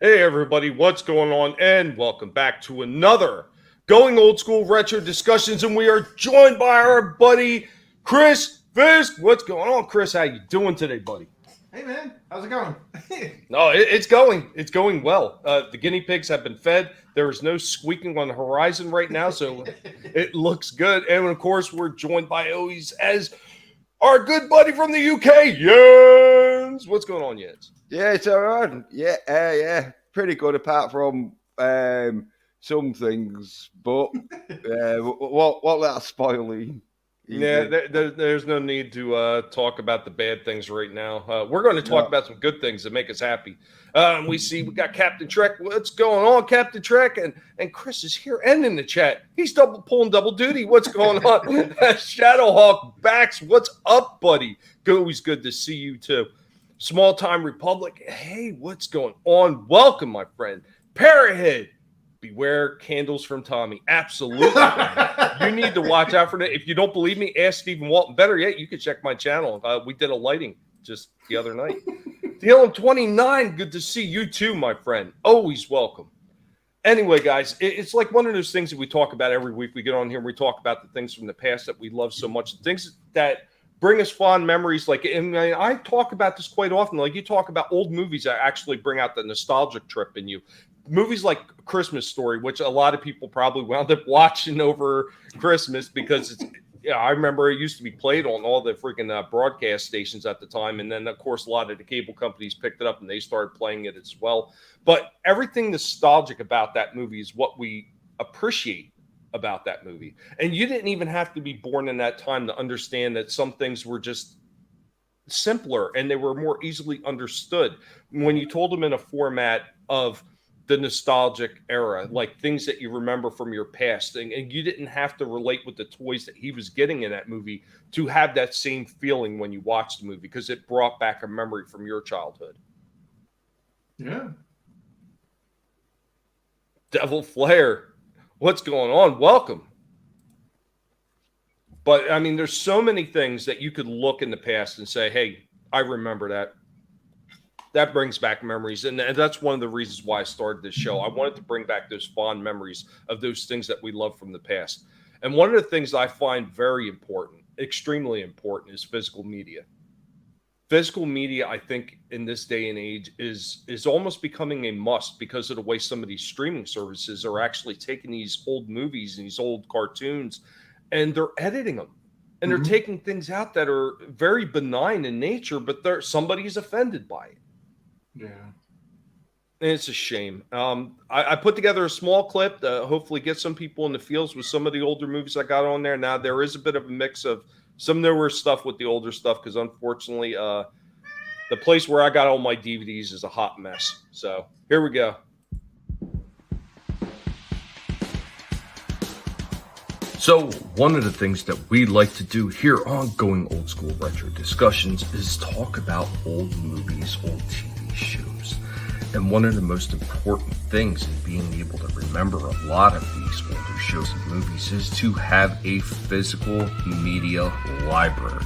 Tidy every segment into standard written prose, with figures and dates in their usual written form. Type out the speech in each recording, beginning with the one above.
Hey everybody, what's going on? And welcome back to another Going Old School Retro Discussions, and we are joined by our buddy Chris Fisk. What's going on, Chris? How you doing today, buddy? Hey man, how's it going? No, it's going well. The guinea pigs have been fed. There is no squeaking on the horizon right now, so it looks good. And of course, we're joined by always as our good buddy from the UK, Jens. What's going on, Jens? Yeah, it's all right. Yeah, pretty good apart from some things, but what let us spoil you. Yeah, there's no need to talk about the bad things right now. We're going to talk about some good things that make us happy. We got Captain Trek. What's going on, Captain Trek? And Chris is here and in the chat. He's pulling double duty. What's going on? Shadowhawk Backs. What's up, buddy? Always good to see you too. Small Time Republic. Hey, what's going on? Welcome, my friend. Parrothead. Beware candles from Tommy. Absolutely. You need to watch out for that. If you don't believe me, ask Stephen Walton. Better yet, you can check my channel. We did a lighting just the other night. DLM29, good to see you too, my friend. Always welcome. Anyway, guys, it's like one of those things that we talk about every week. We get on here and we talk about the things from the past that we love so much, the things that bring us fond memories. Like, and I talk about this quite often. Like, you talk about old movies that actually bring out the nostalgic trip in you. Movies like Christmas Story, which a lot of people probably wound up watching over Christmas because it's, I remember it used to be played on all the freaking broadcast stations at the time. And then, of course, a lot of the cable companies picked it up and they started playing it as well. But everything nostalgic about that movie is what we appreciate about that movie. And you didn't even have to be born in that time to understand that some things were just simpler and they were more easily understood when you told them in a format of the nostalgic era, like things that you remember from your past. And you didn't have to relate with the toys that he was getting in that movie to have that same feeling when you watched the movie, because it brought back a memory from your childhood. Yeah. Devil Flare, what's going on? Welcome. But I mean, there's so many things that you could look in the past and say, hey, I remember that. That brings back memories. And that's one of the reasons why I started this show. I wanted to bring back those fond memories of those things that we love from the past. And one of the things I find very important, extremely important, is physical media. Physical media, I think, in this day and age is almost becoming a must because of the way some of these streaming services are actually taking these old movies and these old cartoons and they're editing them. And they're taking things out that are very benign in nature, but somebody's offended by it. Yeah. And it's a shame. I put together a small clip to hopefully get some people in the feels with some of the older movies I got on there. Now, there is a bit of a mix of some newer stuff with the older stuff because, unfortunately, the place where I got all my DVDs is a hot mess. So here we go. So one of the things that we like to do here on Going Old School Retro Discussions is talk about old movies, old TV shows. And one of the most important things in being able to remember a lot of these older shows and movies is to have a physical media library.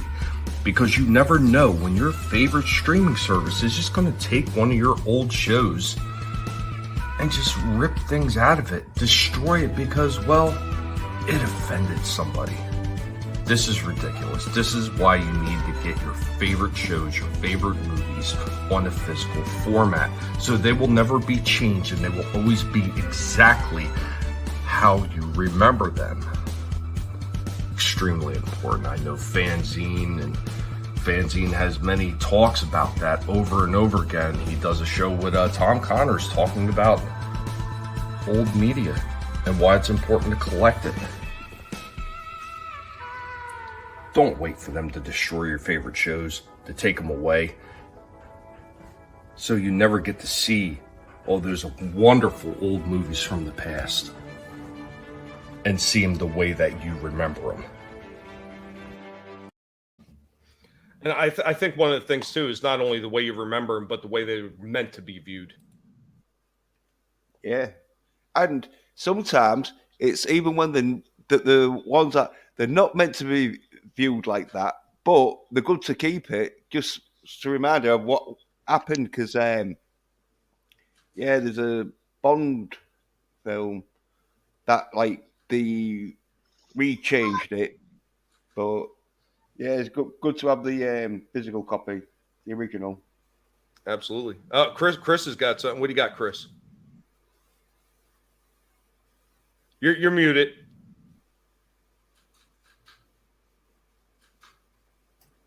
Because you never know when your favorite streaming service is just going to take one of your old shows and just rip things out of it, destroy it because, well, it offended somebody. This is ridiculous. This is why you need to get your favorite shows, your favorite movies on a physical format. So they will never be changed and they will always be exactly how you remember them. Extremely important. I know Fanzine has many talks about that over and over again. He does a show with Tom Connors talking about old media and why it's important to collect it. Don't wait for them to destroy your favorite shows, to take them away. So you never get to see all those wonderful old movies from the past and see them the way that you remember them. And I think one of the things, too, is not only the way you remember them, but the way they're meant to be viewed. Yeah. And sometimes it's even when the ones that they're not meant to be viewed like that, but they're good to keep it just to remind you of what happened because, Yeah, there's a Bond film that like they rechanged it, but yeah, it's good to have the physical copy, the original. Absolutely. Chris has got something. What do you got, Chris? You're muted.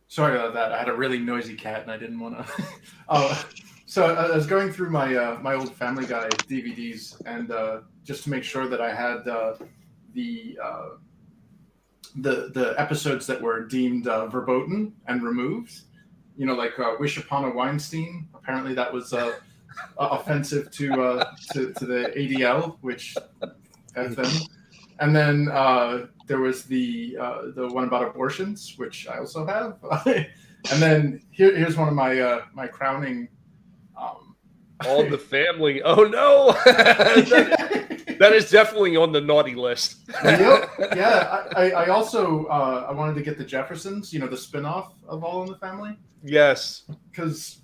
Sorry about that. I had a really noisy cat, and I didn't want to. So I was going through my my old Family Guy DVDs, and just to make sure that I had the episodes that were deemed verboten and removed. You know, like Wish Upon a Weinstein. Apparently, that was offensive to the ADL, which F them. And then there was the one about abortions, which I also have. And then here's one of my my crowning. All the family. Oh no, that is definitely on the naughty list. Yep. Yeah, I also I wanted to get the Jeffersons. You know, the spinoff of All in the Family. Yes, Because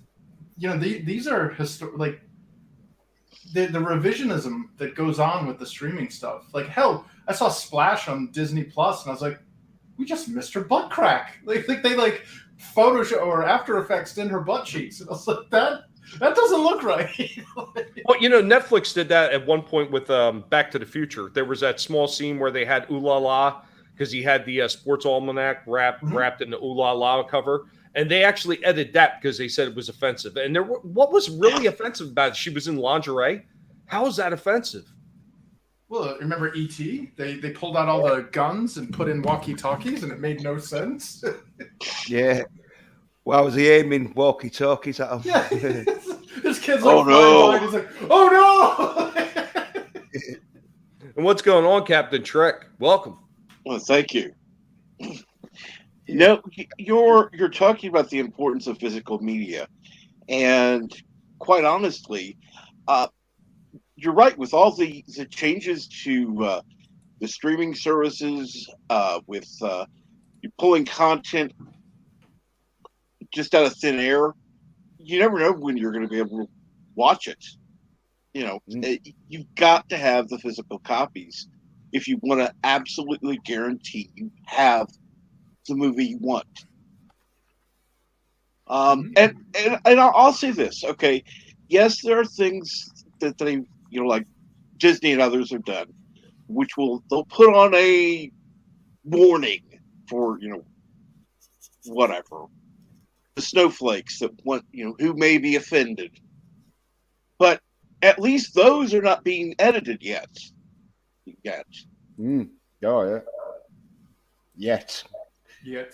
you know these are like the revisionism that goes on with the streaming stuff. Like hell, I saw Splash on Disney Plus, and I was like, we just missed her butt crack. Like they like Photoshop or After Effects in her butt cheeks, and I was like that doesn't look right. well, you know, Netflix did that at one point with Back to the Future. There was that small scene where they had Ooh La La because he had the sports almanac wrapped in the Ooh La La cover. And they actually edited that because they said it was offensive. And what was really offensive about it? She was in lingerie. How is that offensive? Well, remember E.T.? They pulled out all the guns and put in walkie-talkies, and it made no sense. Yeah. Well, was he aiming walkie-talkies at him? Yeah. This kid's like, oh no! He's like, oh no! And what's going on, Captain Trek? Welcome. Well, thank you. No, you're talking about the importance of physical media, and quite honestly, you're right with all the changes to the streaming services, with you pulling content just out of thin air. You never know when you're going to be able to watch it. You know, you've got to have the physical copies if you want to absolutely guarantee you have the movie you want. And I'll say this, okay? Yes, there are things that they, you know, like Disney and others have done, which they'll put on a warning for, you know, whatever, the snowflakes that want, you know, who may be offended. But at least those are not being edited yet. Oh yeah. Yet. Yeah,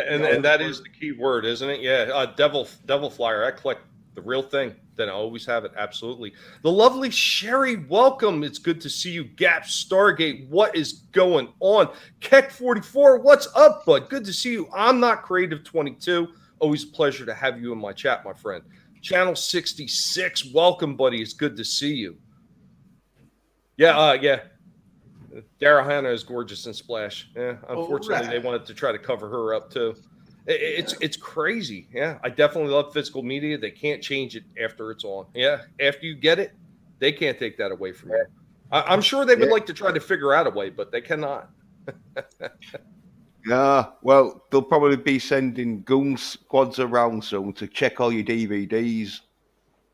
and that is the key word, isn't it? Yeah, Devil Flyer. I collect the real thing. Then I always have it. Absolutely. The lovely Sherry, welcome. It's good to see you. Gap Stargate, what is going on? Keck44, what's up, bud? Good to see you. I'm not creative 22. Always a pleasure to have you in my chat, my friend. Channel 66, welcome, buddy. It's good to see you. Yeah. Daryl Hannah is gorgeous in Splash. Yeah, unfortunately, they wanted to try to cover her up too. It's crazy. Yeah, I definitely love physical media. They can't change it after it's on. Yeah, after you get it, they can't take that away from you. I'm sure they would like to try to figure out a way, but they cannot. Well, they'll probably be sending goon squads around soon to check all your DVDs.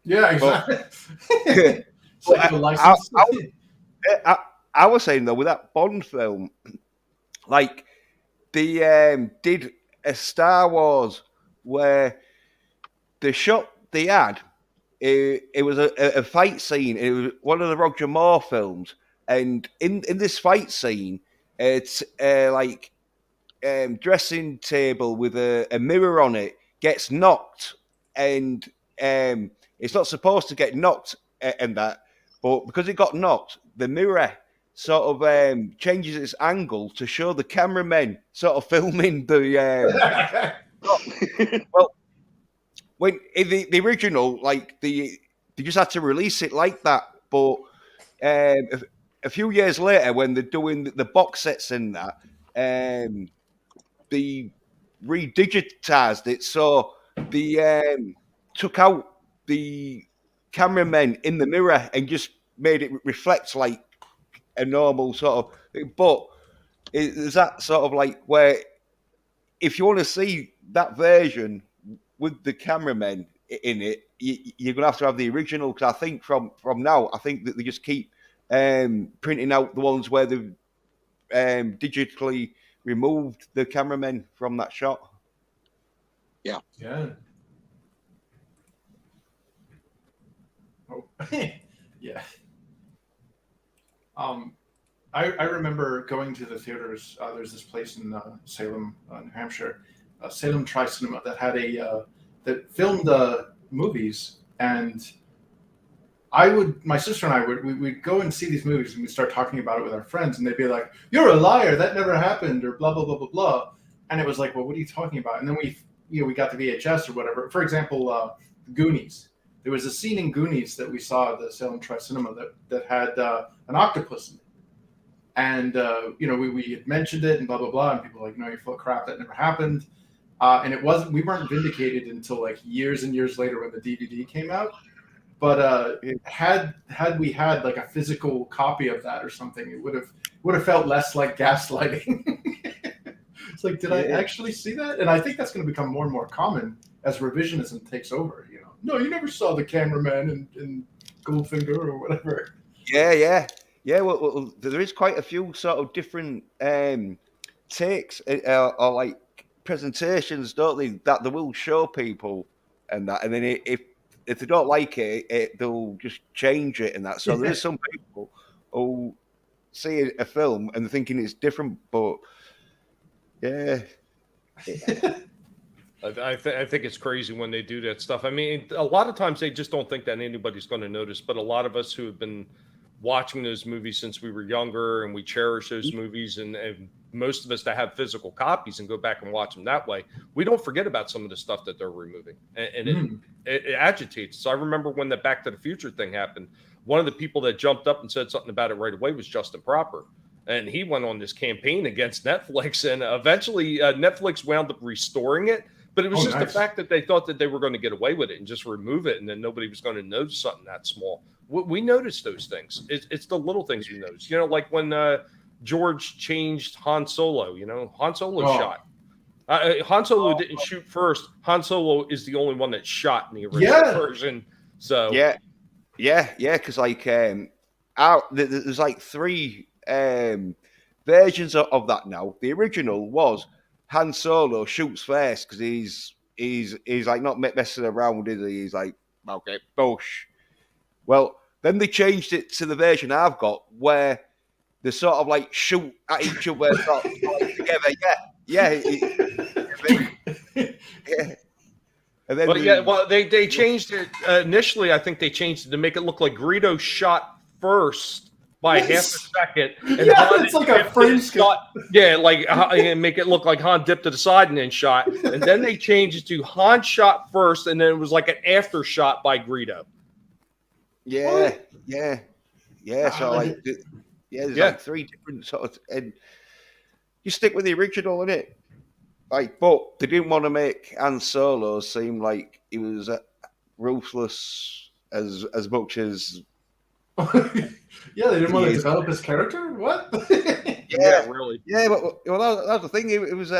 Yeah, exactly. I was saying though, with that Bond film, like they did a Star Wars where the shot they had, it was a fight scene. It was one of the Roger Moore films, and in this fight scene, it's like dressing table with a mirror on it gets knocked, and it's not supposed to get knocked and that, but because it got knocked, the mirror sort of changes its angle to show the cameramen sort of filming the. Well, when in the original, like they just had to release it like that, but a few years later, when they're doing the box sets and that, they redigitized it, so they took out the cameramen in the mirror and just made it reflect like a normal sort of thing. But is that sort of like where if you want to see that version with the cameramen in it, you're going to have the original. Because I think from now, I think that they just keep printing out the ones where they've digitally removed the cameramen from that shot. Yeah. Oh, yeah. I remember going to the theaters. There's this place in Salem, New Hampshire, Salem Tri-Cinema, that had that filmed movies, and my sister and I we'd go and see these movies, and we'd start talking about it with our friends, and they'd be like, "You're a liar, that never happened," or blah blah blah blah blah. And it was like, well, what are you talking about? And then we got the VHS or whatever. For example, Goonies. There was a scene in Goonies that we saw at the Salem Tri-Cinema that had an octopus in it. And, we had mentioned it and blah, blah, blah. And people were like, no, you're full of crap. That never happened. And we weren't vindicated until like years and years later when the DVD came out. But had we had like a physical copy of that or something, it would have felt less like gaslighting. It's like, did I actually see that? And I think that's going to become more and more common as revisionism takes over. No, you never saw the cameraman in Goldfinger or whatever. Yeah. Well, there is quite a few sort of different takes or like presentations, don't they? That they will show people and that, and then if they don't like it, they'll just change it and that. So there is some people who see a film and they're thinking it's different, but yeah. I think it's crazy when they do that stuff. I mean, a lot of times they just don't think that anybody's going to notice. But a lot of us who have been watching those movies since we were younger and we cherish those movies, and most of us that have physical copies and go back and watch them that way, we don't forget about some of the stuff that they're removing. And it agitates. So I remember when the Back to the Future thing happened, one of the people that jumped up and said something about it right away was Justin Proper. And he went on this campaign against Netflix, and eventually Netflix wound up restoring it. But it was just the fact that they thought that they were going to get away with it and just remove it, and then nobody was going to notice something that small. We noticed those things. It's the little things we notice. Like when George changed Han Solo. Han Solo shot. Han Solo didn't shoot first. Han Solo is the only one that shot in the original version. So yeah, because like there's like 3 versions of that now. The original was Han Solo shoots first because he's like not messing around, is he? He's like, okay, bush. Well, then they changed it to the version I've got where they sort of like shoot at each other sort of like together. Yeah. And then they changed it initially. I think they changed it to make it look like Greedo shot first by half a second. And it's like a frame shot. Yeah, and make it look like Han dipped to the side and then shot. And then they changed it to Han shot first, and then it was like an after shot by Greedo. Yeah. So like, there's like 3 different sort of, and you stick with the original, innit? Like, but they didn't want to make Han Solo seem like he was ruthless as much as. Yeah, they didn't want to develop his character. What? Yeah, really. Yeah, but that's the thing. It was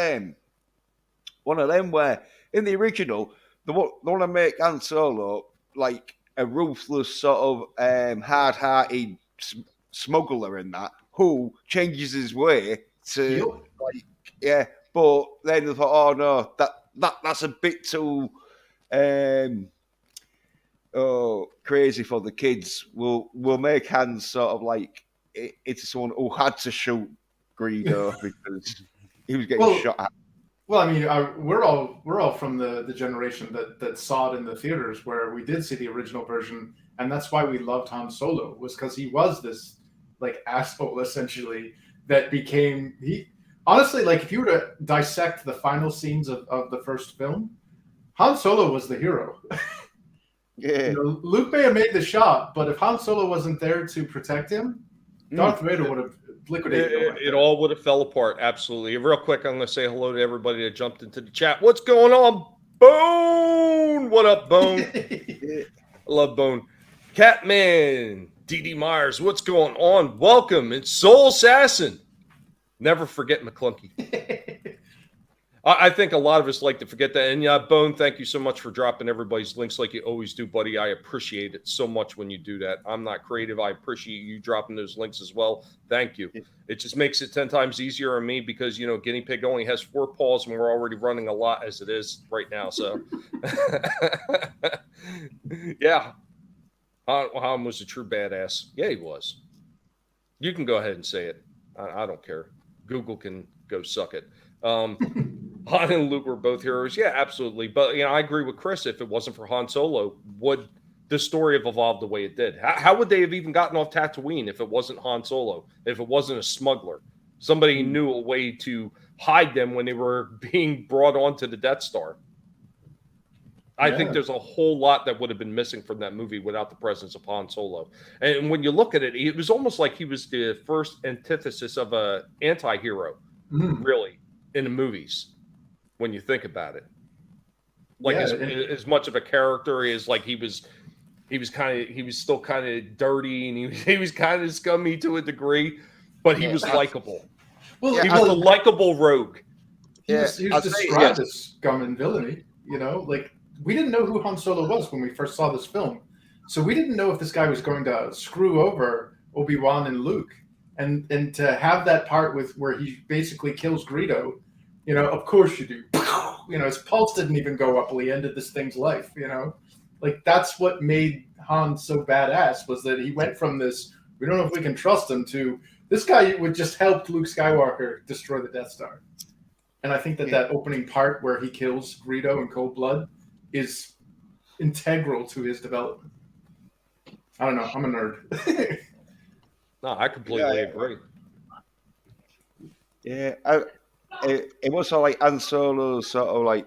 one of them where in the original they want to make Han Solo like a ruthless sort of hard-hearted smuggler in that who changes his way to But then they thought, oh no, that's a bit too crazy for the kids. We'll make Han sort of like it's someone who had to shoot Greedo because he was getting shot at. Well, I mean, we're all from the generation that saw it in the theaters where we did see the original version, and that's why we loved Han Solo, was because he was this like asshole essentially that became honestly, like if you were to dissect the final scenes of the first film, Han Solo was the hero. Yeah, Luke may have made the shot, but if Han Solo wasn't there to protect him, Darth Vader would have liquidated him. It all would have fell apart. Absolutely. Real quick, I'm going to say hello to everybody that jumped into the chat. What's going on, Bone? What up, Bone? I love Bone. Catman, D.D. Myers, what's going on? Welcome. It's Soul Assassin. Never forget McClunky. I think a lot of us like to forget that. And yeah, Bone, thank you so much for dropping everybody's links like you always do, buddy. I appreciate it so much when you do that. I'm not creative. I appreciate you dropping those links as well. Thank you. It just makes it 10 times easier on me because, you know, Guinea Pig only has 4 paws and we're already running a lot as it is right now. So, yeah. Han was a true badass. Yeah, he was. You can go ahead and say it. I don't care. Google can go suck it. Han and Luke were both heroes. Yeah, absolutely. But, you know, I agree with Chris. If it wasn't for Han Solo, would the story have evolved the way it did? How would they have even gotten off Tatooine if it wasn't Han Solo? If it wasn't a smuggler? Somebody knew a way to hide them when they were being brought onto the Death Star. I think there's a whole lot that would have been missing from that movie without the presence of Han Solo. And when you look at it, it was almost like he was the first antithesis of an anti-hero, really, in the movies. When you think about it, like as much of a character as like he was still kind of dirty and he was kind of scummy to a degree, but he was likable. Well, he was a likable rogue. He was described as scum and villainy. You know, like we didn't know who Han Solo was when we first saw this film, so we didn't know if this guy was going to screw over Obi-Wan and Luke, and to have that part with where he basically kills Greedo. You know, of course you do. You know, his pulse didn't even go up while he ended this thing's life, you know? Like, that's what made Han so badass, was that he went from this, we don't know if we can trust him, to this guy would just help Luke Skywalker destroy the Death Star. And I think that opening part where he kills Greedo in cold blood is integral to his development. I don't know. I'm a nerd. No, I completely agree. Yeah, it was sort of like Han Solo's sort of like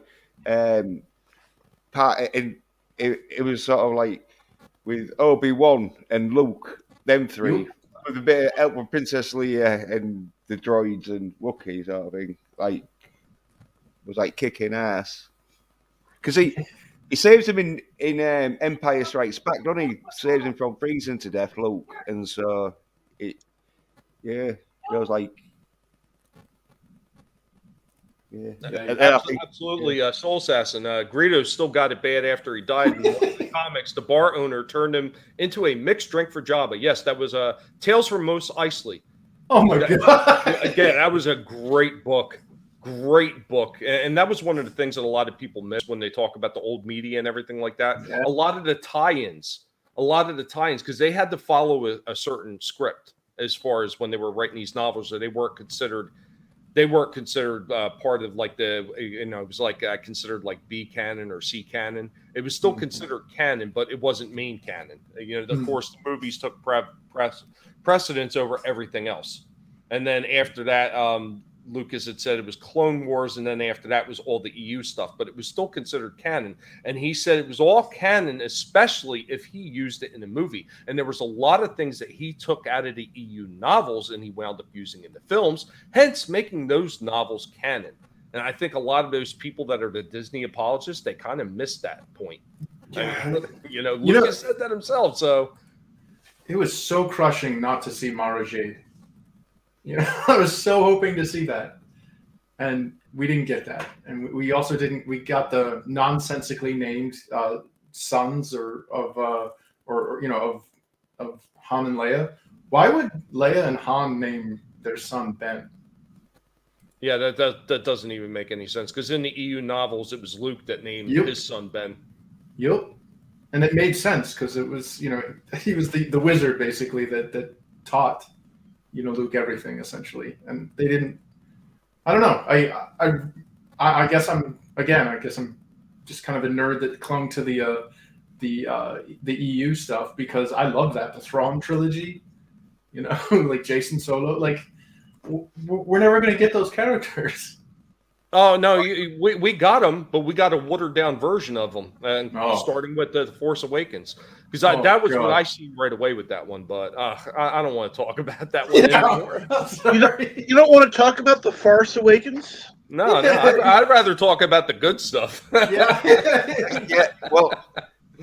part, and it was sort of like with Obi-Wan and Luke, them three, with a bit of help from Princess Leia and the droids and Wookiee sort of thing. Like, was like kicking ass because he saves him in Empire Strikes Back, doesn't he? Saves him from freezing to death, Luke, and so it was like. Yeah, absolutely. Soul Assassin. Greedo still got it bad after he died. In one of the comics, the bar owner turned him into a mixed drink for Jabba. Yes, that was Tales from Mos Eisley. Oh my god! Again, that was a great book. Great book. And that was one of the things that a lot of people miss when they talk about the old media and everything like that. Yeah. A lot of the tie-ins, because they had to follow a certain script as far as when they were writing these novels, that they weren't considered part of like it was like considered like B canon or C canon. It was still considered canon, but it wasn't main canon. You know, of course, the movies took precedence over everything else. And then after that, Lucas had said it was Clone Wars, and then after that was all the EU stuff, but it was still considered canon. And he said it was all canon, especially if he used it in a movie. And there was a lot of things that he took out of the EU novels and he wound up using in the films, hence making those novels canon. And I think a lot of those people that are the Disney apologists, they kind of missed that point. Yeah. You know, Lucas said that himself. So it was so crushing not to see Mara Jade. You know, I was so hoping to see that, and we didn't get that. And we also didn't. We got the nonsensically named sons of Han and Leia. Why would Leia and Han name their son Ben? Yeah, that doesn't even make any sense, because in the EU novels, it was Luke that named his son Ben. Yep, and it made sense because it was, you know, he was the wizard basically that taught, you know, Luke everything essentially, and they didn't. I don't know. I guess I'm just kind of a nerd that clung to the EU stuff because I love that, the Thrawn trilogy, you know, like Jason Solo. Like we're never going to get those characters. Oh no, we got them, but we got a watered down version of them, and starting with the Force Awakens, because that was what I seen right away with that one. But I don't want to talk about that one anymore. You don't want to talk about the Force Awakens? No, I'd rather talk about the good stuff. Yeah. Well,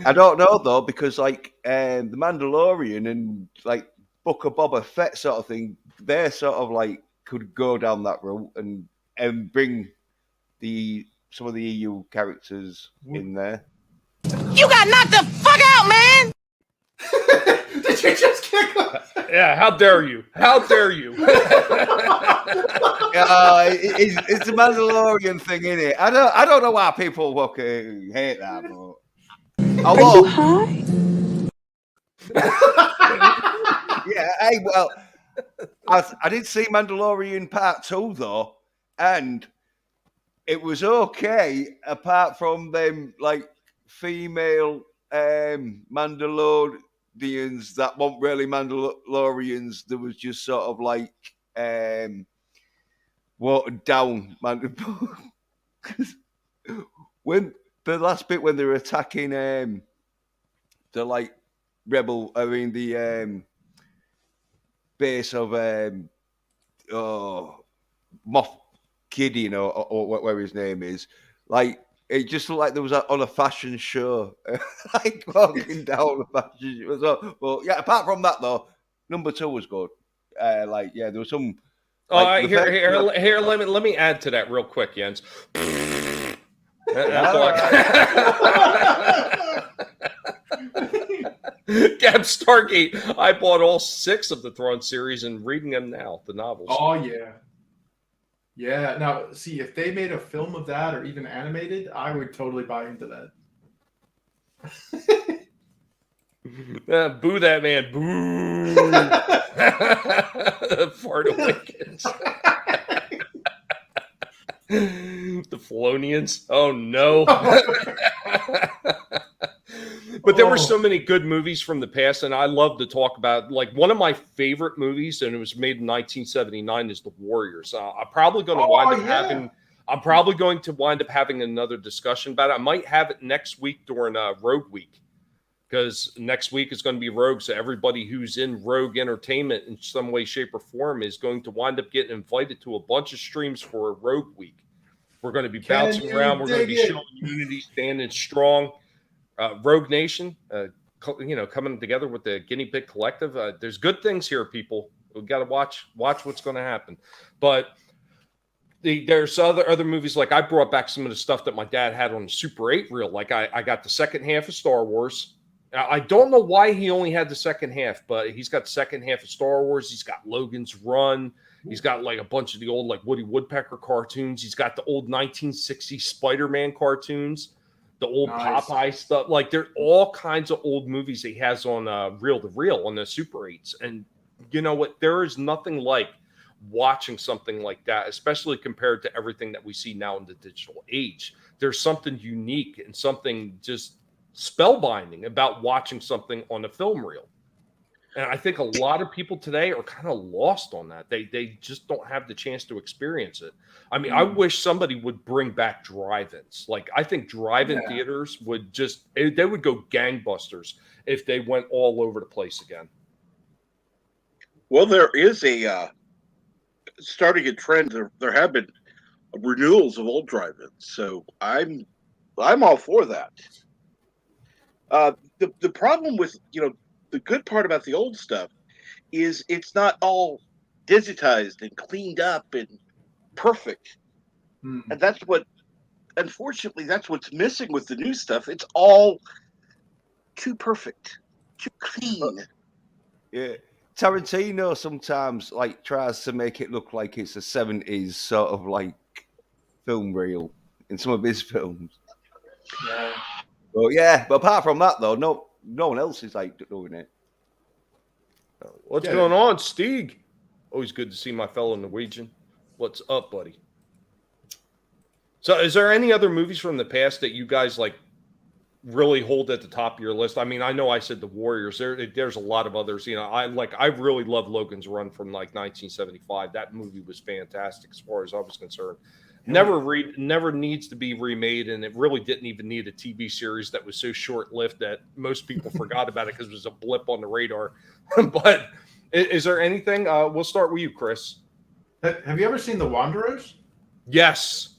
I don't know though, because like the Mandalorian and like Book of Boba Fett sort of thing, they're sort of like could go down that route and bring some of the EU characters in there. You got knocked the fuck out, man! Did you just kick off? Yeah, how dare you? How dare you? It's the Mandalorian thing, isn't it? I don't know why people fucking hate that, but although, yeah, hey, well, I did see Mandalorian Part 2 though, and it was okay apart from them like female Mandalorians that weren't really Mandalorians. There was just sort of like watered down when the last bit when they were attacking the like rebel, I mean the base of Moff Gideon or whatever his name is, like it just looked like there was on a fashion show, like walking down a fashion show. So, well, yeah. Apart from that, though, number 2 was good. Like, yeah, there was some. Like, Here. Let me add to that real quick, Jens. Gab Stargate. I bought all 6 of the Thrawn series and reading them now, the novels. Oh yeah. Yeah. Now, see, if they made a film of that or even animated, I would totally buy into that. Boo that man. Boo. Fart awakens. The Felonians. Oh, no. But there were so many good movies from the past, and I love to talk about, like, one of my favorite movies, and it was made in 1979, is The Warriors. I'm probably going to wind up having another discussion about it. I might have it next week during Rogue Week, because next week is going to be Rogue, so everybody who's in Rogue Entertainment in some way, shape, or form is going to wind up getting invited to a bunch of streams for Rogue Week. We're going to be bouncing around. We're going to be showing unity, standing strong. Rogue Nation, coming together with the Guinea Pig Collective. There's good things here, people. We've got to watch what's going to happen. But there's other movies. Like I brought back some of the stuff that my dad had on the Super 8 reel. Like I got the second half of Star Wars. I don't know why he only had the second half, but he's got the second half of Star Wars. He's got Logan's Run. He's got like a bunch of the old like Woody Woodpecker cartoons. He's got the old 1960s Spider-Man cartoons. The old Popeye stuff, like there's all kinds of old movies he has on reel to reel on the Super 8s. And you know what? There is nothing like watching something like that, especially compared to everything that we see now in the digital age. There's something unique and something just spellbinding about watching something on a film reel. And I think a lot of people today are kind of lost on that. They just don't have the chance to experience it. I mean, I wish somebody would bring back drive-ins. Like, I think drive-in theaters would they would go gangbusters if they went all over the place again. Well, there is starting a trend. There have been renewals of old drive-ins, so I'm all for that. The problem with the good part about the old stuff is it's not all digitized and cleaned up and perfect. And unfortunately, that's what's missing with the new stuff. It's all too perfect, too clean. Yeah. Tarantino sometimes like tries to make it look like it's a 70s sort of like film reel in some of his films. Yeah. But apart from that though, no one else is like doing it. What's going on, Stieg? Always good to see my fellow Norwegian. What's up, buddy? So is there any other movies from the past that you guys like really hold at the top of your list? I mean, I know I said The Warriors. There's a lot of others. I really love Logan's Run from like 1975. That movie was fantastic as far as I was concerned. Never needs to be remade, and it really didn't even need a TV series that was so short-lived that most people forgot about it because it was a blip on the radar. But is there anything? We'll start with you, Chris. Have you ever seen The Wanderers? Yes.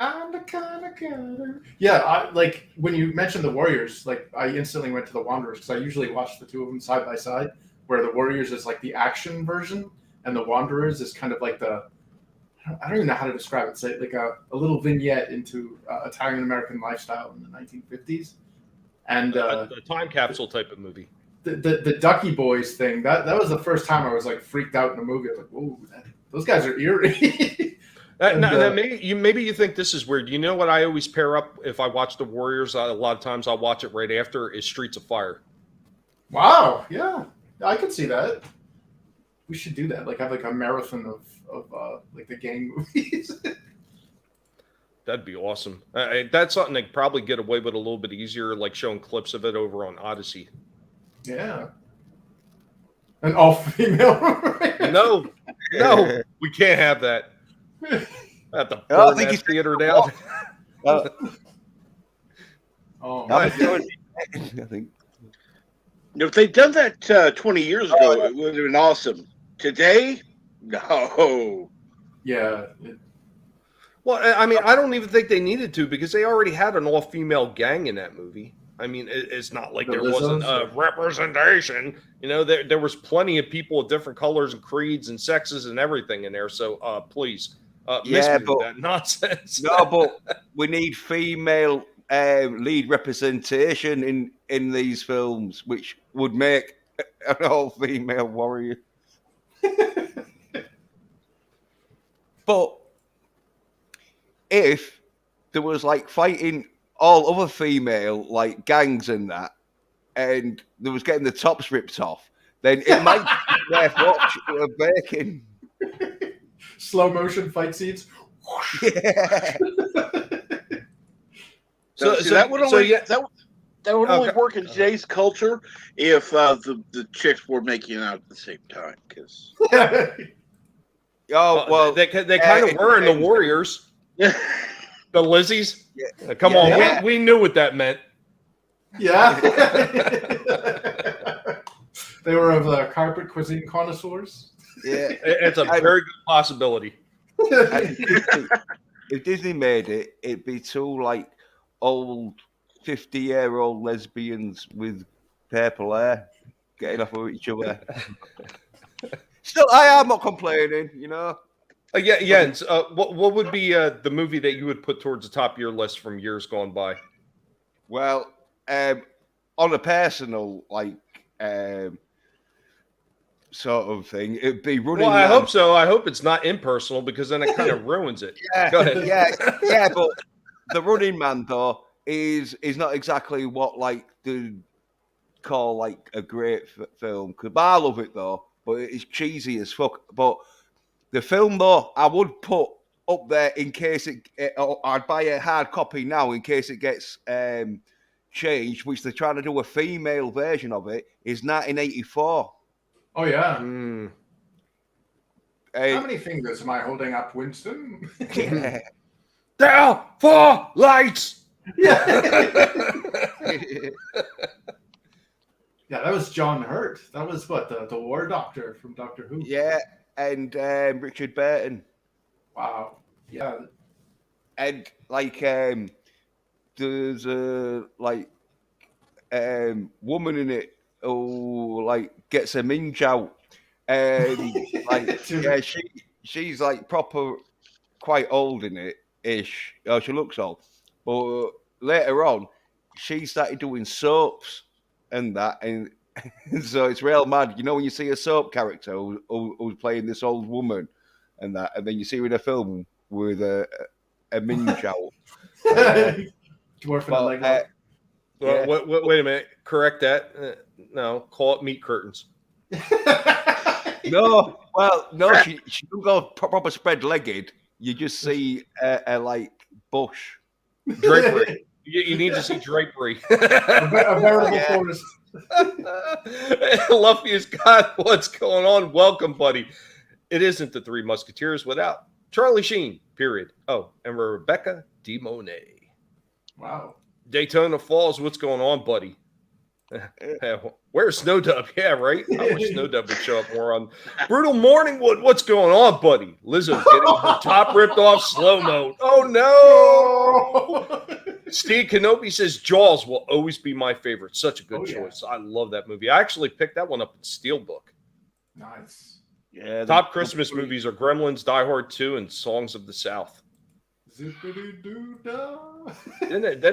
I'm the kind of guy. Yeah, I like when you mentioned the Warriors. Like, I instantly went to the Wanderers because I usually watch the two of them side by side. Where the Warriors is like the action version, and the Wanderers is kind of like the I don't even know how to describe it. It's like a little vignette into Italian American lifestyle in the 1950s, and A time capsule type of movie. the Ducky Boys thing. That was the first time I was like freaked out in a movie. I was like, "Whoa, those guys are eerie." Now, maybe you think this is weird. You know what I always pair up if I watch the Warriors? A lot of times I'll watch it right after is Streets of Fire. Wow, yeah, I could see that. We should do that. Like have like a marathon of like the gang movies. That'd be awesome. That's something they could probably get away with a little bit easier, like showing clips of it over on Odyssey. Yeah. An all-female. No, we can't have that. I have to I burn think that he's theater down. Oh, I man. think. If they'd done that 20 years ago, it would have been awesome. Today, no. Yeah. Well, I mean, I don't even think they needed to because they already had an all-female gang in that movie. I mean, it's not like there wasn't a representation. You know, there was plenty of people of different colors and creeds and sexes and everything in there. So please, miss me with that nonsense. No, but we need female lead representation in these films, which would make an all-female warrior. But if there was like fighting all other female like gangs and that, and there was getting the tops ripped off, then it might be worth watching baking. Slow motion fight scenes. Yeah. So that would only work in today's culture if the chicks were making out at the same time. Because well, they kind of were in the Warriors. The Lizzies. Yeah. Come on, we knew what that meant. Yeah. They were of the carpet cuisine connoisseurs. Yeah, It's a very good possibility. If Disney made it, it'd be two like old 50-year-old lesbians with purple hair getting off of each other. Still, I am not complaining, you know. Jens, what would be the movie that you would put towards the top of your list from years gone by? Well, on a personal sort of thing, it'd be Running Well, I Man. hope so. I hope it's not impersonal because then it kind of ruins it. Go ahead. Yeah, but the Running Man though is not exactly what like they call like a great film. Cause I love it though, but it's cheesy as fuck. But the film though, I would put up there in case I'd buy a hard copy now in case it gets changed, which they're trying to do a female version of it. Is 1984. Oh yeah. How many fingers am I holding up, Winston? Yeah. There are 4 lights. Yeah. Yeah, that was John Hurt. That was what the War Doctor from Doctor Who. Yeah, and Richard Burton. Wow. Yeah. And like there's a woman in it who like gets a minge out, and like she's like proper quite old in it ish. Oh, she looks old, but later on she started doing soaps and that, and so it's real mad. You know, when you see a soap character who's playing this old woman and that, and then you see her in a film with a minge out. Dwarf and a leg up. Wait a minute. Correct that. No, call it meat curtains. No, she don't go proper spread legged. You just see a like bush drapery. You need to see drapery. A veritable forest. Luffy Scott, what's going on? Welcome, buddy. It isn't the Three Musketeers without Charlie Sheen. Period. Oh, and Rebecca De Monet. Wow. Daytona Falls, what's going on, buddy? Yeah, where's Snow Dub? Yeah, right. I wish Snow Dub would show up more on Brutal Morningwood. What's going on, buddy? Lizzo's getting her top ripped off slow mo. Oh no! Steve Kenobi says Jaws will always be my favorite. Such a good choice. I love that movie. I actually picked that one up in Steelbook. Nice. Yeah, Top Christmas movies are Gremlins, Die Hard 2, and Songs of the South. Didn't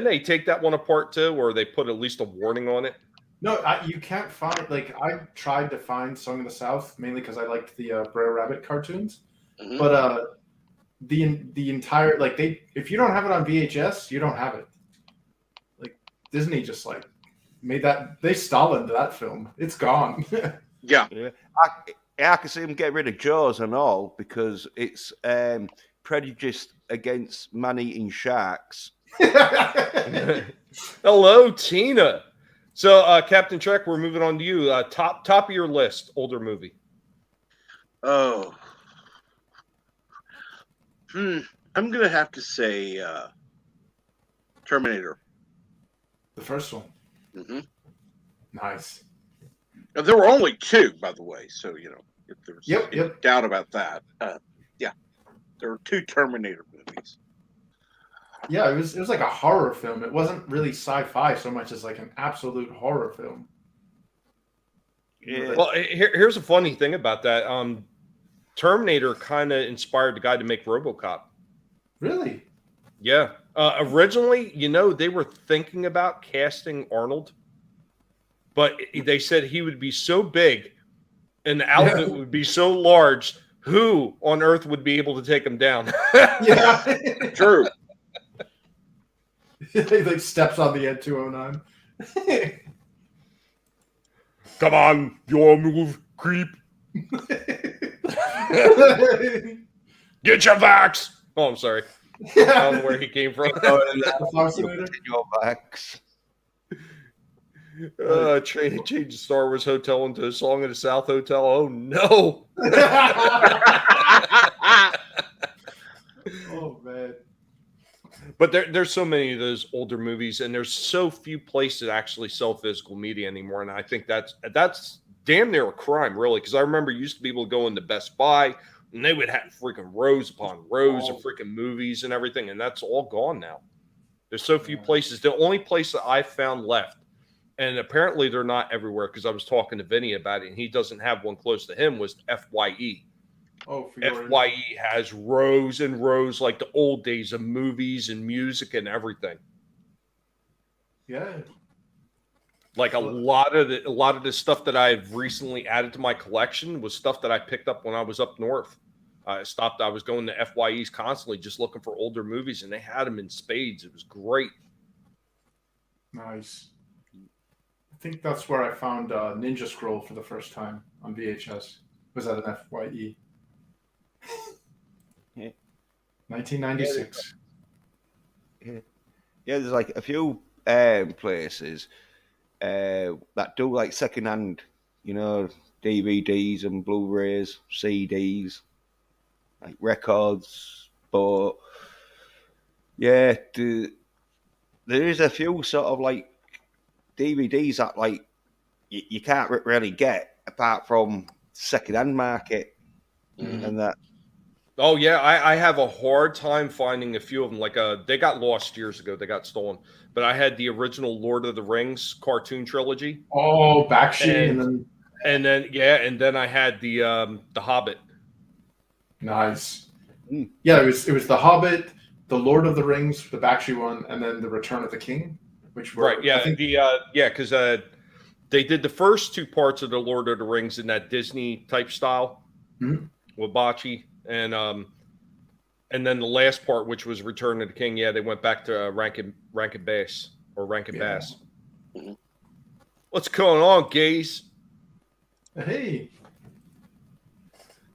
they take that one apart too, or they put at least a warning on it? No, you can't find. Like, I tried to find Song of the South mainly because I liked the Brer Rabbit cartoons, but the entire if you don't have it on VHS, you don't have it. Like, Disney just made that, they Stalined that film. It's gone. Yeah. I can see them get rid of Jaws and all because it's prejudiced against man-eating sharks. Hello, Tina. So, Captain Trek, we're moving on to you. Top of your list, older movie. Oh. I'm gonna have to say Terminator. The first one. Mm-hmm. Nice. There were only two, by the way, so if there's any doubt about that, yeah, there were two Terminator movies. Yeah, it was like a horror film. It wasn't really sci-fi so much as like an absolute horror film. Yeah. Well, here's a funny thing about that. Terminator kind of inspired the guy to make RoboCop. Really? Yeah. Originally, they were thinking about casting Arnold, but they said he would be so big and the outfit would be so large. Who on earth would be able to take him down? Yeah. True. He steps on the Ed 209. Come on, your move, creep. Get your vax. Oh, I'm sorry. I don't know where he came from. Your backs. Change Star Wars Hotel into a Song of the South Hotel. Oh no! Oh man! But there's so many of those older movies, and there's so few places that actually sell physical media anymore. And I think that's damn near a crime, really, because I remember you used to be able to go into Best Buy, and they would have freaking rows upon rows of freaking movies and everything, and that's all gone now. There's so few places. The only place that I found left, and apparently they're not everywhere, because I was talking to Vinny about it, and he doesn't have one close to him, was FYE. Oh, FYE has rows and rows, like the old days of movies and music and everything. Yeah. Like a lot of the stuff that I've recently added to my collection was stuff that I picked up when I was up north. I was going to FYEs constantly just looking for older movies, and they had them in spades. It was great. Nice. I think that's where I found Ninja Scroll for the first time on VHS. Was at an FYE. 1996. Yeah, there's like a few places that do like secondhand, DVDs and Blu-rays, CDs, like records. But yeah, there is a few sort of like DVDs that like you can't really get apart from secondhand market and that. Oh yeah, I have a hard time finding a few of them. Like they got lost years ago. They got stolen. But I had the original Lord of the Rings cartoon trilogy. Oh, Bakshi, and then I had the Hobbit. Nice. Yeah, it was the Hobbit, the Lord of the Rings, the Bakshi one, and then the Return of the King, which were right. Yeah, because they did the first two parts of the Lord of the Rings in that Disney type style with Bocce. And then the last part, which was Return of the King, they went back to Rankin Bass or Rankin Bass. Mm-hmm. What's going on, Gaze? Hey.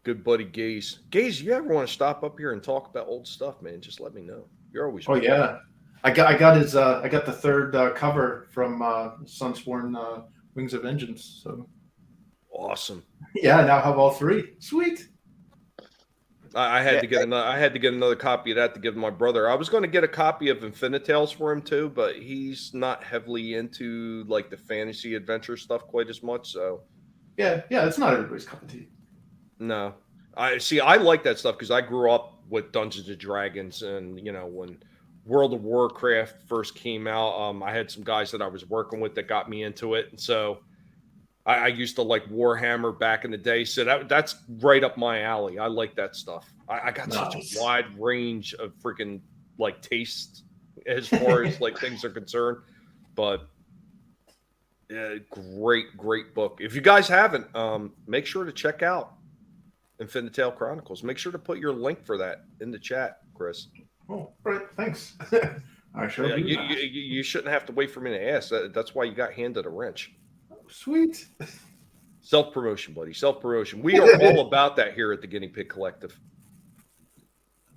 Good buddy, Gaze. Gaze, you ever want to stop up here and talk about old stuff, man? Just let me know. You're always. Oh yeah, I got his. I got the third cover from Sunsworn Wings of Vengeance. So awesome. Yeah, I now have all three. Sweet. I had to get another copy of that to give my brother. I was going to get a copy of Infinitales for him too, but he's not heavily into like the fantasy adventure stuff quite as much. So Yeah, it's not everybody's cup of tea. no, I like that stuff because I grew up with Dungeons and Dragons, and when World of Warcraft first came out, I had some guys that I was working with that got me into it, and so I used to like Warhammer back in the day. So that's right up my alley. I like that stuff. I got such a wide range of freaking like tastes as far as like things are concerned, but. Great book. If you guys haven't, make sure to check out Infinitale Chronicles. Make sure to put your link for that in the chat, Chris. Oh, right. Thanks. I sure do. You shouldn't have to wait for me to ask. That's why you got handed a wrench. Oh, sweet. Self-promotion, buddy. Self-promotion. We are all about that here at the Guinea Pig Collective.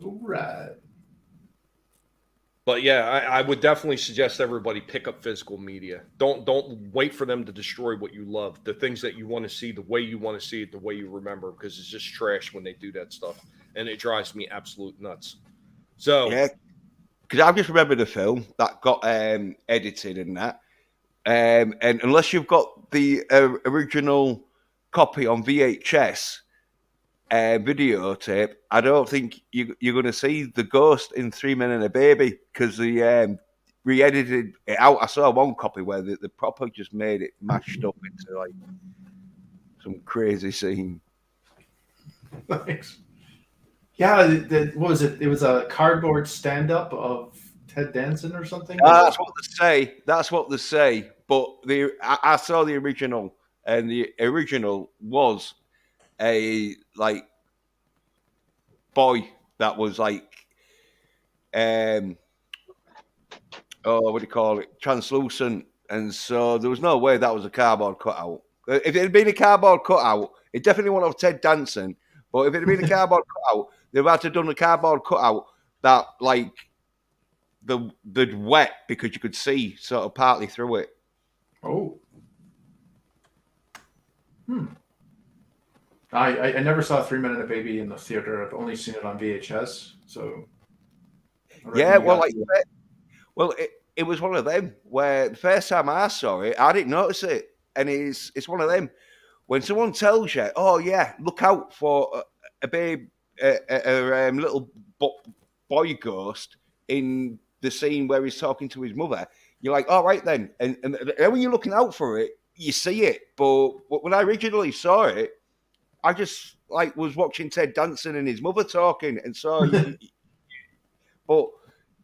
All right. But yeah, I would definitely suggest everybody pick up physical media. Don't wait for them to destroy what you love. The things that you want to see, the way you want to see it, the way you remember, because it's just trash when they do that stuff, and it drives me absolute nuts. So yeah, because I just remember the film that got edited and that, and unless you've got the original copy on VHS. Videotape, I don't think you're going to see the ghost in 3 Men and a Baby because they re-edited it out. I saw one copy where the proper just made it mashed up into like some crazy scene. Thanks. Yeah, what was it? It was a cardboard stand-up of Ted Danson or something. That's what they say. But I saw the original, and the original was a like boy that was like what do you call it, translucent, and so there was no way that was a cardboard cutout. If it had been a cardboard cutout, it definitely wouldn't have Ted Danson, but if it had been a cardboard cutout, they'd have to done a cardboard cutout that like the wet because you could see sort of partly through it. I never saw 3 Men and a Baby in the theater. I've only seen it on VHS. So yeah, well, it was one of them where the first time I saw it, I didn't notice it, and it's one of them when someone tells you, "Oh yeah, look out for a babe, a little boy ghost in the scene where he's talking to his mother." You're like, "All right then," and when you're looking out for it, you see it. But when I originally saw it, I just like was watching Ted Danson and his mother talking, and so. But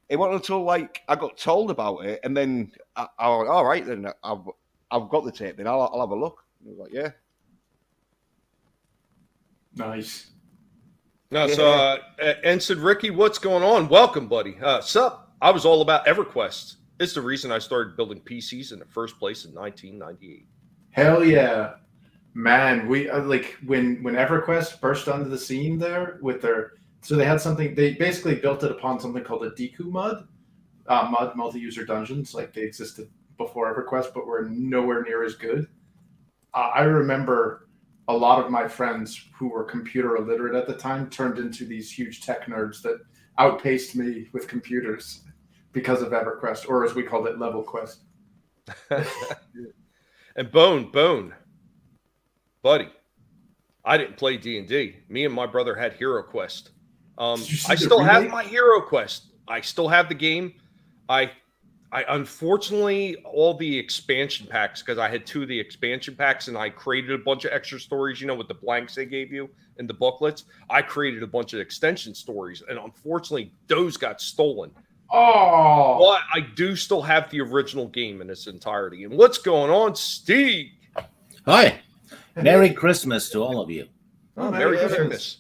it wasn't until like I got told about it, and then I went, all right, then I've got the tape. Then I'll have a look. And I was like, yeah, nice. No, so Ensign Ricky, what's going on? Welcome, buddy. Sup? I was all about EverQuest. It's the reason I started building PCs in the first place in 1998. Hell yeah, man! We like when EverQuest burst onto the scene there with their. So they had something. They basically built it upon something called a Deku mud multi-user dungeons. Like they existed before EverQuest, but were nowhere near as good. I remember a lot of my friends who were computer illiterate at the time turned into these huge tech nerds that outpaced me with computers because of EverQuest, or as we called it, Level Quest. And Bone, buddy, I didn't play D&D. Me and my brother had Hero Quest. I still have my Hero Quest. I still have the game. I unfortunately, all the expansion packs, because I had 2 of the expansion packs and I created a bunch of extra stories, with the blanks they gave you in the booklets. I created a bunch of extension stories, and unfortunately, those got stolen. Oh, but I do still have the original game in its entirety. And what's going on, Steve? Hi. Merry Christmas to all of you. Oh, Merry Christmas.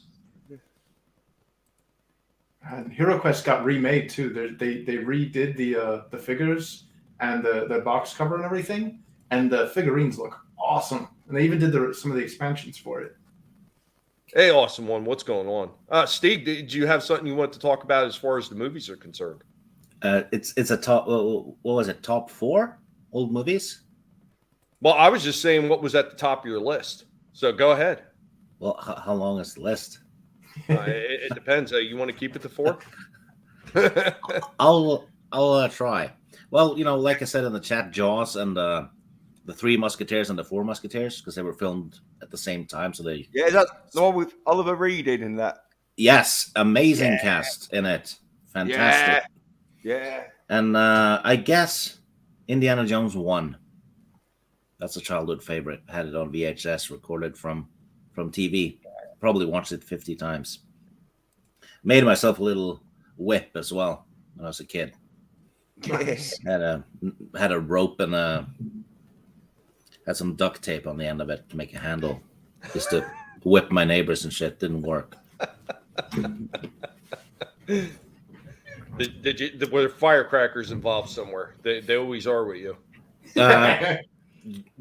And Hero Quest got remade too. They redid the figures and the box cover and everything, and the figurines look awesome. And they even did some of the expansions for it. Hey, awesome one. What's going on, Steve? Did you have something you want to talk about as far as the movies are concerned? It's a top. What was it? Top 4 old movies. Well, I was just saying what was at the top of your list. So go ahead. Well, how long is the list? It depends. You want to keep it to 4? I'll try. Well, like I said in the chat, Jaws and the Three Musketeers and the Four Musketeers, because they were filmed at the same time. So they that's the one with Oliver Reed in that. Yes, amazing cast in it, fantastic. Yeah. And I guess Indiana Jones 1. That's a childhood favorite. Had it on VHS, recorded from TV. Probably watched it 50 times. Made myself a little whip as well when I was a kid. Yes. Had a rope and had some duct tape on the end of it to make a handle, just to whip my neighbors and shit. Didn't work. Were there firecrackers involved somewhere? They always are with you.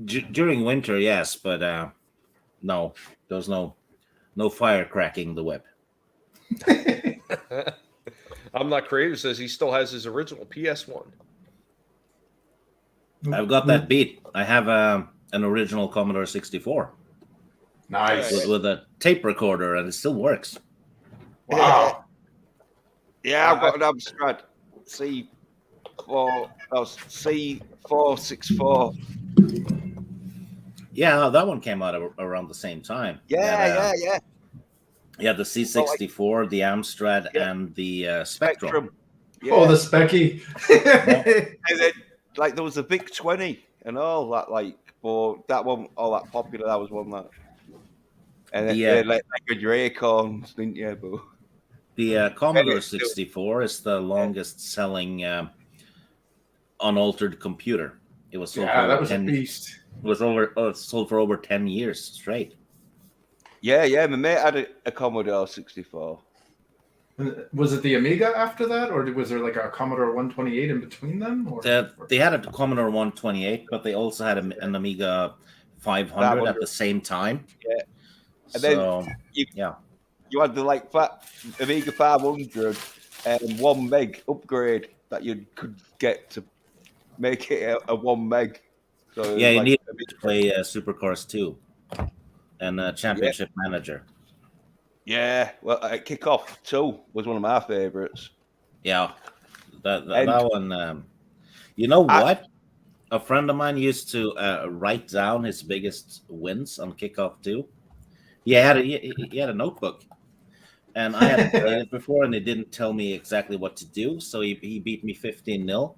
During winter, yes, but no, there was no fire cracking the whip. I'm Not Creative says he still has his original PS1. I've got that beat. I have an original Commodore 64 Nice. with a tape recorder, and it still works. Wow. Yeah, I've got an Amstrad C464. Yeah, that one came out around the same time. Yeah. Yeah, the C64, the Amstrad, and the Spectrum. Yeah. Oh, the Specky. And then, there was a Vic 20 and all that, but that one, all that popular, that was one that. And then they had your Acorns, didn't you? But the Commodore 64 is the longest selling unaltered computer. It was sold that was a beast. It was sold for over 10 years straight. Yeah, my mate had a Commodore 64. Was it the Amiga after that, or was there a Commodore 128 in between them? Or? They had a Commodore 128, but they also had an Amiga 500 at the same time. Yeah. And then you had the Amiga 500 and 1 meg upgrade that you could get to make it a 1 meg. So yeah, you need to play Supercars 2 and Championship Manager. Yeah, well, Kickoff 2 was one of my favorites. Yeah, that one. You know what? A friend of mine used to write down his biggest wins on Kickoff 2. He had a notebook, and I hadn't played it before, and he didn't tell me exactly what to do, so he beat me 15-0.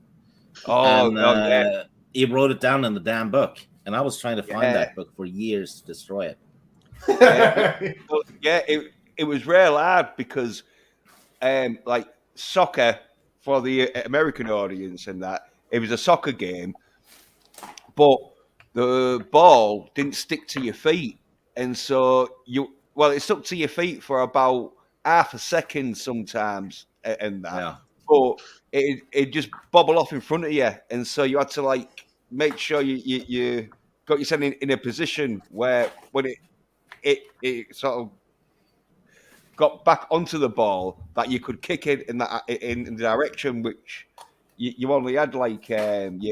Oh, he wrote it down in the damn book, and I was trying to find that book for years to destroy it. It was real hard because, soccer for the American audience and that, it was a soccer game, but the ball didn't stick to your feet, and so it stuck to your feet for about half a second sometimes, and that. Yeah. But it just bobbled off in front of you, and so you had to make sure you got yourself in a position where when it sort of got back onto the ball that you could kick it in the direction which you only had your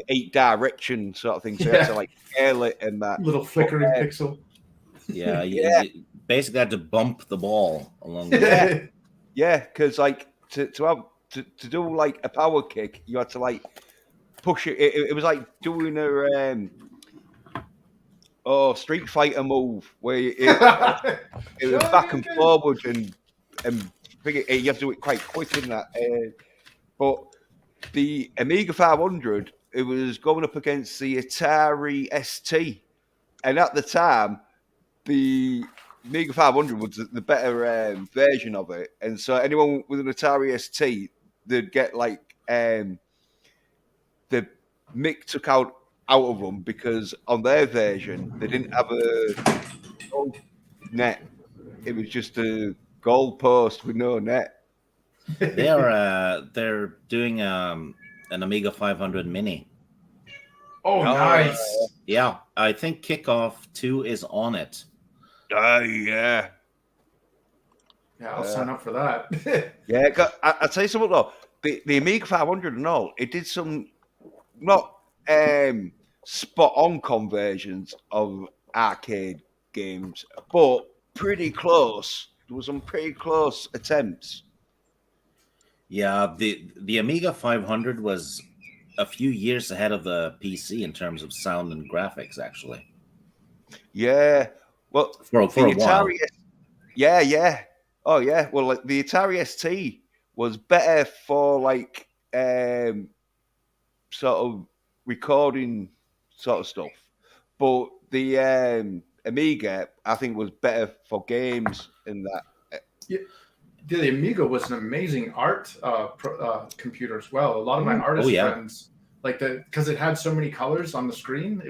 8 direction sort of thing, so you had to scale it and that little flickering pixel. Yeah, you basically had to bump the ball along the way. Yeah, because to do a power kick, you had to push it. It was like doing a Street Fighter move where it was back and forward and you have to do it quite quick in that. But the Amiga 500, it was going up against the Atari ST, and at the time, the Amiga 500 was the better version of it, and so anyone with an Atari ST, they'd get the mic took out of them because on their version they didn't have a goal net; it was just a goal post with no net. They're doing an Amiga 500 Mini. Oh, nice! Yeah, I think Kickoff 2 is on it. Yeah. Yeah, I'll sign up for that. Yeah, I'll tell you something though. The Amiga 500 and all, it did some not spot on conversions of arcade games, but pretty close. there was some pretty close attempts. Yeah, the Amiga 500 was a few years ahead of the PC in terms of sound and graphics, actually. Yeah, well, For a while. Yeah. Oh yeah. Well, like, the Atari ST was better for like sort of recording sort of stuff, but the Amiga I think was better for games in that. Yeah, the Amiga was an amazing art computer as well. A lot of my artist friends, like because it had so many colors on the screen,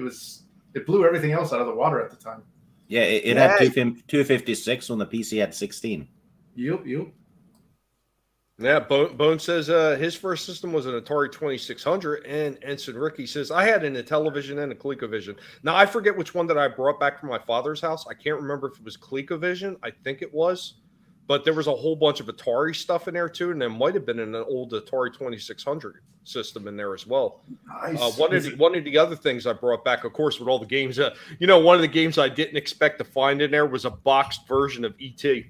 it blew everything else out of the water at the time. Yeah, it had 256 when the PC had 16. Yup. Yeah, Bone says his first system was an Atari 2600, and Ensign Ricky says, I had an Intellivision and a ColecoVision. Now, I forget which one that I brought back from my father's house. I can't remember if it was ColecoVision. I think it was. But there was a whole bunch of Atari stuff in there, too, and there might have been an old Atari 2600 system in there as well. Nice. One of the other things I brought back, of course, with all the games, one of the games I didn't expect to find in there was a boxed version of E.T.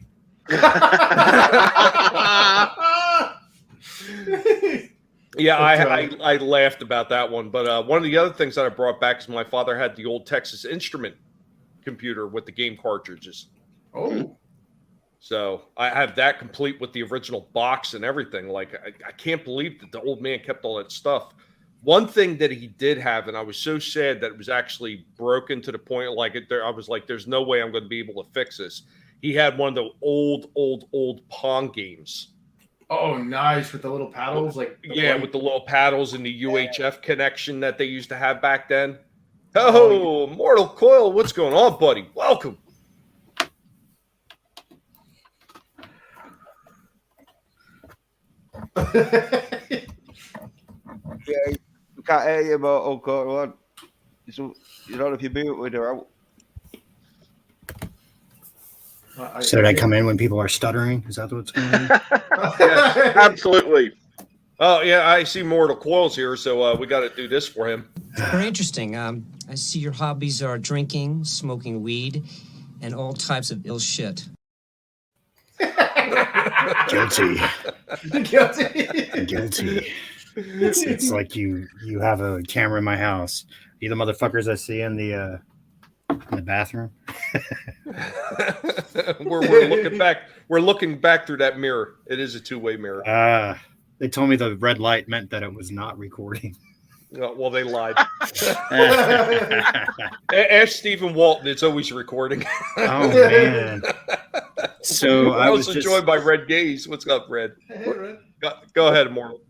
Yeah, I laughed about that one. But one of the other things that I brought back is my father had the old Texas Instrument computer with the game cartridges. Oh. So I have that complete with the original box and everything. Like, I can't believe that the old man kept all that stuff. One thing that he did have, and I was so sad that it was actually broken to the point, I was like, there's no way I'm going to be able to fix this. He had one of the old Pong games. Oh, nice, with the little paddles, with the little paddles and the UHF connection that they used to have back then. Oh, Mortal Coil, what's going on, buddy? Welcome. Yeah, we can't hear you, Mortal Coil. You don't know if you're muted or out. Should I come in when people are stuttering? Is that what's going on? Yes. Absolutely. Oh, yeah, I see Mortal Coil's here, so we got to do this for him. Very interesting. I see your hobbies are drinking, smoking weed, and all types of ill shit. Guilty. Guilty. Guilty. It's like you have a camera in my house. You the motherfuckers I see in the bathroom. we're looking back. We're looking back through that mirror. It is a two-way mirror. They told me the red light meant that it was not recording. Well, they lied. Ask Stephen Walton. It's always recording. Oh man. So I was enjoyed by Red Gaze. What's up, Red? Hey, Red. Go ahead, Mortal.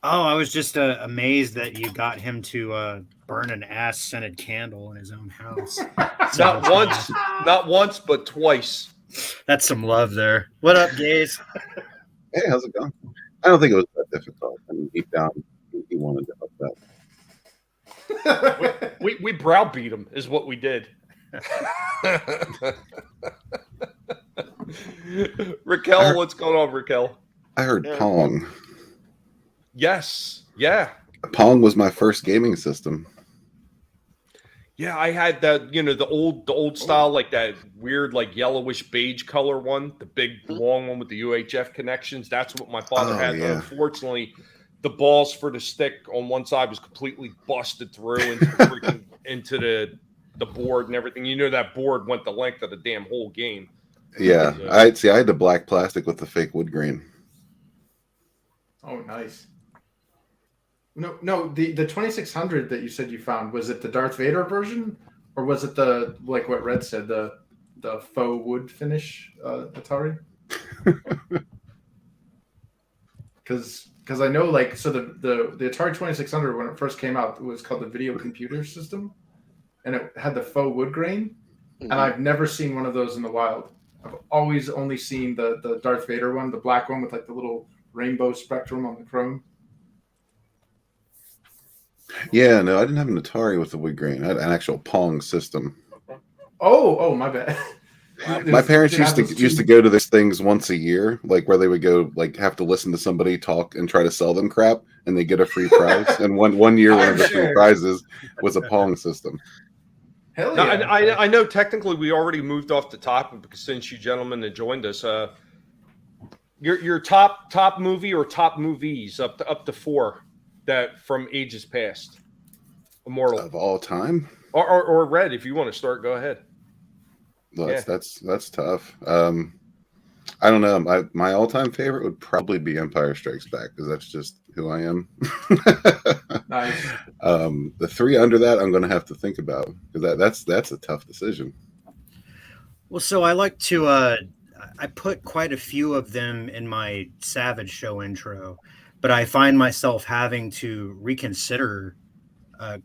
Oh, I was just amazed that you got him to burn an ass-scented candle in his own house. Not once, but twice. That's some love there. What up, Gaze? Hey, how's it going? I don't think it was that difficult. I mean, deep down, he wanted to help that. we browbeat him, is what we did. Raquel, what's going on, Raquel? I heard Pong. Yes. Yeah. Pong was my first gaming system. Yeah, I had that, the old style, like that weird, like yellowish beige color one, the big long one with the UHF connections. That's what my father had. Yeah. Unfortunately, the balls for the stick on one side was completely busted through into the board and everything. That board went the length of the damn whole game. Yeah, I had the black plastic with the fake wood grain. Oh, nice. No, the 2600 that you said you found, was it the Darth Vader version, or was it the, like what Red said, the faux wood finish Atari? Because I know, the Atari 2600, when it first came out, it was called the Video Computer System, and it had the faux wood grain, and I've never seen one of those in the wild. I've always only seen the Darth Vader one, the black one with the little rainbow spectrum on the chrome. Yeah, no, I didn't have an Atari with the wood grain. I had an actual Pong system. Oh, my bad. My parents used to go to these things once a year, where they would go have to listen to somebody talk and try to sell them crap, and they get a free prize. And one year, one of the free prizes was a Pong system. Hell No, yeah. I know technically we already moved off the topic because since you gentlemen had joined us, your top movie or top movies up to 4 that from ages past, Immortal Of all time. or Red. If you want to start, go ahead. Well, Yeah. that's tough. I don't know. My all-time favorite would probably be Empire Strikes Back because that's just who I am. Nice. The 3 under that, I'm going to have to think about because that's a tough decision. Well, so I like to I put quite a few of them in my Savage Show intro, but I find myself having to reconsider at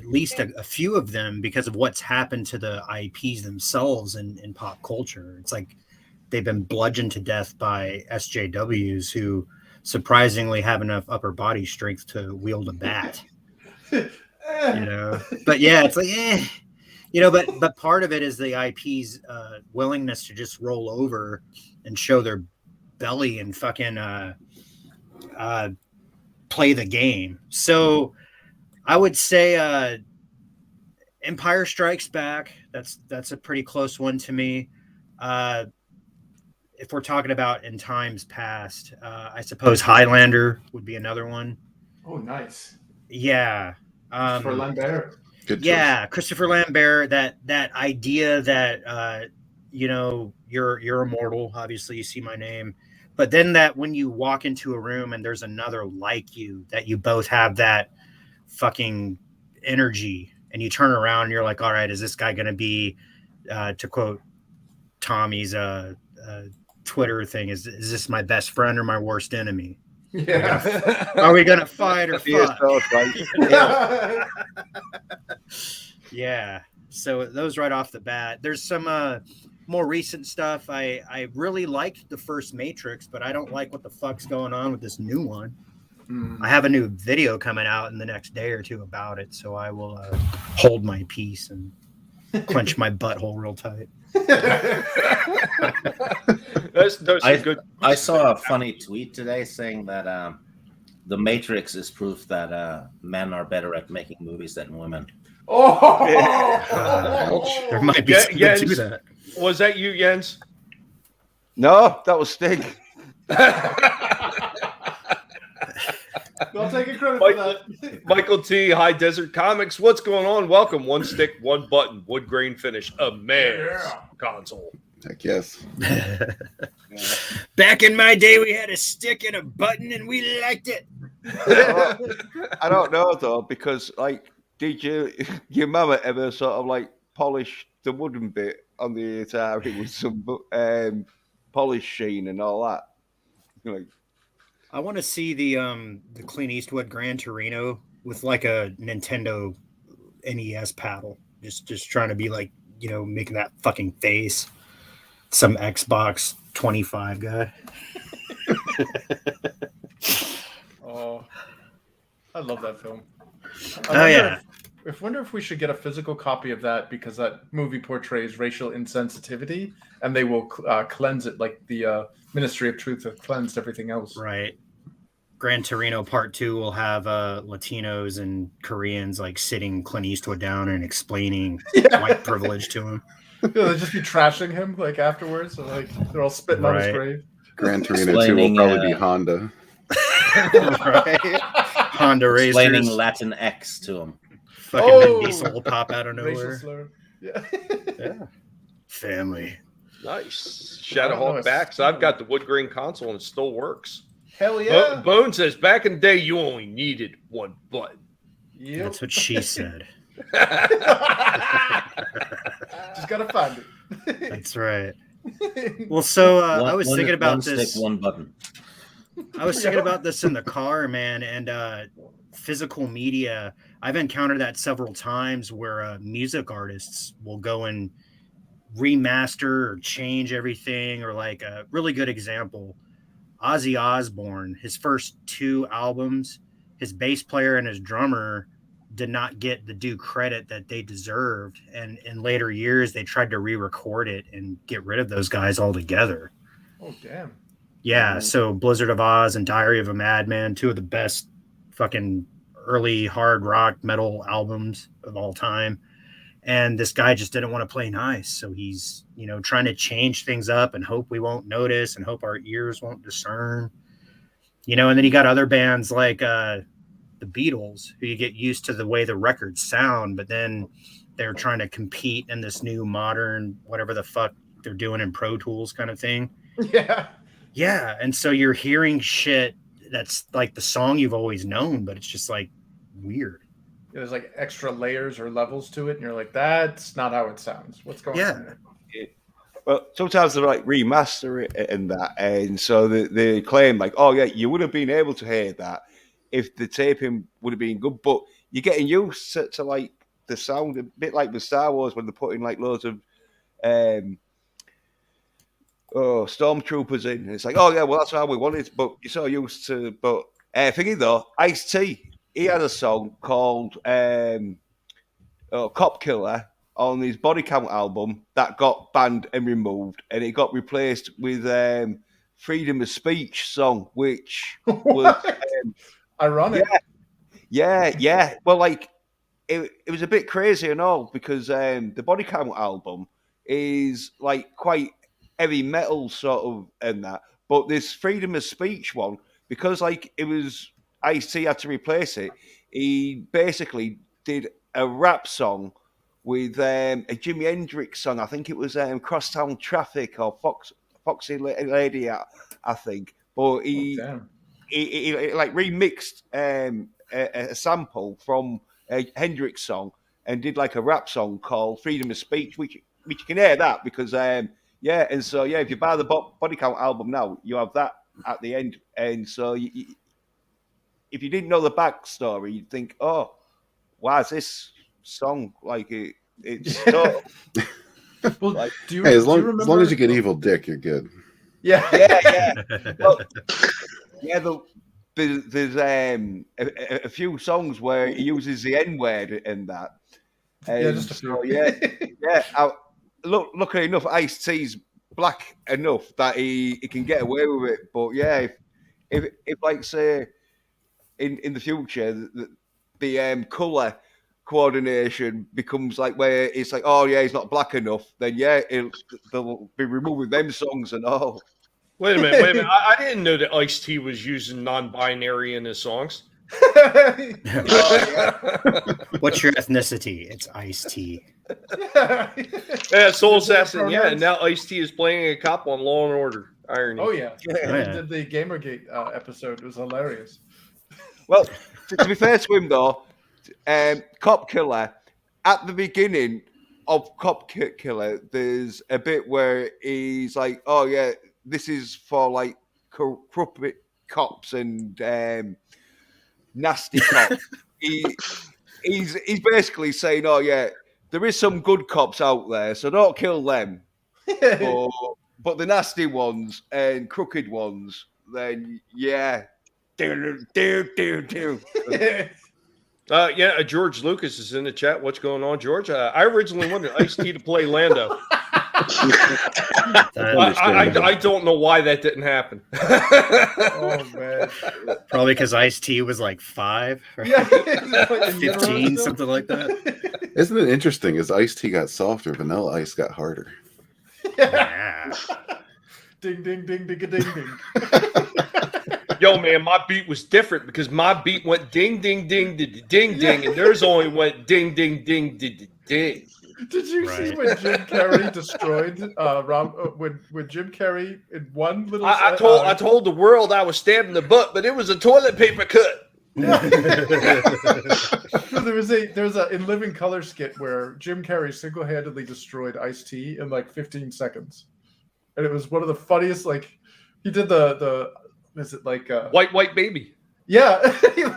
least a few of them because of what's happened to the IPs themselves in pop culture. It's like they've been bludgeoned to death by SJWs who surprisingly have enough upper body strength to wield a bat. But yeah, it's like but part of it is the IP's willingness to just roll over and show their belly and fucking play the game. So I would say Empire Strikes Back. That's a pretty close one to me. If we're talking about in times past, I suppose Highlander would be another one. Oh, nice. Yeah. For Lambert. Good Yeah, Christopher Lambert. That idea that you're immortal. Obviously, you see my name, but then that when you walk into a room and there's another like you, that you both have that fucking energy, and you turn around and you're like, all right, is this guy going to be, to quote Tommy's Twitter thing, is this my best friend or my worst enemy? Yeah. Are we gonna fight or fuck? Yeah. So those right off the bat. There's some more recent stuff. I really liked the first Matrix, but I don't like what the fuck's going on with this new one. I have a new video coming out in the next day or two about it, so I will hold my peace and clench my butthole real tight. That's good. I saw a funny tweet today saying that the Matrix is proof that men are better at making movies than women. Oh, there might be something to that. Was that you, Jens? No, that was Stig. I'll take a credit for that. Michael T, High Desert Comics. What's going on? Welcome. One stick, one button, wood grain finish, a man's console. Heck yes. Back in my day, we had a stick and a button, and we liked it. I don't know though, because like, did your mama ever sort of like polish the wooden bit on the Atari with some polish sheen and all that? Like, I want to see the Clint Eastwood Gran Torino with like a Nintendo NES paddle, just trying to be like, making that fucking face. Some Xbox 25 guy. Oh, I love that film. I wonder if we should get a physical copy of that, because that movie portrays racial insensitivity, and they will cleanse it like the Ministry of Truth have cleansed everything else. Right. Gran Torino Part 2 will have Latinos and Koreans like sitting Clint Eastwood down and explaining white privilege to him. They'll just be trashing him like afterwards, so like they're all spitting on his grave. Gran Torino 2 will probably be Honda. Right? Honda racers. Explaining Latin X to him. Fucking Vin Diesel will pop out of nowhere. Yeah. Yeah. Family. Nice. Shadowhawk backs. I've got the wood grain console and it still works. Hell yeah. Bone says, back in the day, you only needed one button. Yep. That's what she said. Just gotta find it. That's right. Well, so I was thinking about one this. Stick, one button. I was thinking about this in the car, man, and physical media. I've encountered that several times where music artists will go and remaster or change everything, or like a really good example, Ozzy Osbourne, his first 2 albums, his bass player and his drummer did not get the due credit that they deserved. And in later years, they tried to re-record it and get rid of those guys altogether. Oh, damn. Yeah. So Blizzard of Oz and Diary of a Madman, 2 of the best fucking early hard rock metal albums of all time. And this guy just didn't want to play nice. So he's, trying to change things up and hope we won't notice and hope our ears won't discern. And then you got other bands like the Beatles, who you get used to the way the records sound, but then they're trying to compete in this new modern, whatever the fuck they're doing in Pro Tools kind of thing. Yeah. Yeah. And so you're hearing shit that's like the song you've always known, but it's just like weird. There's like extra layers or levels to it, and you're like, that's not how it sounds. What's going on there? Well, sometimes they like remaster it and that, and so they claim like, oh yeah, you would have been able to hear that if the taping would have been good, but you're getting used to like the sound, a bit like with Star Wars when they're putting like loads of stormtroopers in, and it's like, oh yeah, well that's how we want it, but you're so used to. But thingy though, Ice-T, he had a song called Cop Killer on his Body Count album that got banned and removed, and it got replaced with Freedom of Speech song, which was ironic. Yeah. Well, like it was a bit crazy and all because the Body Count album is like quite heavy metal sort of and that, but this Freedom of Speech one, because like it was Ice-T had to replace it, he basically did a rap song with a Jimi Hendrix song. I think it was Crosstown Traffic or Foxy Lady, I think. But he like remixed a sample from a Hendrix song and did like a rap song called Freedom of Speech, which you can hear that because and so if you buy the Body Count album now, you have that at the end, and so if you didn't know the backstory, you'd think, oh, why is this song like it's so well, like, as long as you get Evil Dick, you're good. Yeah. Well, there's a few songs where he uses the N word in that. Just a few. Luckily enough, Ice-T's black enough that he can get away with it. But yeah, if like say in the future the color coordination becomes like where it's like, oh yeah, he's not black enough, then they'll be removing them songs and all. Wait a minute. I didn't know that Ice-T was using non-binary in his songs. What's your ethnicity? It's Ice-T. Yeah, Soul Assassin. Yeah, and now Ice-T is playing a cop on Law and Order. Irony. Oh yeah. He did the Gamergate episode. It was hilarious. Well, to be fair to him though, Cop Killer, at the beginning of Cop Killer, there's a bit where he's like, oh yeah, this is for like corrupt cops and nasty cops. He's basically saying, oh yeah, there is some good cops out there, so don't kill them. But the nasty ones and crooked ones, then yeah. George Lucas is in the chat. What's going on, George? I originally wanted Ice-T to play Lando. I don't know why that didn't happen. Oh man, probably because Ice-T was like 5 or 15, something like that. Isn't it interesting? As Ice-T got softer, Vanilla Ice got harder. Yeah. Ding ding ding ding ding ding. Yo, man, my beat was different because my beat went ding, ding, ding, ding, ding, ding, and theirs only went ding, ding, ding, ding, ding. Did you see when Jim Carrey destroyed when Jim Carrey in one little? I told the world I was stabbed in the butt, but it was a toilet paper cut. There was a in Living Color skit where Jim Carrey single-handedly destroyed Ice-T in like 15 seconds, and it was one of the funniest. Like he did the. Is it like white baby? Yeah,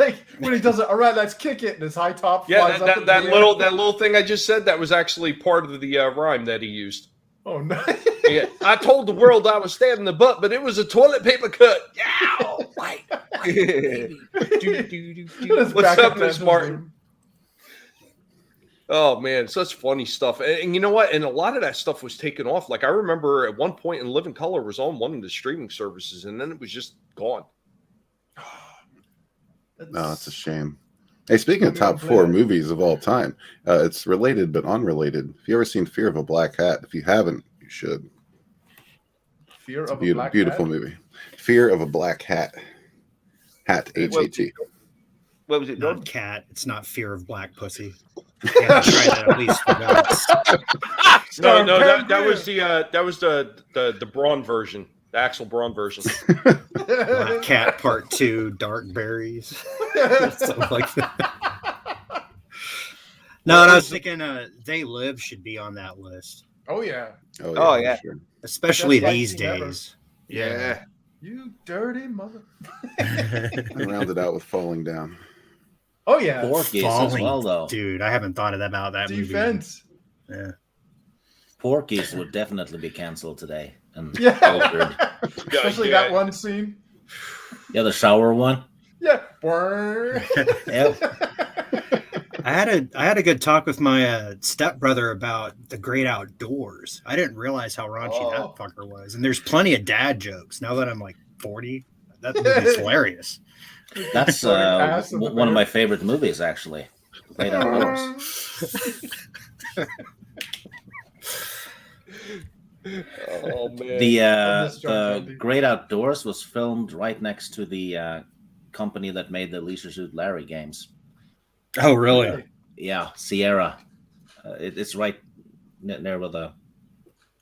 like when he does it. All right, let's kick it, and his high top. Yeah, that little thing I just said, that was actually part of the rhyme that he used. Oh no! Yeah, I told the world I was stabbed in the butt, but it was a toilet paper cut. Yeah, white baby. What's up, Miss Martin? Oh man, such funny stuff. And you know what? And a lot of that stuff was taken off. Like I remember at one point in Living Color was on one of the streaming services, and then it was just gone. No, it's a shame. Hey, speaking of Romeo and top 4 Juliet. movies of all time, it's related but unrelated. Have you ever seen Fear of a Black Hat? If you haven't, you should. Fear It's a of a Black beautiful Hat? movie. Fear of a Black Hat. Hat, H-A-T. Where was it done? Not cat. It's not fear of black pussy. You have to try that at least once. No, that was the Braun version, the Axel Braun version. Black Cat Part 2, Dark Berries. Something like that. No, and I was thinking They Live should be on that list. Oh yeah. Oh, yeah. for sure. Especially Best these fight scene ever. days. Yeah. You dirty mother. And rounded out with Falling Down. Oh yeah. Porky's as well, though. Dude, I haven't thought about that Defense. movie. Yeah. Porky's would definitely be canceled today. And Yeah. altered. Especially that one scene. Yeah, the shower one. Yeah. Yep. I had a good talk with my stepbrother about The Great Outdoors. I didn't realize how raunchy that fucker was. And there's plenty of dad jokes. Now that I'm like 40, that movie's hilarious. That's one of my favorite movies, actually. Great Outdoors. Oh man. The Great Outdoors was filmed right next to the company that made the Leisure Suit Larry games. Oh, really? Yeah, Sierra. It's right near where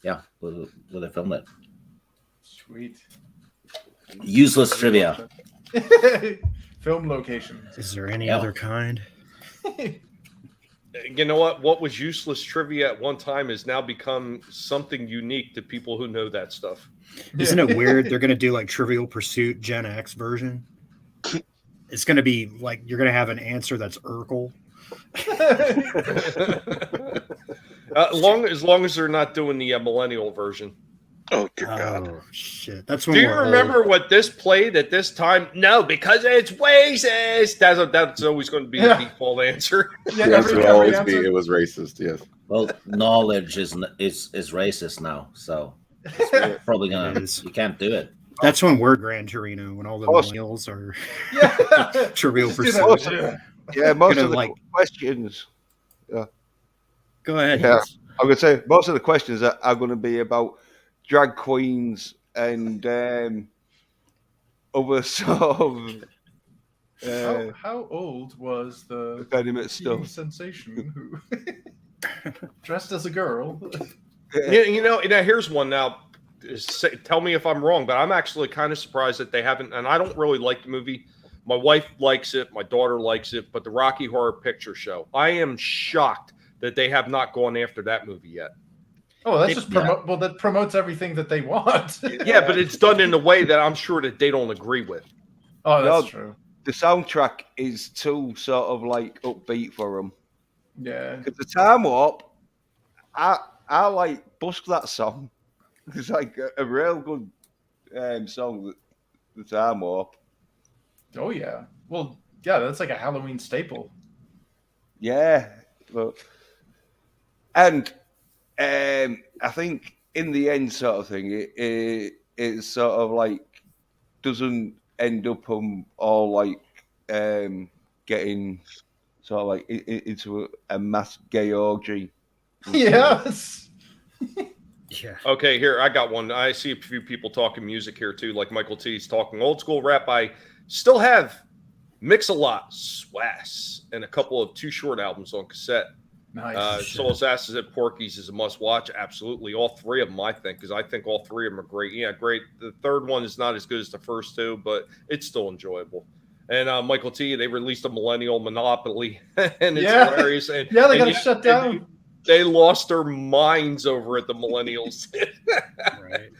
they filmed it. Sweet. Useless trivia. Film location. Is there any other kind? You know what? What was useless trivia at one time has now become something unique to people who know that stuff. Isn't it weird? They're going to do like Trivial Pursuit Gen X version. It's going to be like you're going to have an answer that's Urkel. As long as they're not doing the millennial version. Oh, dear God. Oh, shit. That's when Do you we're remember old. what this played at this time? No, because it's racist. That's always going to be the default answer. Yeah, The answer will every always answer. be it was racist, yes. Well, knowledge is racist now, so it's probably gonna. You can't do it. That's when we're Gran Torino, when all the millennials are Yeah. Trivial Just do that. Pursuit. Yeah, most Gonna, of the like- questions. Go ahead. Yeah, I'm going to say most of the questions are going to be about drag queens and other sort of How old was the venomous TV stuff. sensation who dressed as a girl? Now here's one. Now, tell me if I'm wrong, but I'm actually kind of surprised that they haven't. And I don't really like the movie. My wife likes it. My daughter likes it. But the Rocky Horror Picture Show, I am shocked that they have not gone after that movie yet. Oh, that's just well, that promotes everything that they want. Yeah, but it's done in a way that I'm sure that they don't agree with. Oh, that's true. The soundtrack is too sort of like upbeat for them. Yeah. Because the Time Warp, I like busk that song. It's like a real good song, the Time Warp. Oh yeah. Well, yeah, that's like a Halloween staple. Yeah, but and I think in the end, sort of thing, it sort of like doesn't end up all like getting sort of like into a mass gay orgy. Yes. Yeah. Okay, here I got one. I see a few people talking music here too, like Michael T's talking old school rap. I still have Mix-a-Lot, Swass, and a couple of Too Short albums on cassette. Nice. Soul Assassins at Porky's is a must-watch. Absolutely, all three of them, I think, because I think all three of them are great. Yeah, great. The third one is not as good as the first two, but it's still enjoyable. And Michael T, they released a Millennial Monopoly, and it's hilarious. And, yeah, they got to shut down. They lost their minds over it, the millennials. Right.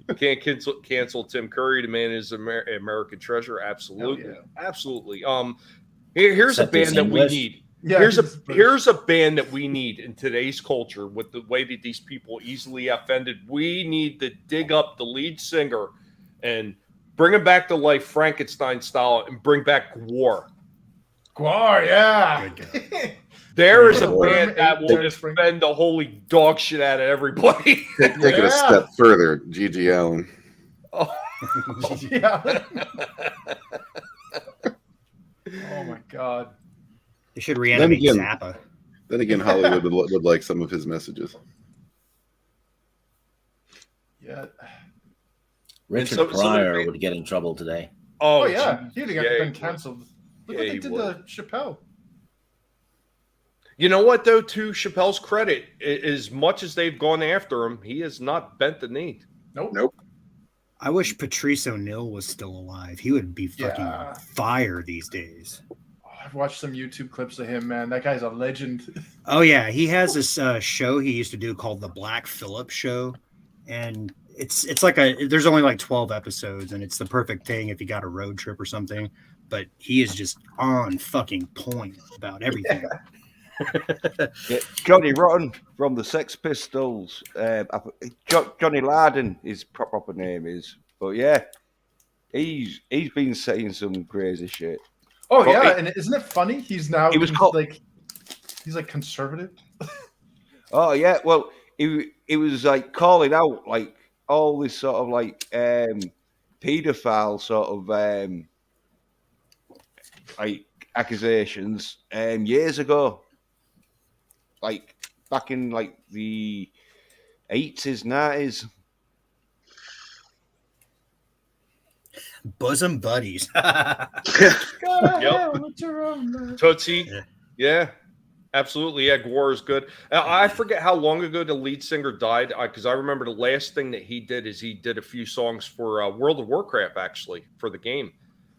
You can't cancel Tim Curry. The man is American treasure. Absolutely. Yeah. Absolutely. Here's a band that we need. Yeah, here's a band that we need in today's culture with the way that these people easily offended. We need to dig up the lead singer and bring him back to life Frankenstein style and bring back Gwar. Gwar, yeah. There is a band that will defend the holy dog shit out of everybody. Take it a step further, Gigi Allen. Oh. Yeah. Oh my God. They should reanimate again- Zappa. Then again, Hollywood would like some of his messages. Yeah. Richard And Pryor would get in trouble today. Oh yeah, geez. he'd have Yeah, been he would. canceled. Look Yeah, what they he did would. to Chappelle. You know what, though, to Chappelle's credit, as much as they've gone after him, he has not bent the knee. Nope. I wish Patrice O'Neill was still alive. He would be fucking Yeah. fire these days. Oh, I've watched some YouTube clips of him, man. That guy's a legend. Oh yeah, he has this show he used to do called the Black Phillip Show, and it's like there's only like 12 episodes, and it's the perfect thing if you got a road trip or something. But he is just on fucking point about everything. Yeah, Johnny Rotten from the Sex Pistols. Johnny Larden, his proper name is. But yeah, he's been saying some crazy shit. Oh But yeah, and isn't it funny? He's now He was called- he's like conservative. Oh yeah, well, he was like calling out like all this sort of like paedophile sort of like accusations years ago, like back in like the 80s, 90s. Bosom buddies. Tootsie. Yeah. Yeah, absolutely. Yeah, Gwar is good. I forget how long ago the lead singer died, because I remember the last thing that he did is he did a few songs for World of Warcraft, actually, for the game.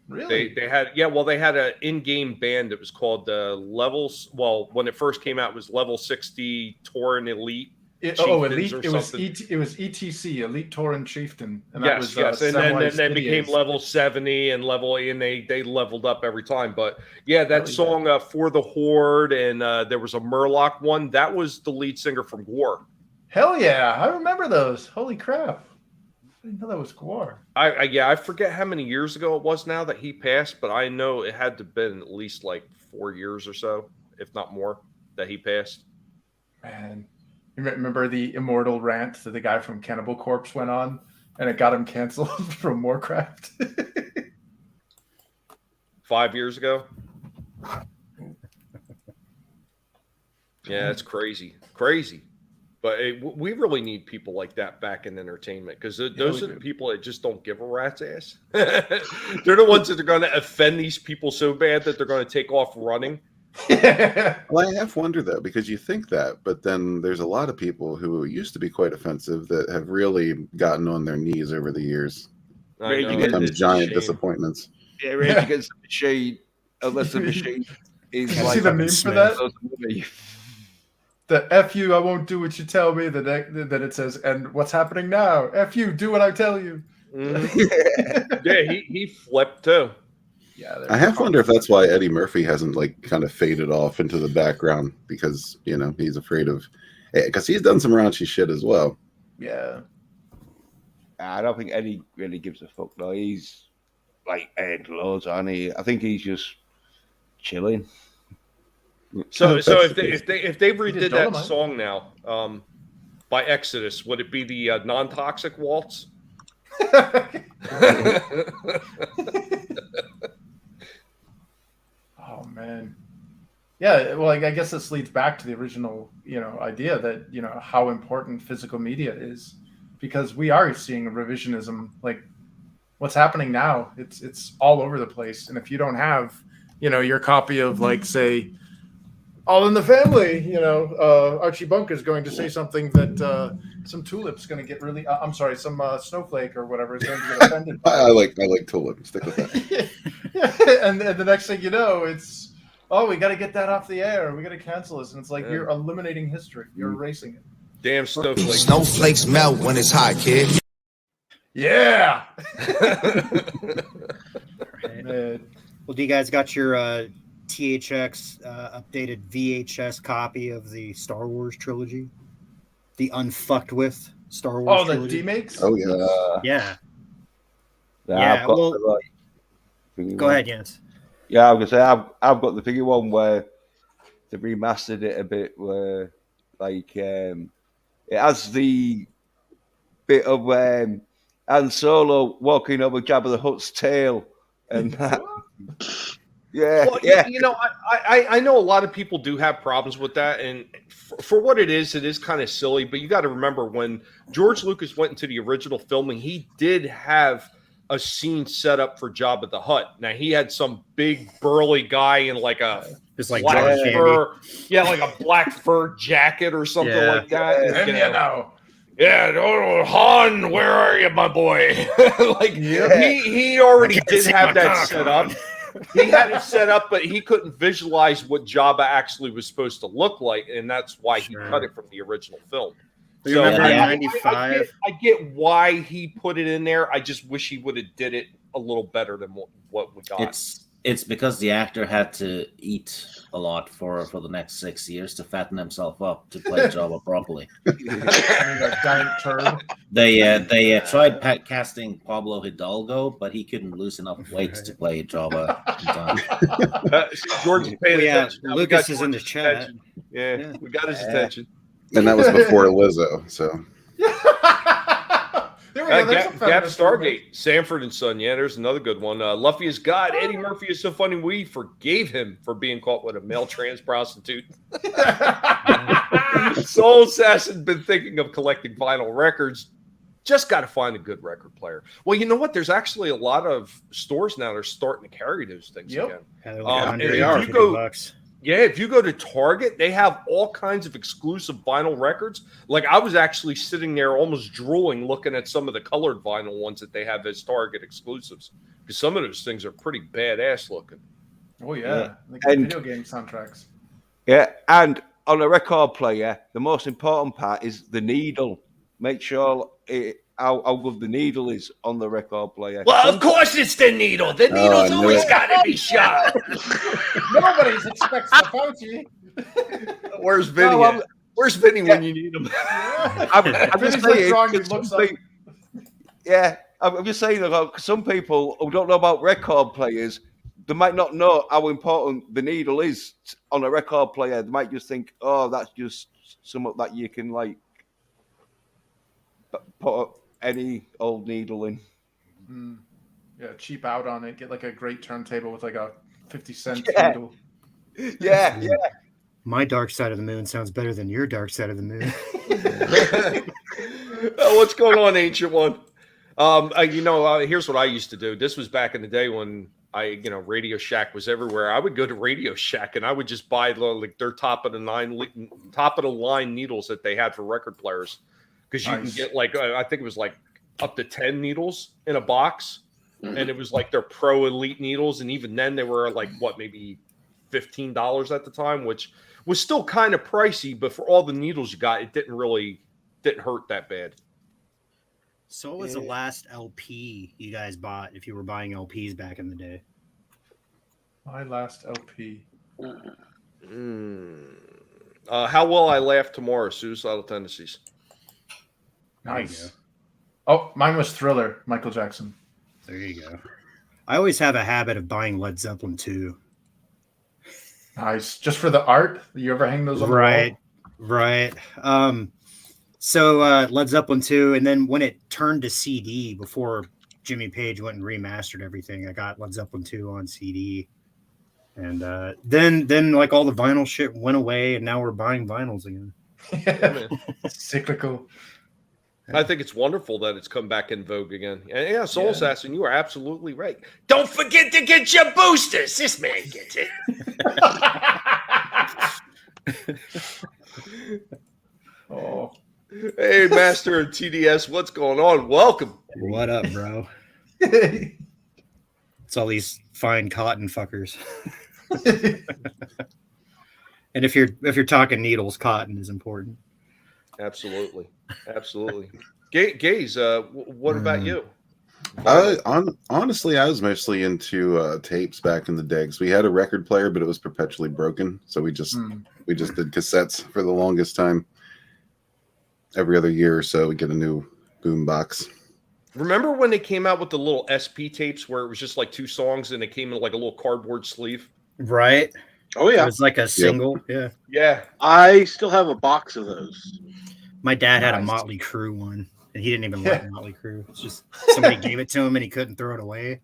Really? They had they had an in-game band that was called Levels. Well, when it first came out, it was Level 60 Tauren Elite. Elite! or It was something. it was ETC, Elite Tauren Chieftain, and Yes, that was and then they Samwise became Gideon's. level 70 and they leveled up every time. But yeah, that Really song For the Horde, and there was a Murloc one. That was the lead singer from Gwar. Hell yeah, I remember those. Holy crap! I didn't know that was Gwar. I forget how many years ago it was now that he passed, but I know it had to have been at least like 4 years or so, if not more, that he passed. Man, you remember the immortal rant that the guy from Cannibal Corpse went on, and it got him canceled from Warcraft. 5 years ago. Yeah, it's crazy. But we really need people like that back in entertainment, because those we are the do. people that just don't give a rat's ass. They're the ones that are going to offend these people so bad that they're going to take off running. Well, I have wondered that, because you think that, but then there's a lot of people who used to be quite offensive that have really gotten on their knees over the years. I Rage know, Against Becomes it's a giant shame. disappointments. Yeah, Rage Against the Machine, unless the machine is You like see the meme for that? The F you, I won't do what you tell me. Then it says, and what's happening now? F you, do what I tell you. Mhm. Yeah, he flipped too. Yeah, I have to wonder if that's why Eddie Murphy hasn't like kind of faded off into the background, because he's afraid of, because he's done some raunchy shit as well. Yeah. I don't think Eddie really gives a fuck though. He's like Ed loads, and I think he's just chilling. So That's if the they redid that Dolomite. song now by Exodus, would it be the non-toxic waltz? Oh man. Yeah, well, I guess this leads back to the original, idea that how important physical media is, because we are seeing a revisionism. Like, what's happening now? It's all over the place, and if you don't have, your copy of, like, say, All in the Family, Archie Bunker is going to say something that some tulip's going to get really. I'm sorry, some snowflake or whatever is going to get offended by. I like Tulip. Stick with that. and the next thing you know, it's we got to get that off the air. We got to cancel this, and it's like you're eliminating history. You're erasing it. Damn snowflake. Snowflakes melt when it's hot, kid. Yeah. Right. Man. Well, do you guys got your THX updated VHS copy of the Star Wars trilogy? The unfucked with Star Wars Oh, the trilogy? D-makes? Oh yeah. Yeah. Yeah, Yeah, well, thingy Go one. ahead, Jens. Yeah, I was gonna say I've got the figure one where they remastered it a bit, where like it has the bit of Han Solo walking over Jabba the Hutt's tail, and that. Yeah, Well, yeah. you know, I know a lot of people do have problems with that, and for what it is kind of silly. But you got to remember when George Lucas went into the original filming, he did have a scene set up for Jabba the Hutt. Now he had some big burly guy in like a Just like black John fur, like a black fur jacket or something like that. And, you know, yeah, oh, Han, where are you, my boy? Like he already did have that set up. He had it set up, but he couldn't visualize what Jabba actually was supposed to look like, and that's why he cut it from the original film. You remember in '95? I get why he put it in there. I just wish he would have did it a little better than what we got. It's because the actor had to eat a lot for the next 6 years to fatten himself up to play Jabba properly. They tried casting Pablo Hidalgo, but he couldn't lose enough weight to play Jabba. George is paying attention. Lucas is in the chat. Yeah, we got his attention. And that was before Lizzo, so. Gap Stargate, Sanford and Son. Yeah, there's another good one. Luffy is God. Eddie Murphy is so funny. We forgave him for being caught with a male trans prostitute. Soul Assassin been thinking of collecting vinyl records. Just got to find a good record player. Well, you know what? There's actually a lot of stores now that are starting to carry those things again. If you go to Target, they have all kinds of exclusive vinyl records. Like I was actually sitting there almost drooling looking at some of the colored vinyl ones that they have as Target exclusives. Because some of those things are pretty badass looking. Oh, yeah. Like video game soundtracks. Yeah, and on a record player, the most important part is the needle. Make sure how good the needle is on the record player. Well, of course it's the needle. The needle's always got to be sharp. Nobody expects the Fauci. Where's Vinny? Where's Vinny when you need him? I'm just saying. I'm just saying that some people who don't know about record players, they might not know how important the needle is on a record player. They might just think, oh, that's just something that you can like put any old needle in. Yeah, cheap out on it. Get like a great turntable with like a 50-cent needle. Yeah. My Dark Side of the Moon sounds better than your Dark Side of the Moon. What's going on, Ancient One? Here's what I used to do. This was back in the day when Radio Shack was everywhere. I would go to Radio Shack and I would just buy like their top of the line needles that they had for record players. Because you can get like, I think it was like up to 10 needles in a box. And it was like their pro elite needles. And even then they were like, maybe $15 at the time, which was still kind of pricey. But for all the needles you got, it didn't hurt that bad. So what was the last LP you guys bought if you were buying LPs back in the day? My last LP. How Will I Laugh Tomorrow? Suicidal Tendencies. Nice. Oh, mine was Thriller, Michael Jackson. There you go. I always have a habit of buying Led Zeppelin 2. Nice. Just for the art? You ever hang those on the wall? Right. So Led Zeppelin 2, and then when it turned to CD, before Jimmy Page went and remastered everything, I got Led Zeppelin 2 on CD. And then like all the vinyl shit went away, and now we're buying vinyls again. Cyclical. I think it's wonderful that it's come back in vogue again. And yeah, Soul Assassin, you are absolutely right. Don't forget to get your boosters. This man gets it. Oh. Hey, Master of TDS, what's going on? Welcome. What up, bro? It's all these fine cotton fuckers. And if you're talking needles, cotton is important. Absolutely. Gaze, what about you? Honestly, I was mostly into tapes back in the day because we had a record player, but it was perpetually broken. So we just did cassettes for the longest time. Every other year or so, we get a new boom box. Remember when they came out with the little SP tapes where it was just like 2 songs and it came in like a little cardboard sleeve? Right. Oh, yeah. It was like a single. Yeah. I still have a box of those. My dad had a Motley Crue one, and he didn't even like Motley Crue. It's just somebody gave it to him, and he couldn't throw it away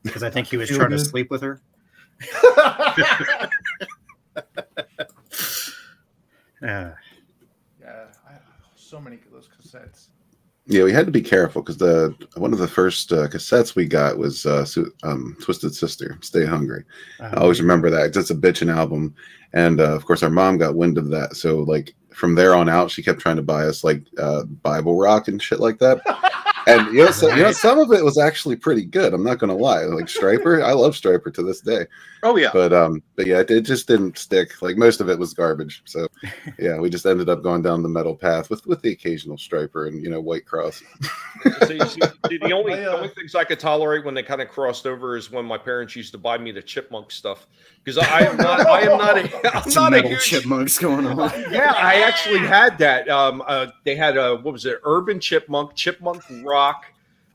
because I think he was trying to sleep with her. Yeah, so many of those cassettes. Yeah, we had to be careful because one of the first cassettes we got was Twisted Sister, Stay Hungry. I always remember that. It's a bitchin' album. And of course, our mom got wind of that. So, like, from there on out, she kept trying to buy us, like, Bible rock and shit like that. And, some of it was actually pretty good. I'm not going to lie. Like, Stryper, I love Stryper to this day. Oh, yeah. But yeah, it just didn't stick. Like, most of it was garbage. So, yeah, we just ended up going down the metal path with the occasional Stryper and, White Cross. So you see, the only things I could tolerate when they kind of crossed over is when my parents used to buy me the Chipmunk stuff, because I am not a huge Chipmunks going on. Yeah, I actually had that. They had what was it? Urban Chipmunk Rock.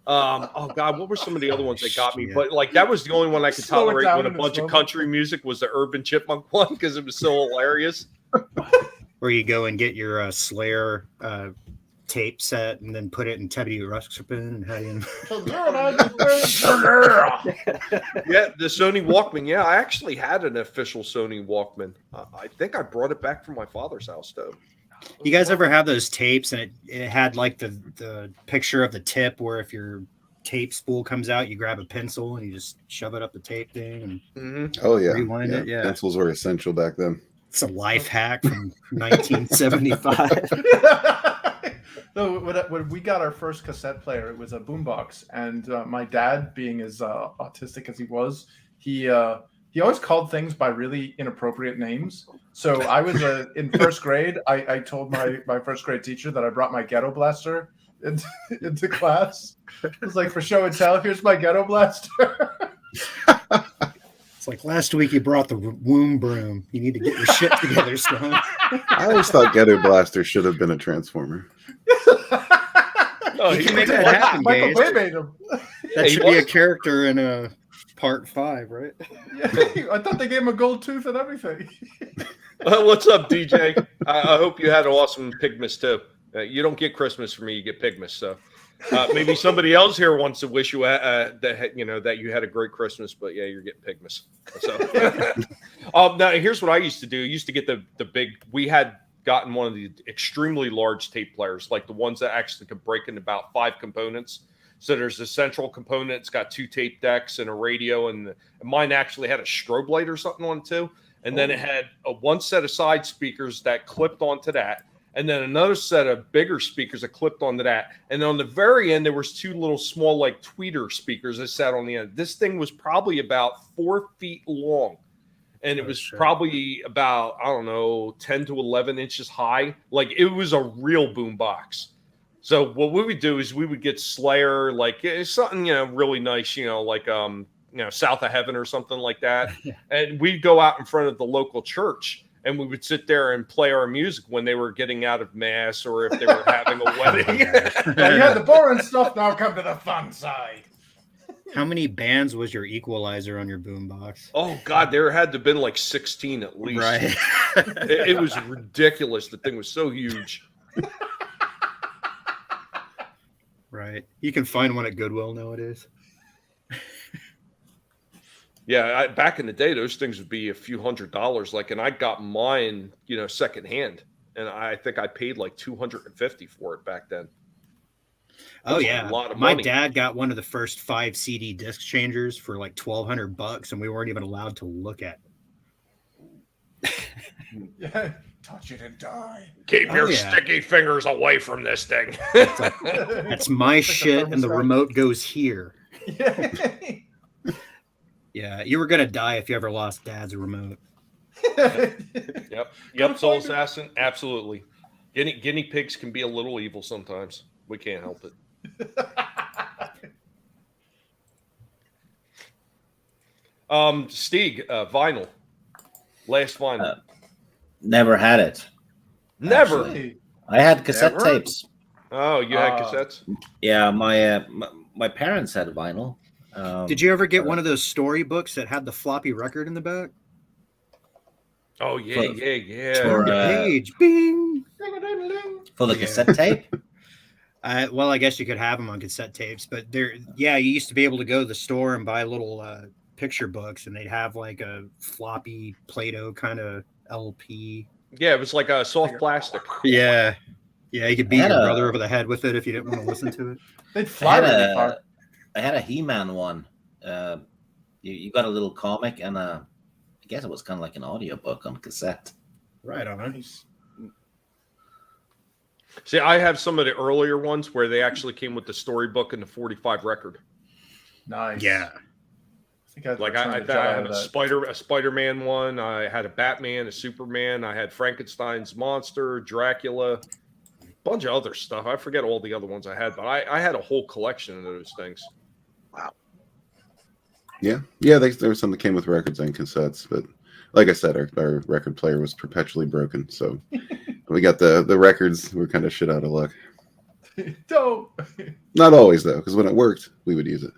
Oh God, what were some of the other ones that got me? But like that was the only one I could tolerate when a bunch of country music was the Urban Chipmunk one, because it was so hilarious. Where you go and get your Slayer tape set and then put it in Teddy Ruxpin and how you Yeah, the Sony Walkman. Yeah, I actually had an official Sony Walkman. I think I brought it back from my father's house though. You guys ever have those tapes and it had like the picture of the tip where if your tape spool comes out, you grab a pencil and you just shove it up the tape thing and Oh yeah, rewind it. Yeah, pencils were essential back then. It's a life hack from 1975. So when we got our first cassette player, it was a boombox, and my dad, being as autistic as he was, he always called things by really inappropriate names. So I was in first grade. I told my first grade teacher that I brought my ghetto blaster into class. It was like, for show and tell, here's my ghetto blaster. It's like last week you brought the womb broom. You need to get your shit together, son. I always thought Ghetto Blaster should have been a Transformer. Oh, you can make that happen, Michael Gage. Bay made him. That should be a character in part 5, right? Yeah, I thought they gave him a gold tooth and everything. What's up, DJ? I hope you had an awesome Pigmas too. You don't get Christmas from me; you get Pigmas. So maybe somebody else here wants to wish you that you had a great Christmas. But yeah, you're getting Pigmas. So now here's what I used to do. I used to get the big. We had gotten one of the extremely large tape players, like the ones that actually could break into about 5 components. So there's a central component. It's got 2 tape decks and a radio, and mine actually had a strobe light or something on it too. And then it had one set of side speakers that clipped onto that, and then another set of bigger speakers that clipped onto that. And on the very end, there was 2 little small like tweeter speakers that sat on the end. This thing was probably about 4 feet long. And it was probably about, 10 to 11 inches high. Like, it was a real boom box. So what we would do is we would get Slayer, like something, really nice, like, South of Heaven or something like that. And we'd go out in front of the local church and we would sit there and play our music when they were getting out of mass or if they were having a wedding. Now you had the boring stuff, now come to the fun side. How many bands was your Equalizer on your boombox? Oh God, there had to have been like 16 at least. Right. it was ridiculous. The thing was so huge. Right. You can find one at Goodwill nowadays. Yeah, back in the day, those things would be a few $100s. Like, and I got mine, secondhand, and I think I paid like $250 for it back then. Oh yeah, a lot of my money. dad got one of the first 5 CD disc changers for like $1,200, and we weren't even allowed to look at it. Yeah, touch it and die. Keep your sticky fingers away from this thing. That's my shit, and the remote goes here. Yeah, you were gonna die if you ever lost Dad's remote. Yep, Soul Assassin, absolutely. Guinea pigs can be a little evil sometimes. We can't help it. Stieg, vinyl. Last vinyl. Never had it. Never. Actually, I had cassette tapes. Oh, you had cassettes? Yeah, my parents had vinyl. Did you ever get one of those storybooks that had the floppy record in the back? Oh yeah. Turn the page, bing. For the cassette tape? Well, I guess you could have them on cassette tapes, but you used to be able to go to the store and buy little picture books, and they'd have like a floppy Play-Doh kind of LP. Yeah, it was like a soft plastic. Yeah. Yeah, you could beat had your a- brother over the head with it if you didn't want to listen to it. They'd fly really far. I had a He-Man one. You got a little comic and I guess it was kind of like an audiobook on cassette. Right on. Nice. See, I have some of the earlier ones where they actually came with the storybook and the 45 record. Nice. Yeah. I think I'd Like return I the Jedi had to a that. Spider-Man one. I had a Batman, a Superman. I had Frankenstein's monster, Dracula, a bunch of other stuff. I forget all the other ones I had, but I had a whole collection of those things. Yeah, there was some that came with records and cassettes, but like I said, our record player was perpetually broken, so we got the records. We're kind of shit out of luck. Don't. Not always though, because when it worked, we would use it.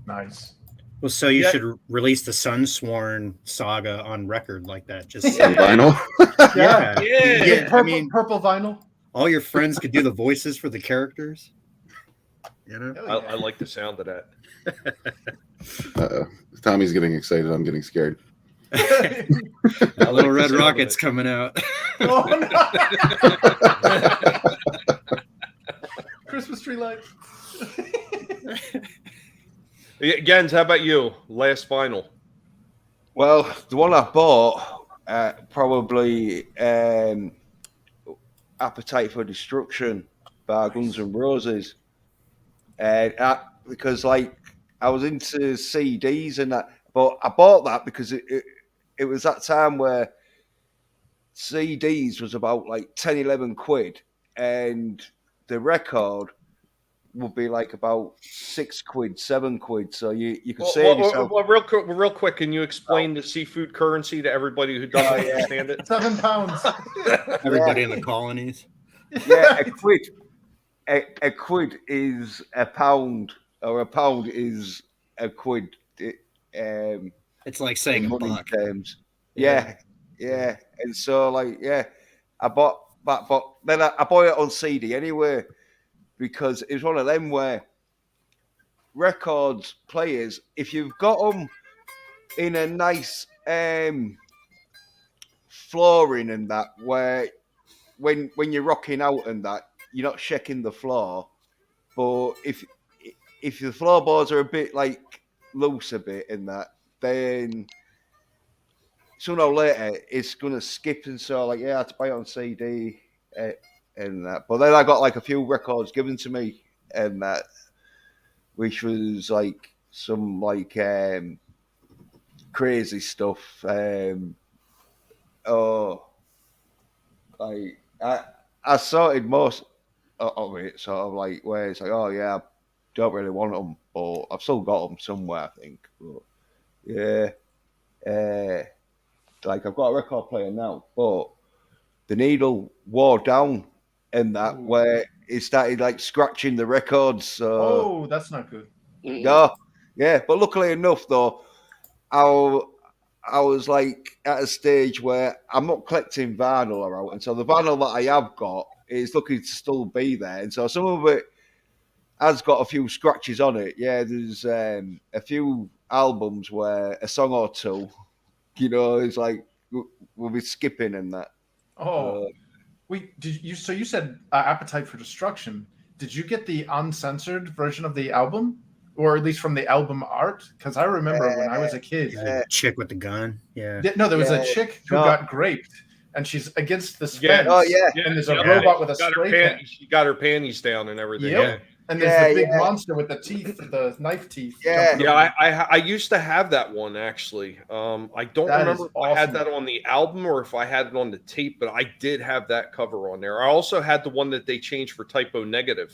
Nice. Well, so you should release the Sunsworn saga on record like that. Just On vinyl. Yeah. Yeah. Purple, I mean, purple vinyl. all your friends could do the voices for the characters. You know? Hell I like the sound of that. Tommy's getting excited. I'm getting scared. yeah. Little Red Rocket's coming out. Oh, no. Christmas tree lights. Gens, how about you? Last vinyl. Well, the one I bought, probably Appetite for Destruction by Guns N' Roses. Because like I was into CDs and that, but I bought that because it was that time where CDs was about like 10, 11 quid, and the record would be like about 6 quid, 7 quid. So you could save yourself. Well, real quick, can you explain the seafood currency to everybody who doesn't understand it? £7. Everybody in the colonies. Yeah, a quid. A quid is a pound, or a pound is a quid. It's like saying a money buck. terms. Yeah. And so, like, I bought that, but then I bought it on CD anyway, because it was one of them where records players, if you've got them in a nice flooring and that, where when you're rocking out and that, you're not shaking the floor. But if the floorboards are a bit like loose a bit in that, then sooner or later it's gonna skip. And so like, I had to buy it on CD and that. But then I got like a few records given to me and that, which was like some like crazy stuff. I sorted most of it, sort of like where it's like, oh yeah, I don't really want them, but I've still got them somewhere, I think. But like I've got a record player now, but the needle wore down in that where it started like scratching the records. So That's not good. no, but luckily enough though, I was like at a stage where I'm not collecting vinyl around, and so the vinyl that I have got is looking to still be there, and so some of it has got a few scratches on it. Yeah, there's a few albums where a song or two, is like we'll be skipping and that. Wait, so you said Appetite for Destruction. Did you get the uncensored version of the album? Or at least from the album art? Because I remember when I was a kid. The chick with the gun. Yeah. No, there was a chick who got raped, and she's against the fence. And there's a Yeah. robot with a spray can. She got her panties down and everything. Yep. Yeah. And there's the big monster with the teeth, the knife teeth. jumping over. I used to have that one actually. I don't That remember is if I had awesome. that on the album or if I had it on the tape, but I did have that cover on there. I also had the one that they changed for Typo Negative.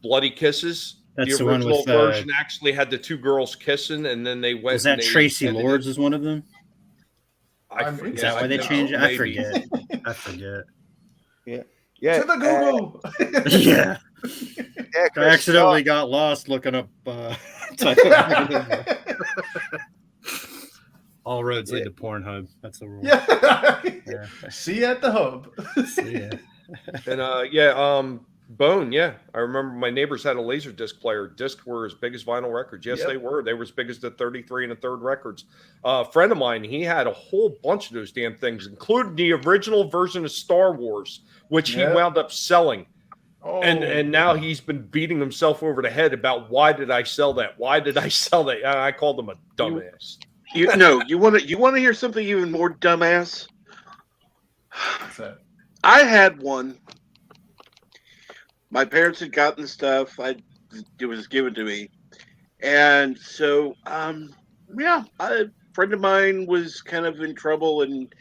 Bloody Kisses. That's the the one original with, version actually had the two girls kissing, and then they went. Was that and they Tracy edited Lords it. is one of them? Is Is that why they changed it? I Maybe. forget. I forget. Yeah. To the Google. Yeah. I Chris, accidentally got lost looking up all roads lead to Pornhub. That's the rule. Yeah. See you at the hub. See ya. And Bone, yeah. I remember my neighbors had a laser disc player. Discs were as big as vinyl records. Yes, Yep. they were. They were as big as the 33 and a third records. A friend of mine, he had a whole bunch of those damn things, including the original version of Star Wars, which he wound up selling. Oh, And now he's been beating himself over the head about why did I sell that? Why did I sell that? I called him a dumbass. You want to hear something even more dumbass? what's that? I had one. My parents had gotten the stuff. It was given to me, and so a friend of mine was kind of in trouble, and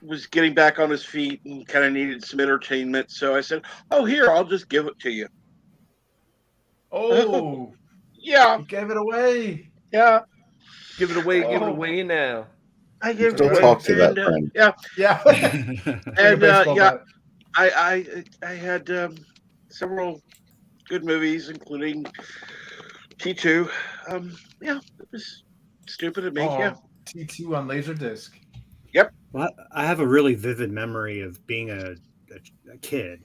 was getting back on his feet and kind of needed some entertainment. So I said, "Oh, here, I'll just give it to you." Oh, Yeah, you gave it away. yeah. Give it away now. I gave it Still away. talk to that and, friend. Yeah. And Baseball bat. I had several good movies, including T2. It was stupid of me. Yeah. T2 on Laserdisc. Well, I have a really vivid memory of being a kid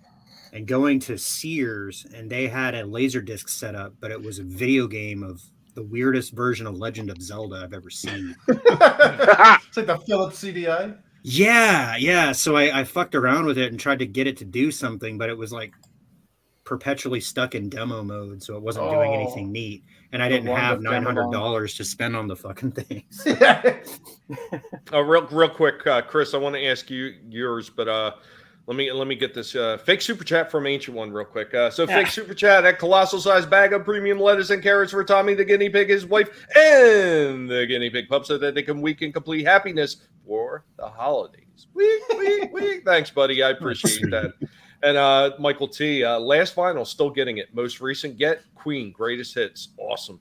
and going to Sears, and they had a Laserdisc set up, but it was a video game of the weirdest version of Legend of Zelda I've ever seen. It's like the Philips CDI. Yeah. So I fucked around with it and tried to get it to do something, but it was like perpetually stuck in demo mode, so it wasn't doing anything neat. And I didn't have $900 to spend on the fucking things. Real quick, Chris, I want to ask you yours, but let me get this fake super chat from Ancient One real quick. Fake super chat at colossal size bag of premium lettuce and carrots for Tommy the guinea pig, his wife, and the guinea pig pup, so that they can week in complete happiness for the holidays. Week. Thanks, buddy. I appreciate that. And Michael T, last vinyl, still getting it. Most recent get, Queen, greatest hits. Awesome.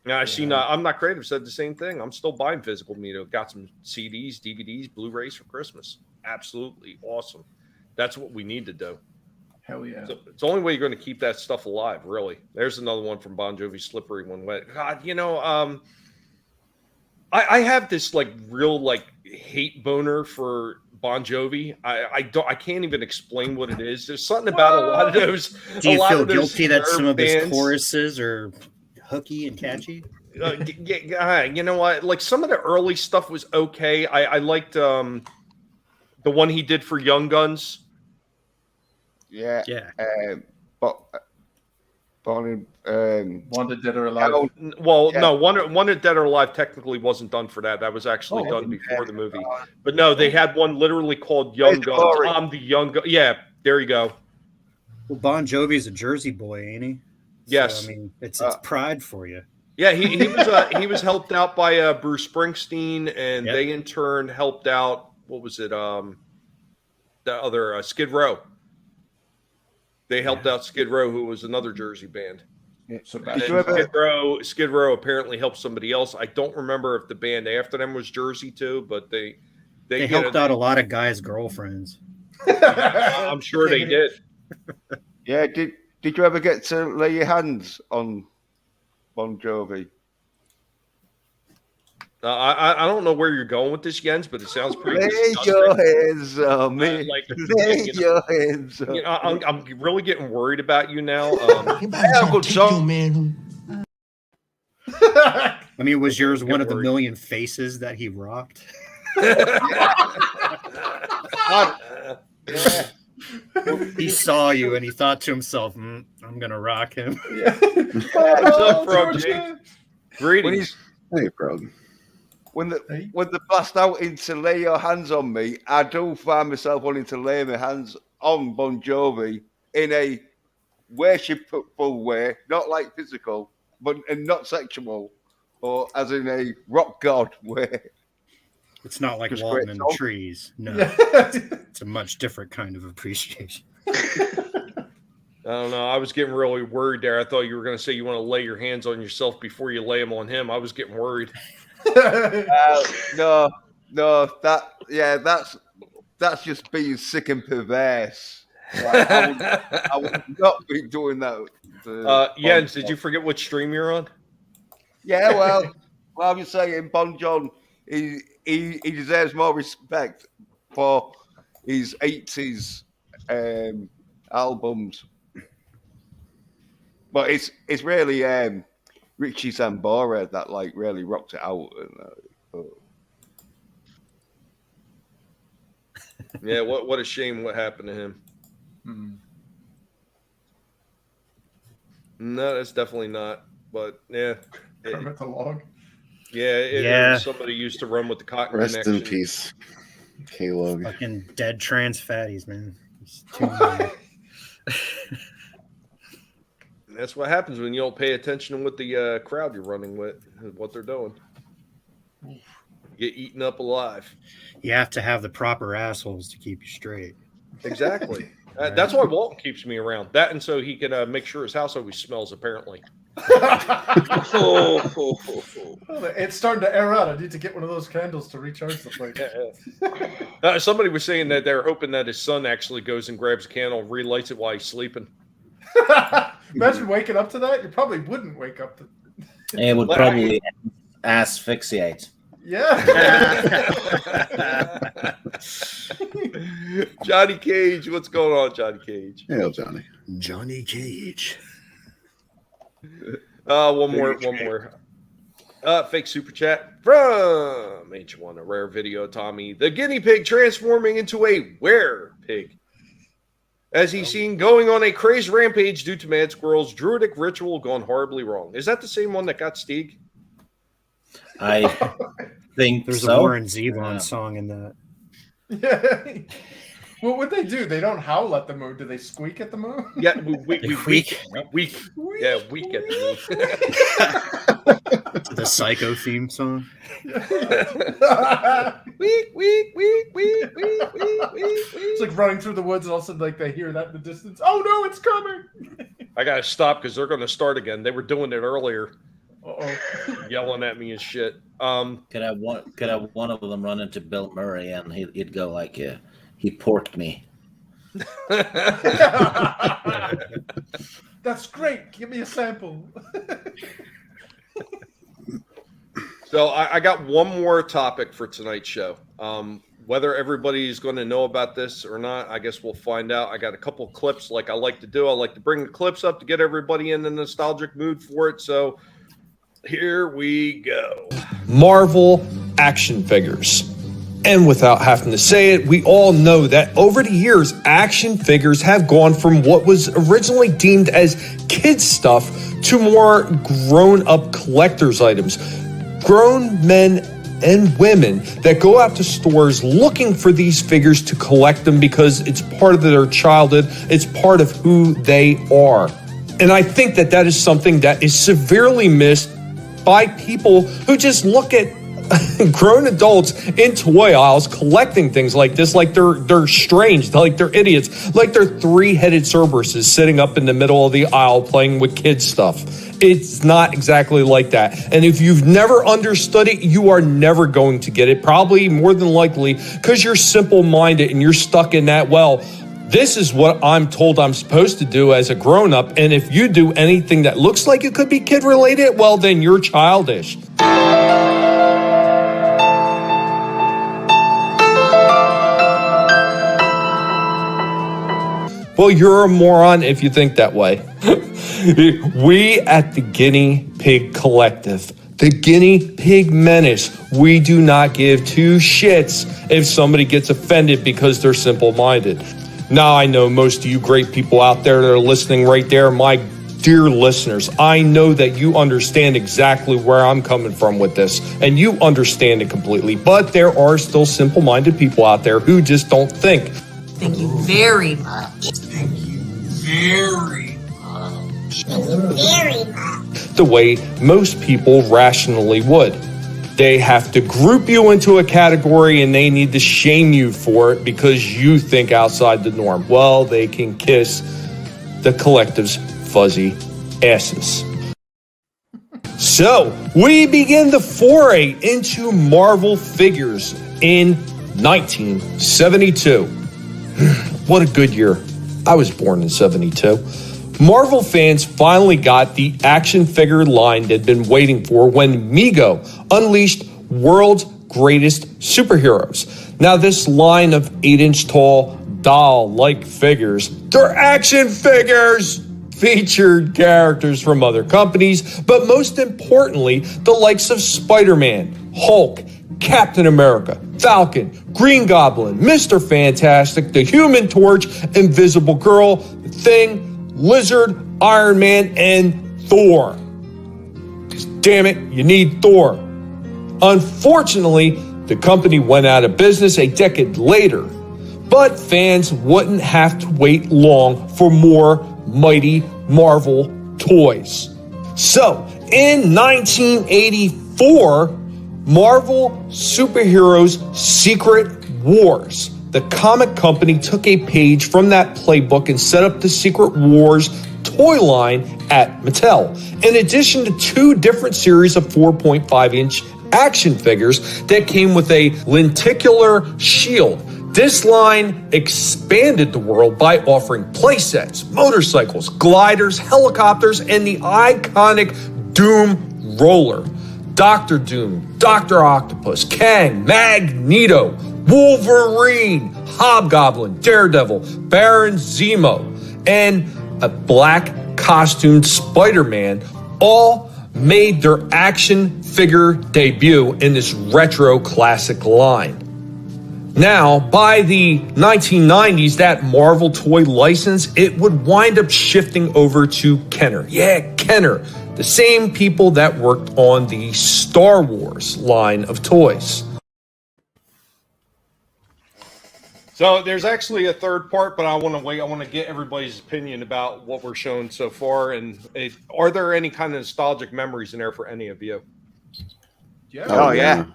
Now, I'm Not Creative said the same thing. I'm still buying physical media. Got some CDs, DVDs, Blu-rays for Christmas. Absolutely awesome. That's what we need to do. Hell yeah. So it's the only way you're going to keep that stuff alive, really. There's another one from Bon Jovi, Slippery When Wet. God, I have this real hate boner for Bon Jovi. I can't even explain what it is. There's something about a lot of those. Do you feel guilty that some of his choruses are hooky and catchy? You know what? Like some of the early stuff was okay. I liked the one he did for Young Guns. Yeah. But Wanted Dead or Alive. No, Wanted Dead or Alive technically wasn't done for that. That was actually done before the movie. But no, they had one literally called Young Guns. I'm the Young Gun. Yeah, there you go. Well, Bon Jovi's a Jersey boy, ain't he? Yes. So, I mean, it's pride for you. Yeah, he was helped out by Bruce Springsteen, and they in turn helped out. What was it? The other Skid Row. They helped out Skid Row, who was another Jersey band. So Skid Row apparently helped somebody else. I don't remember if the band after them was Jersey too, but they helped out a lot of guys' girlfriends. I'm sure they did. Yeah, did you ever get to lay your hands on Bon Jovi? I don't know where you're going with this, Jens, but it sounds pretty. Lay your hands on me. Lay your hands on me. I'm really getting worried about you now. Good song, man. I mean, was yours one of the million faces that he rocked? He saw you and he thought to himself, I'm going to rock him. What's up, Frog Jake? Greetings. Hey, Frog. When the blast out into lay your hands on me, I do find myself wanting to lay my hands on Bon Jovi in a worshipful way, not like physical, and not sexual, or as in a rock god way. It's not like walking in the trees. No, it's a much different kind of appreciation. I don't know. I was getting really worried there. I thought you were going to say you want to lay your hands on yourself before you lay them on him. I was getting worried. No, that's just being sick and perverse. Like, I would not be doing that. Jens, did you forget what stream you're on? Yeah, well, I'm just saying, Bon John, he deserves more respect for his 80s albums. But it's really Richie Sambora that like really rocked it out. Yeah, what a shame what happened to him. No, that's definitely not. But yeah, Kermit the Log. Yeah, somebody used to run with the Cotton Rest Connection. in peace, K-Log. Fucking dead trans fatties, man. That's what happens when you don't pay attention to what the crowd you're running with, what they're doing. You get eaten up alive. You have to have the proper assholes to keep you straight. Exactly. That's why Walton keeps me around. That and so he can make sure his house always smells, apparently. It's starting to air out. I need to get one of those candles to recharge the place. Somebody was saying that they're hoping that his son actually goes and grabs a candle and relights it while he's sleeping. Imagine waking up to that. You probably wouldn't wake up to. It would probably asphyxiate. Yeah. Johnny Cage, what's going on, Johnny Cage? Hail, Johnny. Johnny Cage. One more. Fake super chat from H1, a rare video, Tommy. The guinea pig transforming into a were-pig. As he's seen going on a crazed rampage due to mad squirrels, druidic ritual gone horribly wrong. Is that the same one that got Stieg? I think there's so. a Warren Zevon song in that. Yeah. What would they do? They don't howl at the moon. Do they squeak at the moon? Yeah, we weak. Yeah, weak at the moon. The Psycho theme song. Weak. It's like running through the woods, and all of a sudden, like they hear that in the distance. Oh no, it's coming! I gotta stop because they're gonna start again. They were doing it earlier. Yelling at me and shit. Could have one of them run into Bill Murray and he'd go like, he porked me. That's great. Give me a sample. So I got one more topic for tonight's show. Whether everybody's going to know about this or not, I guess we'll find out. I got a couple clips like I like to do. I like to bring the clips up to get everybody in the nostalgic mood for it. So here we go. Marvel action figures. And without having to say it, we all know that over the years, action figures have gone from what was originally deemed as kids stuff to more grown-up collector's items. Grown men and women that go out to stores looking for these figures to collect them because it's part of their childhood, it's part of who they are. And I think that that is something that is severely missed by people who just look at grown adults in toy aisles collecting things like this, like they're strange, like they're idiots, like they're three-headed Cerberuses sitting up in the middle of the aisle playing with kids stuff. It's not exactly like that. And if you've never understood it, you are never going to get it. Probably more than likely because you're simple-minded and you're stuck in that, well, this is what I'm told I'm supposed to do as a grown-up. And if you do anything that looks like it could be kid-related, well, then you're childish. Well, you're a moron if you think that way. We at the Guinea Pig Collective, the Guinea Pig Menace, we do not give two shits if somebody gets offended because they're simple-minded. Now, I know most of you great people out there that are listening right there, my dear listeners, I know that you understand exactly where I'm coming from with this, and you understand it completely, but there are still simple-minded people out there who just don't think. Thank you very much. Thank you very much. Thank you very much. The way most people rationally would. They have to group you into a category and they need to shame you for it because you think outside the norm. Well, they can kiss the collective's fuzzy asses. So, we begin the foray into Marvel figures in 1972. What a good year. I was born in 72. Marvel fans finally got the action figure line they'd been waiting for when Mego unleashed world's greatest superheroes. Now, this line of 8-inch tall, doll-like figures. They're action figures! Featured characters from other companies, but most importantly, the likes of Spider-Man, Hulk, Captain America, Falcon, Green Goblin, Mr. Fantastic, the Human Torch, Invisible Girl, The Thing, Lizard, Iron Man, and Thor. 'Cause damn it, you need Thor. Unfortunately, the company went out of business a decade later, but fans wouldn't have to wait long for more mighty Marvel toys. So, in 1984, Marvel Superheroes Secret Wars. The comic company took a page from that playbook and set up the Secret Wars toy line at Mattel. In addition to 2 different series of 4.5-inch action figures that came with a lenticular shield. This line expanded the world by offering playsets, motorcycles, gliders, helicopters, and the iconic Doom roller. Dr. Doom, Dr. Octopus, Kang, Magneto, Wolverine, Hobgoblin, Daredevil, Baron Zemo, and a black costumed Spider-Man all made their action figure debut in this retro classic line. Now, by the 1990s, that Marvel toy license, it would wind up shifting over to Kenner. Yeah, Kenner. The same people that worked on the Star Wars line of toys. So there's actually a third part, but I want to wait. I want to get everybody's opinion about what we're showing so far. And are there any kind of nostalgic memories in there for any of you? Yeah. Oh, yeah.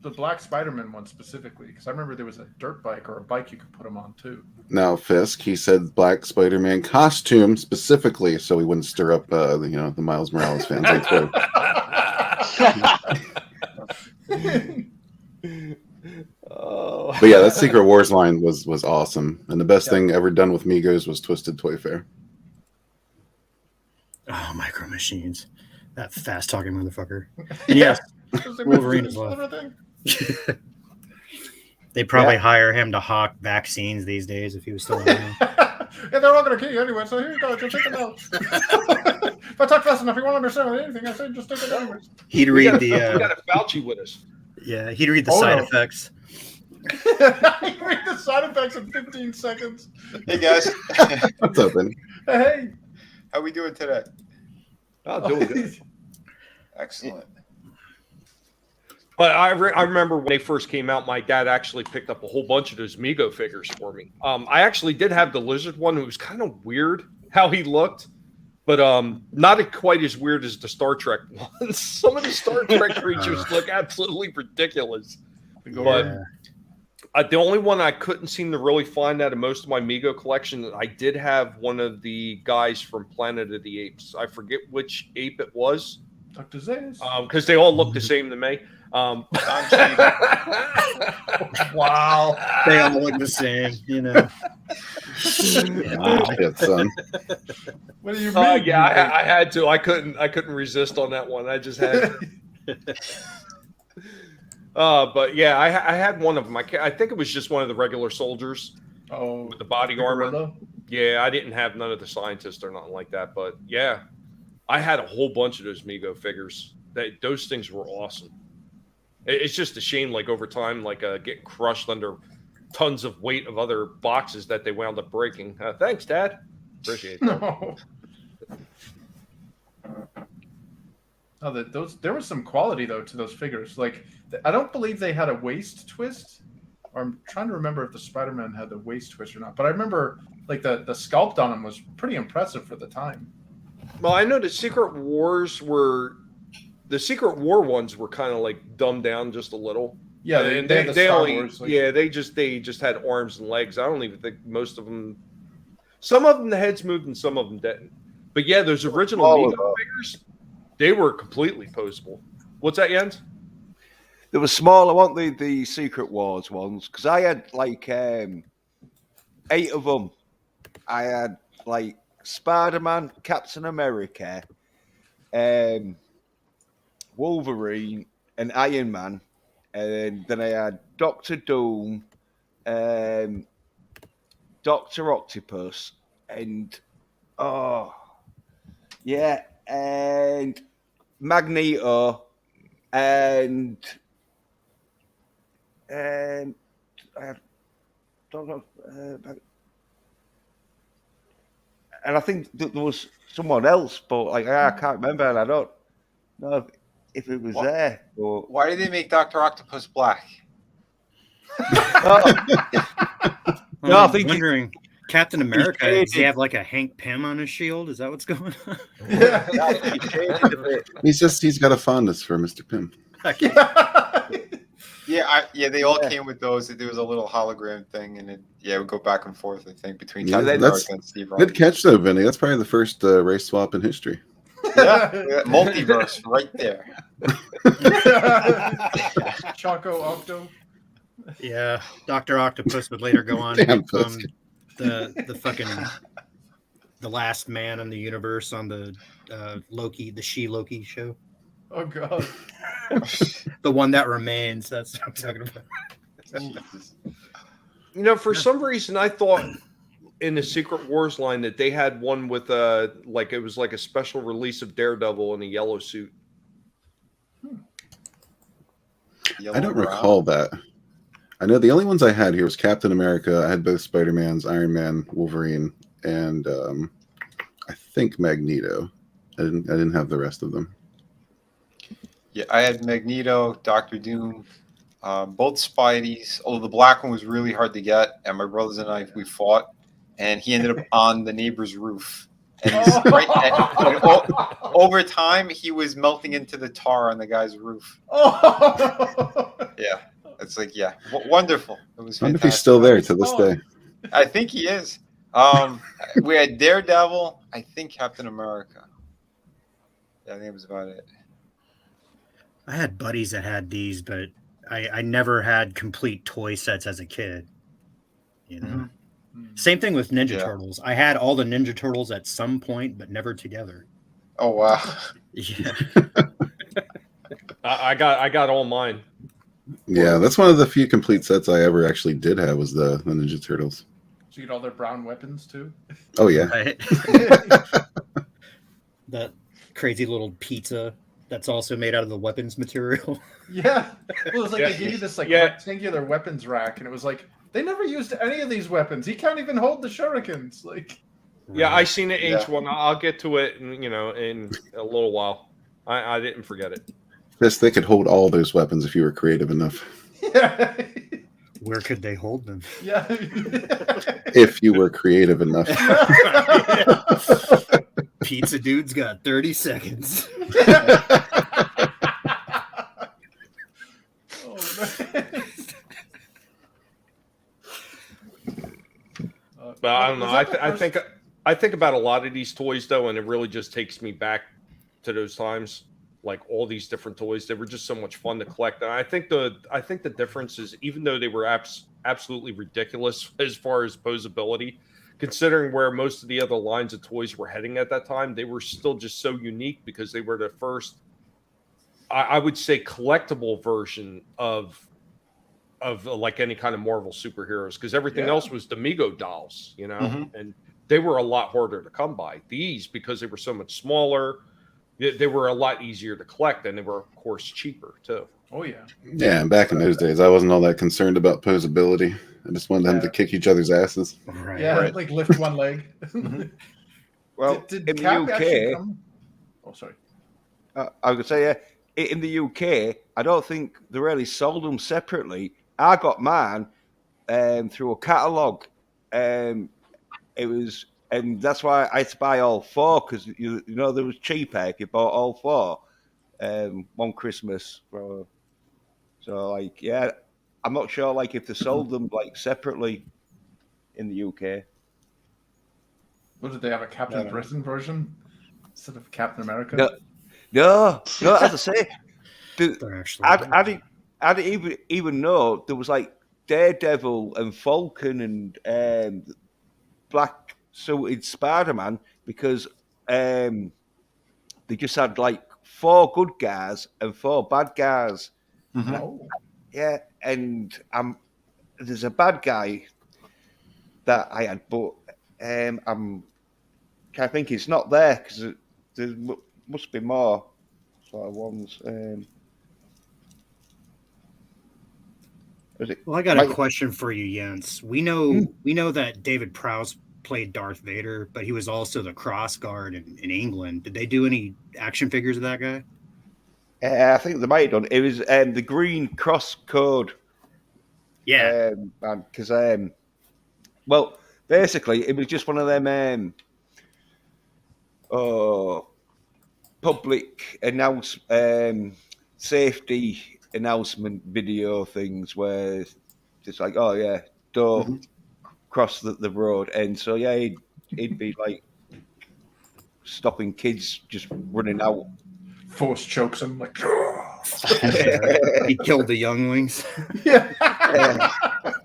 The Black Spider-Man one specifically, because I remember there was a dirt bike or a bike you could put him on too. Now, Fisk, he said Black Spider-Man costume specifically, so he wouldn't stir up, the Miles Morales fans. Oh. But yeah, that Secret Wars line was awesome, and the best thing ever done with Migos was Twisted Toy Fair. Oh, Micro Machines, that fast talking motherfucker. Yes, Wolverine as well. They probably hire him to hawk vaccines these days if he was still around. Yeah, they're all going to kill you anyway, so here you go. Just take it out. If I talk fast enough, you won't understand anything I say. Just take it anyways. He'd read We got a Fauci with us. Yeah, he'd read the side effects. He'd read the side effects in 15 seconds. Hey, guys. What's up, Ben? Hey. How we doing today? Oh, doing good. Excellent. But I remember when they first came out, my dad actually picked up a whole bunch of those Mego figures for me. I actually did have the lizard one. It was kind of weird how he looked, but not quite as weird as the Star Trek ones. Some of the Star Trek creatures look absolutely ridiculous. But the only one I couldn't seem to really find out of most of my Mego collection, I did have one of the guys from Planet of the Apes. I forget which ape it was. Dr. Zayas. Because they all look the same to me. Wow. They all look the same, you know. Shit, son. What do you mean? Yeah, I had to. I couldn't resist on that one. I just had to. But yeah, I had one of them. I think it was just one of the regular soldiers. Oh, with the body armor. Yeah, I didn't have none of the scientists or nothing like that. But yeah, I had a whole bunch of those Mego figures. Those things were awesome. It's just a shame, like over time, like getting crushed under tons of weight of other boxes that they wound up breaking. Thanks, Dad. Appreciate it. No. There was some quality though to those figures. Like, I don't believe they had a waist twist. Or I'm trying to remember if the Spider-Man had the waist twist or not. But I remember like the sculpt on him was pretty impressive for the time. Well, I know the Secret War ones were kind of like dumbed down just a little. Yeah, they only they just had arms and legs. I don't even think most of them. Some of them the heads moved and some of them didn't. But yeah, those original Mego figures, they were completely posable. What's that, Jens? There were smaller, weren't they, the Secret Wars ones? Because I had like 8 of them. I had like Spider-Man, Captain America, Wolverine, and Iron Man. And then I had Doctor Doom, Dr. Octopus, and and Magneto, and I don't know, and I think there was someone else, but like I can't remember, and I don't know if it was there. But... Why did they make Dr. Octopus black? No, I think wondering. Captain America, does he have like a Hank Pym on his shield? Is that what's going on? He's got a fondness for Mr. Pym. They all came with those. There was a little hologram thing, and it would go back and forth. I think between Captain America and Steve Rogers. Good catch though, Vinny. That's probably the first race swap in history. Multiverse right there. Choco Octo. Yeah, Dr. Octopus would later go on to become the fucking the last man in the universe on the the She-Loki show. Oh god. The one that remains. That's what I'm talking about. For some reason I thought in the Secret Wars line that they had one with like it was like a special release of Daredevil in a yellow suit. I don't recall that. I know the only ones I had here was Captain America. I had both Spider-Mans, Iron Man, Wolverine, and I think Magneto. I didn't have the rest of them. Yeah, I had Magneto, Doctor Doom, both Spideys. Although the black one was really hard to get, and my brothers and I we fought, and he ended up on the neighbor's roof. And over time, he was melting into the tar on the guy's roof. Yeah. It's like, wonderful. It was fantastic. I wonder if he's still there to this day. I think he is. We had Daredevil. I think Captain America. Yeah, I think it was about it. I had buddies that had these, but I never had complete toy sets as a kid. Same thing with Ninja Turtles. I had all the Ninja Turtles at some point, but never together. Oh wow! Yeah, I got all mine. Yeah, that's one of the few complete sets I ever actually did have was the Ninja Turtles. Did you get all their brown weapons too? Oh yeah. Right. That crazy little pizza that's also made out of the weapons material. Yeah. Well, it was like they gave you this rectangular weapons rack, and it was like they never used any of these weapons. He can't even hold the shurikens. Like. Yeah, I seen it age one. I'll get to it, in a little while. I didn't forget it. They could hold all those weapons if you were creative enough. Yeah. Where could they hold them? Yeah. If you were creative enough. Pizza dude's got 30 seconds. Oh, man. But I don't know. I think about a lot of these toys though, and it really just takes me back to those times. Like all these different toys, they were just so much fun to collect. And I think the difference is, even though they were absolutely ridiculous as far as posability, considering where most of the other lines of toys were heading at that time, they were still just so unique because they were the first, I would say, collectible version of like any kind of Marvel superheroes, because everything else was Demigo dolls, and they were a lot harder to come by. These, because they were so much smaller, they were a lot easier to collect, and they were, of course, cheaper too. Oh yeah. Yeah, back in those days, I wasn't all that concerned about posability. I just wanted them to kick each other's asses. Right. Yeah, like lift one leg. Well, did in Cap the actually UK, come? Oh, sorry. I was going to say, in the UK, I don't think they really sold them separately. I got mine through a catalogue. It was, and that's why I had to buy all four, because there was cheaper if you bought all four one Christmas. So I'm not sure if they sold them separately in the UK. What did they have, a Captain Britain version instead of Captain America? No. As I say, I I didn't even know there was Daredevil and Falcon and black suited Spider-Man, because they just had 4 good guys and 4 bad guys. Oh. Yeah, and there's a bad guy that I had, but I'm kind of thinking it's not there because there must be more sort of ones. Well, I got a question for you, Jens. We know that David Prowse played Darth Vader, but he was also the Cross Guard in England. Did they do any action figures of that guy? I think they might have done. It was the Green Cross Code. Yeah. Because well, basically, it was just one of them public safety announcement video things where it's like, oh yeah, don't cross the road, and so yeah, he'd be like stopping kids just running out. Force chokes them like. He killed the younglings. Yeah.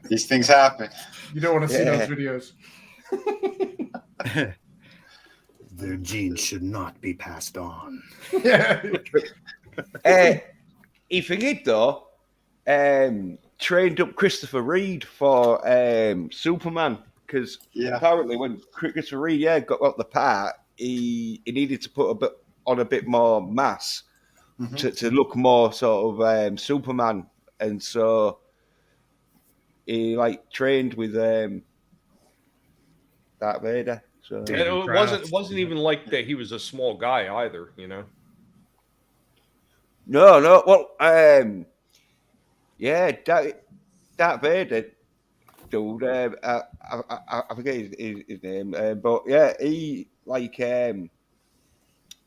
These things happen. You don't want to see those videos. Their genes should not be passed on. Yeah. He forget though, trained up Christopher Reed for Superman because apparently when Christopher Reed got the part, he needed to put a bit more mass to look more sort of Superman, and so he like trained with Darth Vader. So and it wasn't even like that he was a small guy either, you know. No. Well, yeah, Darth Vader, dude. I forget his name, but yeah, he like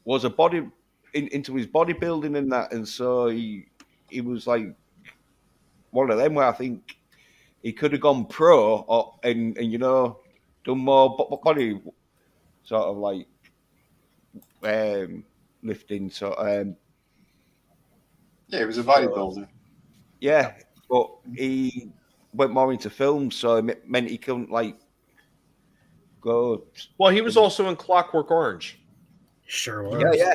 was a into his bodybuilding and that, and so he was like one of them where I think he could have gone pro and you know done more body sort of like lifting. So yeah, he was a bodybuilder. Yeah, but he went more into film, so it meant he couldn't like go. Well, he was also in Clockwork Orange. Sure was. Yeah.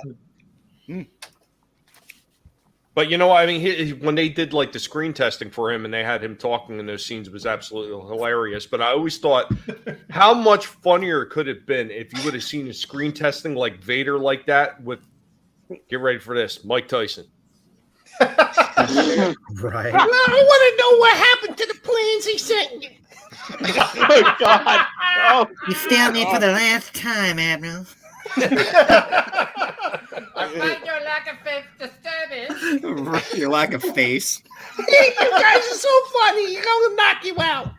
But you know, I mean, when they did like the screen testing for him and they had him talking in those scenes, it was absolutely hilarious. But I always thought, how much funnier could it have been if you would have seen a screen testing like Vader like that with, get ready for this, Mike Tyson. Right. I want to know what happened to the plans he sent me. Oh, God. Oh. You failed me for the last time, Admiral. I find your lack of faith disturbing. Your lack of face. You guys are so funny. I'm going to knock you out.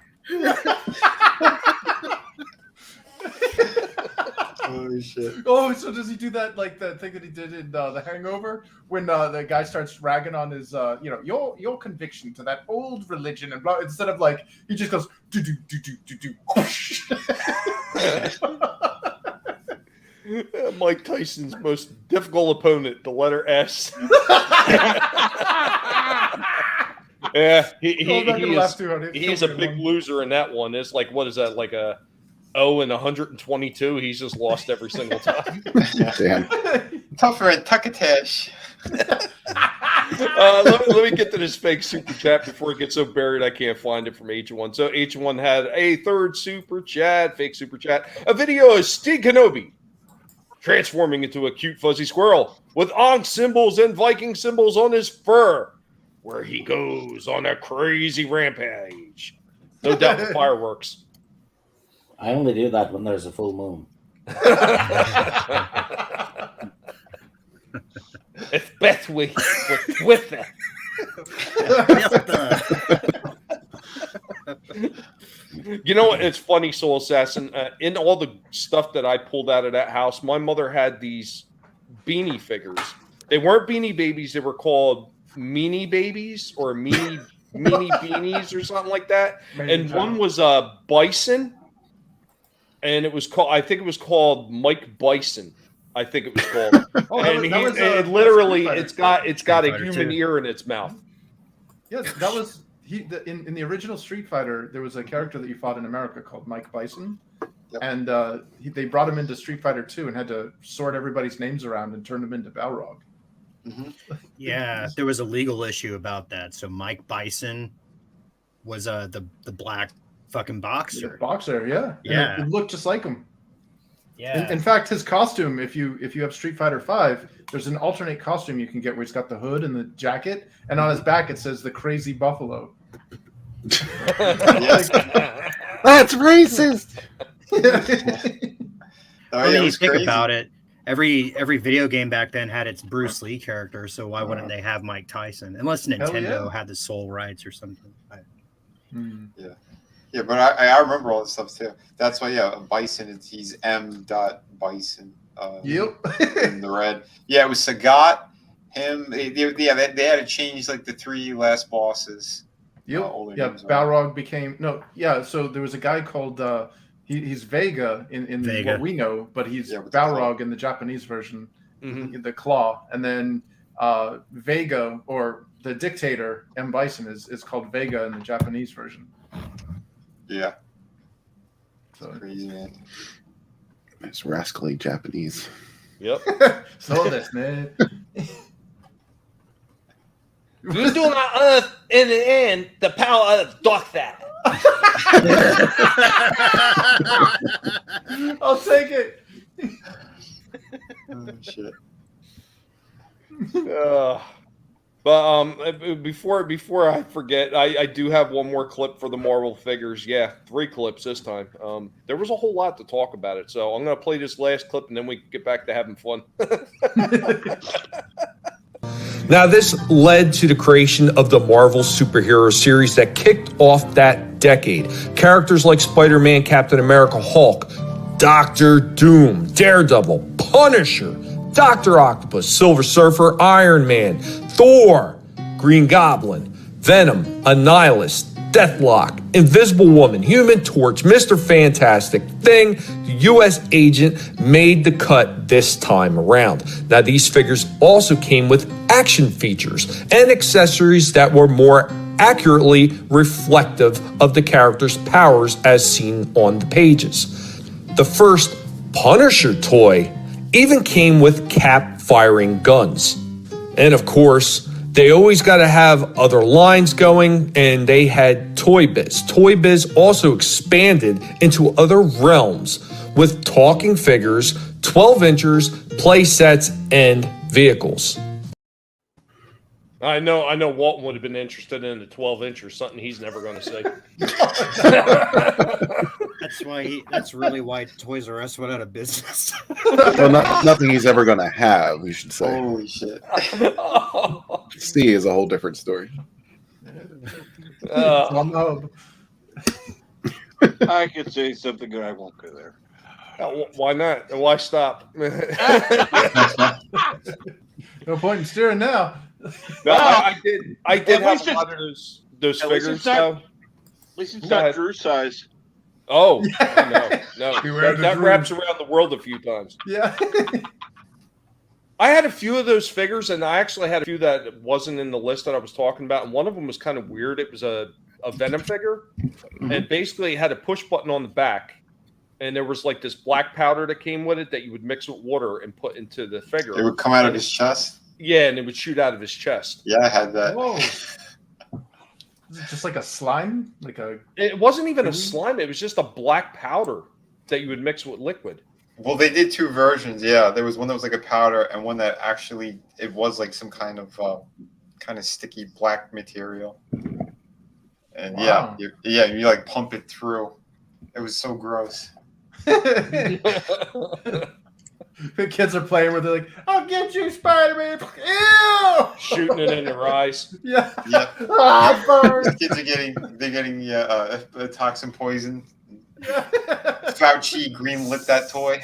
Holy shit. Oh, so does he do that like the thing that he did in The Hangover when the guy starts ragging on his your conviction to that old religion and blah, instead of like he just goes do do do do do do. Mike Tyson's most difficult opponent, the letter S. Yeah, he's a big loser in that one. It's like, what is that, like a 0 and 122? He's just lost every single time. Damn. Tougher at Tuckatash. Let me get to this fake super chat before it gets so buried I can't find it from H1. So H1 had a third super chat, fake super chat. A video of Steve Kenobi transforming into a cute fuzzy squirrel with Ankh symbols and Viking symbols on his fur, where he goes on a crazy rampage. No doubt with fireworks. I only do that when there's a full moon. It's best with it. You know what? It's funny, Soul Assassin. In all the stuff that I pulled out of that house, my mother had these beanie figures. They weren't Beanie Babies. They were called Meanie Babies or Meanie Beanies or something like that. And one was a bison, and it was called. I think it was called Mike Bison. I think it was called. And literally, it's got a human ear in its mouth. Yes, that was in the original Street Fighter. There was a character that you fought in America called Mike Bison, and they brought him into Street Fighter 2 and had to sort everybody's names around and turn them into Balrog. Mm-hmm. Yeah, there was a legal issue about that. So Mike Bison was the black fucking boxer. Boxer, yeah. Yeah. And it looked just like him. Yeah. In fact, his costume, if you have Street Fighter V, there's an alternate costume you can get where he's got the hood and the jacket, and on his back it says the Crazy Buffalo. That's racist. I mean, you think about it. Every video game back then had its Bruce Lee character, so why wouldn't they have Mike Tyson? Unless Nintendo had the sole rights or something. Yeah, but I remember all this stuff too. That's why, Bison. He's M. Bison. Yep. In the red. Yeah, it was Sagat. Him. They had to change like the 3 last bosses. Yep. Balrog became So there was a guy called he's Vega in Vega. What we know, but he's Balrog in the Japanese version, the Claw, and then Vega or the Dictator M. Bison is called Vega in the Japanese version. Yeah. So crazy, man. It's rascally Japanese. Yep. So this, man. You do not earth in the end the power of dark fat. I'll take it. Oh, shit. But before I forget, I do have one more clip for the Marvel figures. Yeah, 3 clips this time. There was a whole lot to talk about it, so I'm going to play this last clip, and then we can get back to having fun. Now, this led to the creation of the Marvel superhero series that kicked off that decade. Characters like Spider-Man, Captain America, Hulk, Doctor Doom, Daredevil, Punisher, Dr. Octopus, Silver Surfer, Iron Man, Thor, Green Goblin, Venom, Annihilus, Deathlock, Invisible Woman, Human Torch, Mr. Fantastic, Thing, the U.S. Agent made the cut this time around. Now, these figures also came with action features and accessories that were more accurately reflective of the character's powers as seen on the pages. The first Punisher toy even came with Cap firing guns. And of course, they always got to have other lines going, and they had Toy Biz. Toy Biz also expanded into other realms with talking figures, 12-inchers, play sets, and vehicles. I know Walton would have been interested in the 12-inch or something he's never going to say. That's really why Toys R Us went out of business. Well, nothing he's ever going to have, we should say. Holy shit. C is a whole different story. I could say something, but I won't go there. Why not? Why stop? No point in steering now. No, I did have a lot of those at least figures. at least it's not Drew size. Oh, no. Beware the That Drew. wraps around the world a few times. Yeah. I had a few of those figures, and I actually had a few that wasn't in the list that I was talking about, and one of them was kind of weird. It was a Venom figure, and basically it had a push button on the back, and there was like this black powder that came with it that you would mix with water and put into the figure. It would come out of his chest. Yeah, and it would shoot out of his chest. Yeah, I had that. Whoa. Is it just like a slime? It wasn't even a slime. It was just a black powder that you would mix with liquid. Well, they did 2 versions. Yeah, there was one that was like a powder, and one that actually it was like some kind of sticky black material. And Wow. you like pump it through. It was so gross. The kids are playing with it like, I'll get you, Spider-Man. Ew! Shooting it in their eyes. Yeah. Yeah. Burn. Kids are getting toxin poison. Fauci greenlit that toy.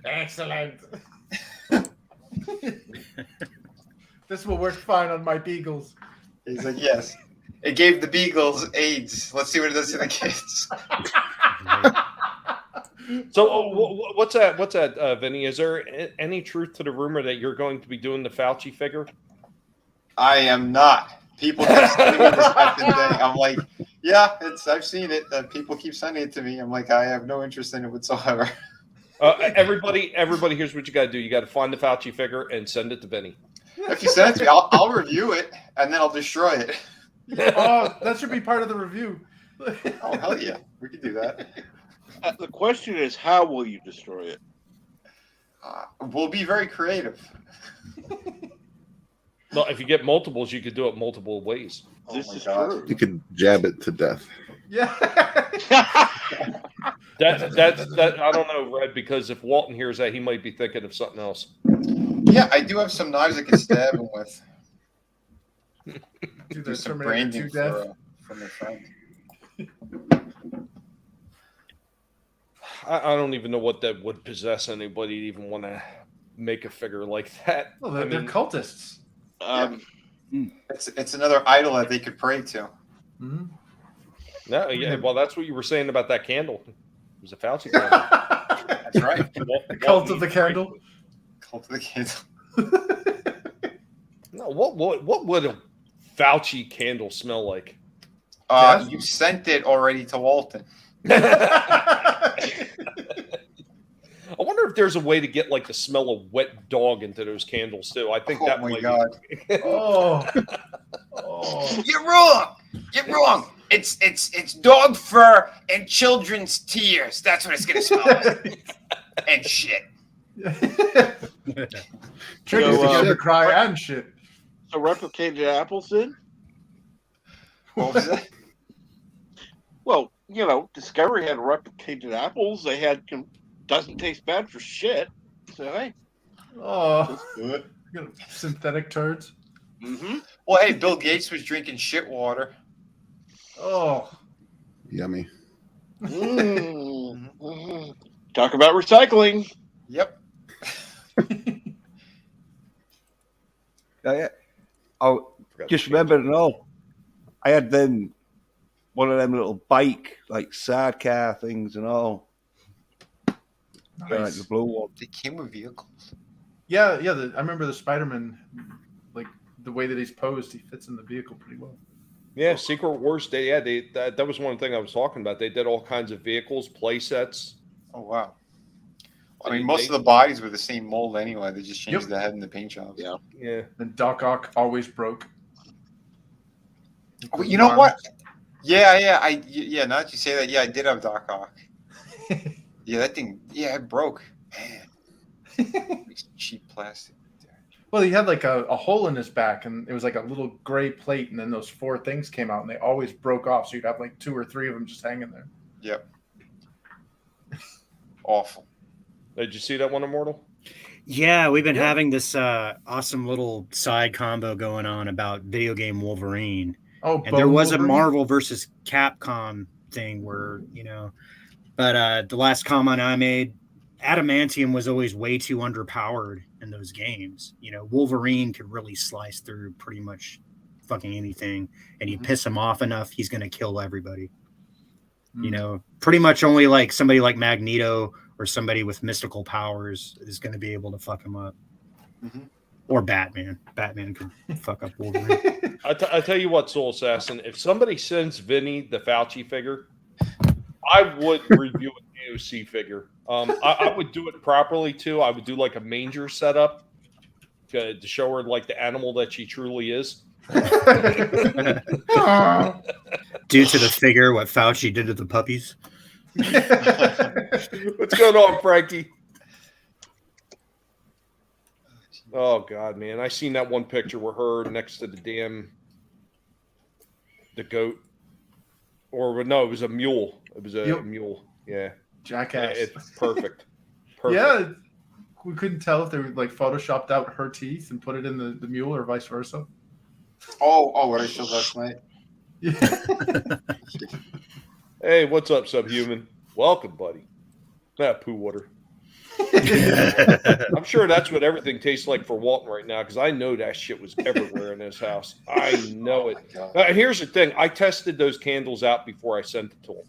Excellent. This will work fine on my beagles. He's like, yes. It gave the beagles AIDS. Let's see what it does to the kids. So what's that, Vinny? Is there any truth to the rumor that you're going to be doing the Fauci figure? I am not. People keep sending me this effing thing. I'm like, yeah, I've seen it. People keep sending it to me. I'm like, I have no interest in it whatsoever. Everybody, here's what you got to do. You got to find the Fauci figure and send it to Vinny. If you send it to me, I'll review it and then I'll destroy it. Oh, that should be part of the review. Oh, hell yeah. We could do that. The question is, how will you destroy it? We'll be very creative. Well, if you get multiples, you could do it multiple ways. This is true. You could jab it to death. Yeah. That I don't know, Red, because if Walton hears that, he might be thinking of something else. Yeah, I do have some knives I can stab him with. Do some Terminator 2 branding death. for my friend. I don't even know what that would possess anybody to even want to make a figure like that. Well, they're cultists. It's another idol that they could pray to. Mm-hmm. No, yeah, well, that's what you were saying about that candle. It was a Fauci candle. That's right. The cult of the candle. Cult of the candle. No, what would a Fauci candle smell like? You sent it already to Walton. I wonder if there's a way to get like the smell of wet dog into those candles too. I think that might be. Oh. You're wrong. You're wrong. It's dog fur and children's tears. That's what it's gonna smell like. And shit. Triggers together cry and shit. So replicated apples then? What was that? Well, Discovery had replicated apples. They had doesn't taste bad for shit. So hey. Oh. That's good. Synthetic turds. Mm-hmm. Well, hey, Bill Gates was drinking shit water. Oh. Yummy. Talk about recycling. Yep. Yeah. Oh, just remember I had one of them little bike like sidecar things and all. Nice. Like the blue one. They came with vehicles. Yeah. I remember the Spider-Man, like the way that he's posed, he fits in the vehicle pretty well. Yeah, Secret Wars. That was one thing I was talking about. They did all kinds of vehicles, play sets. Oh wow. I mean, most of the bodies were the same mold anyway. They just changed the head in the paint jobs. Yeah. Yeah. And Doc Ock always broke. Oh, you know what? Yeah. Now that you say that, I did have Doc Ock. Yeah, that thing. Yeah, it broke. Man, cheap plastic. Well, he had like a hole in his back, and it was like a little gray plate, and then those 4 things came out, and they always broke off. So you'd have like 2 or 3 of them just hanging there. Yep. Awful. Did you see that one, Immortal? Yeah, we've been having this awesome little side combo going on about video game Wolverine. Oh, and there was Wolverine? a Marvel versus Capcom thing where, but the last comment I made, adamantium was always way too underpowered in those games. Wolverine could really slice through pretty much fucking anything, and you piss him off enough, he's going to kill everybody. Pretty much only like somebody like Magneto or somebody with mystical powers is going to be able to fuck him up. Or Batman. Batman could fuck up Wolverine. I tell you what, Soul Assassin, if somebody sends Vinny the Fauci figure, I would review a DOC figure. I would do it properly too. I would do like a manger setup to show her like the animal that she truly is. Due to the figure, what Fauci did to the puppies. What's going on, Frankie? Oh God, man! I seen that one picture with her next to the goat, or no, it was a mule. It was a mule. Yeah, jackass. Yeah, it's perfect. Yeah, we couldn't tell if they were like photoshopped out her teeth and put it in the mule or vice versa. Oh, what I showed last night. Hey, what's up, Subhuman? Welcome, buddy. Poo water. I'm sure that's what everything tastes like for Walton right now, because I know that shit was everywhere in his house. I know it. Here's the thing. I tested those candles out before I sent it to him.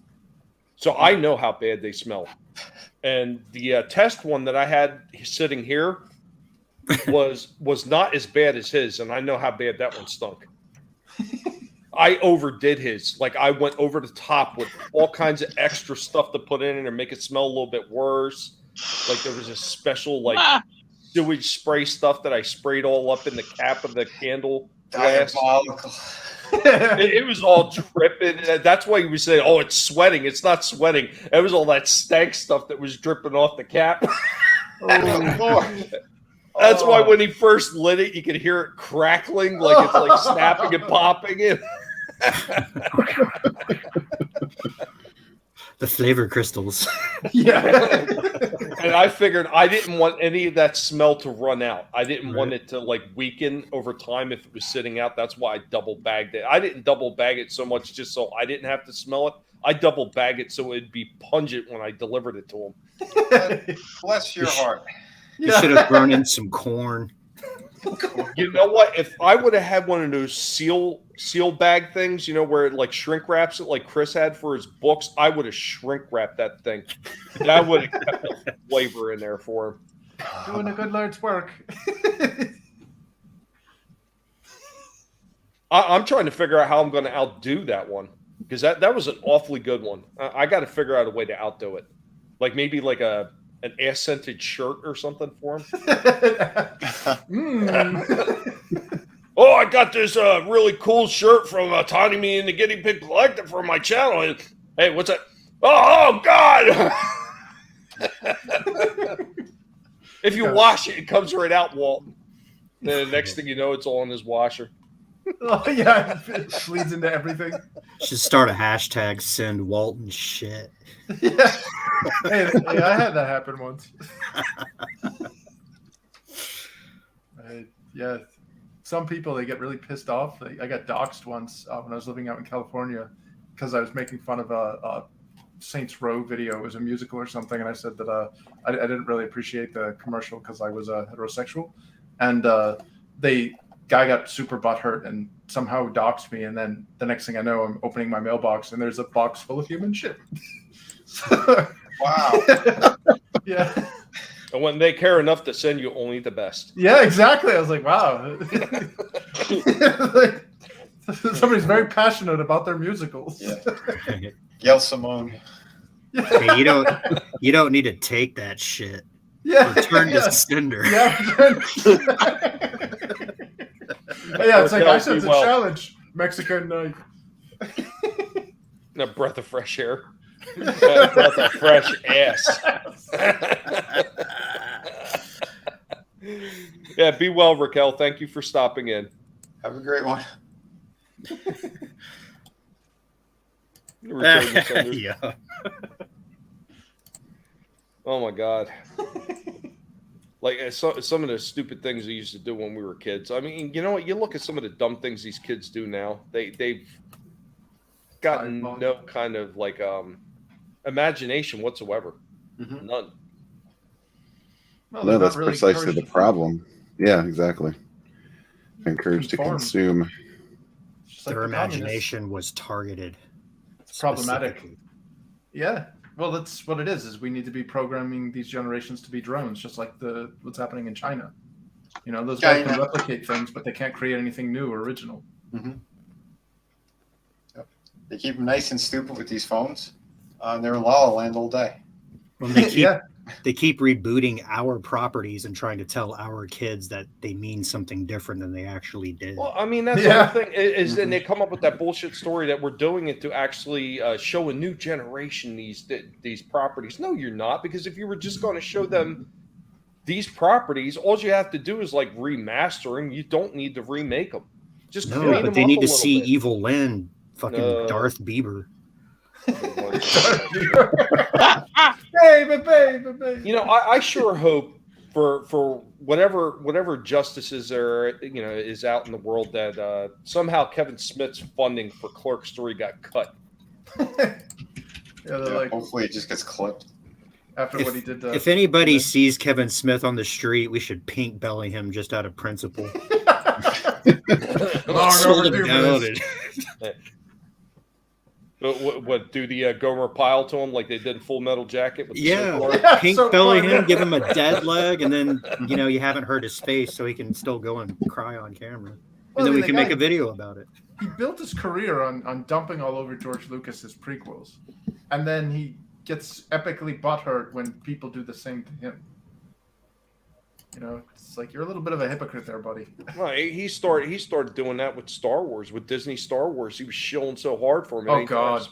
So I know how bad they smell. And the test one that I had sitting here was not as bad as his, and I know how bad that one stunk. I overdid his. Like, I went over the top with all kinds of extra stuff to put in it and make it smell a little bit worse. Like, there was a special, sewage spray stuff that I sprayed all up in the cap of the candle glass. Diabolical. It was all dripping. That's why he was saying, "Oh, it's sweating." It's not sweating. It was all that stank stuff that was dripping off the cap. That's why when he first lit it, you could hear it crackling, like it's like snapping and popping in. The flavor crystals. Yeah. And I figured I didn't want any of that smell to run out. I didn't want it to like weaken over time if it was sitting out. That's why I double bagged it. I didn't double bag it so much just so I didn't have to smell it. I double bag it so it'd be pungent when I delivered it to him. Bless your heart. You should have thrown in some corn. You know what? If I would have had one of those seal bag things, you know, where it like shrink wraps it like Chris had for his books, I would have shrink wrapped that thing. That would have kept the flavor in there for him. Doing a good Lord's work. I'm trying to figure out how I'm going to outdo that one because that was an awfully good one. I got to figure out a way to outdo it, like maybe like an ass-scented shirt or something for him. Oh, I got this really cool shirt from Tiny Me and the Guinea Pig Collector for my channel. And, hey, what's that? Oh God! If you wash it, it comes right out, Walton. Then the next thing you know, it's all in his washer. Oh yeah, it bleeds into everything. Should start a hashtag send Walton shit. Yeah. Hey, I had that happen once. Yeah. Some people, they get really pissed off. I got doxxed once when I was living out in California because I was making fun of a Saints Row video. It was a musical or something, and I said that I didn't really appreciate the commercial because I was heterosexual, and guy got super butthurt and somehow doxed me, and then the next thing I know, I'm opening my mailbox and there's a box full of human shit. Wow. Yeah. And when they care enough to send you only the best. Yeah, exactly. I was like, wow. Like, somebody's very passionate about their musicals. Yeah. Gail Simone. Hey, you don't need to take that shit. Yeah. Return to sender. Yeah. Yeah, it's like I said, it's a challenge. Mexican. A breath of fresh air. A breath of fresh ass. Yeah, be well, Raquel. Thank you for stopping in. Have a great one. Yeah. Oh my God. Like some of the stupid things we used to do when we were kids. I mean, you know what? You look at some of the dumb things these kids do now. They've gotten no kind of like imagination whatsoever. Mm-hmm. None. Well, no, that's really precisely the problem. Yeah, exactly. Encouraged to consume. Their imagination was targeted. It's problematic. Yeah. Well, that's what it is we need to be programming these generations to be drones, just like what's happening in China. You know, those guys can replicate things, but they can't create anything new or original. Mm-hmm. Yep. They keep them nice and stupid with these phones. They're in La La Land all day. Well, they keep rebooting our properties and trying to tell our kids that they mean something different than they actually did. Well, I mean, that's the thing is, and they come up with that bullshit story that we're doing it to actually show a new generation these properties. No, you're not, because if you were just going to show them these properties, all you have to do is like remaster them. You don't need to remake them. Just no, but they need to see Evil Lynn, fucking Darth Bieber. Baby. You know, I sure hope for whatever justices is out in the world that somehow Kevin Smith's funding for Clerks 3 got cut. Hopefully it just gets clipped. After what he did. If anybody sees Kevin Smith on the street, we should pink belly him just out of principle. What do the Gomer Pyle to him like they did in Full Metal Jacket? With Pink belly him, give him a dead leg, and then you haven't hurt his face, so he can still go and cry on camera, and then we can make a video about it. He built his career on dumping all over George Lucas's prequels, and then he gets epically butthurt when people do the same to him. You know, it's like you're a little bit of a hypocrite there, buddy. Well, he started doing that with Star Wars, with Disney Star Wars. He was shilling so hard for him. Oh, God.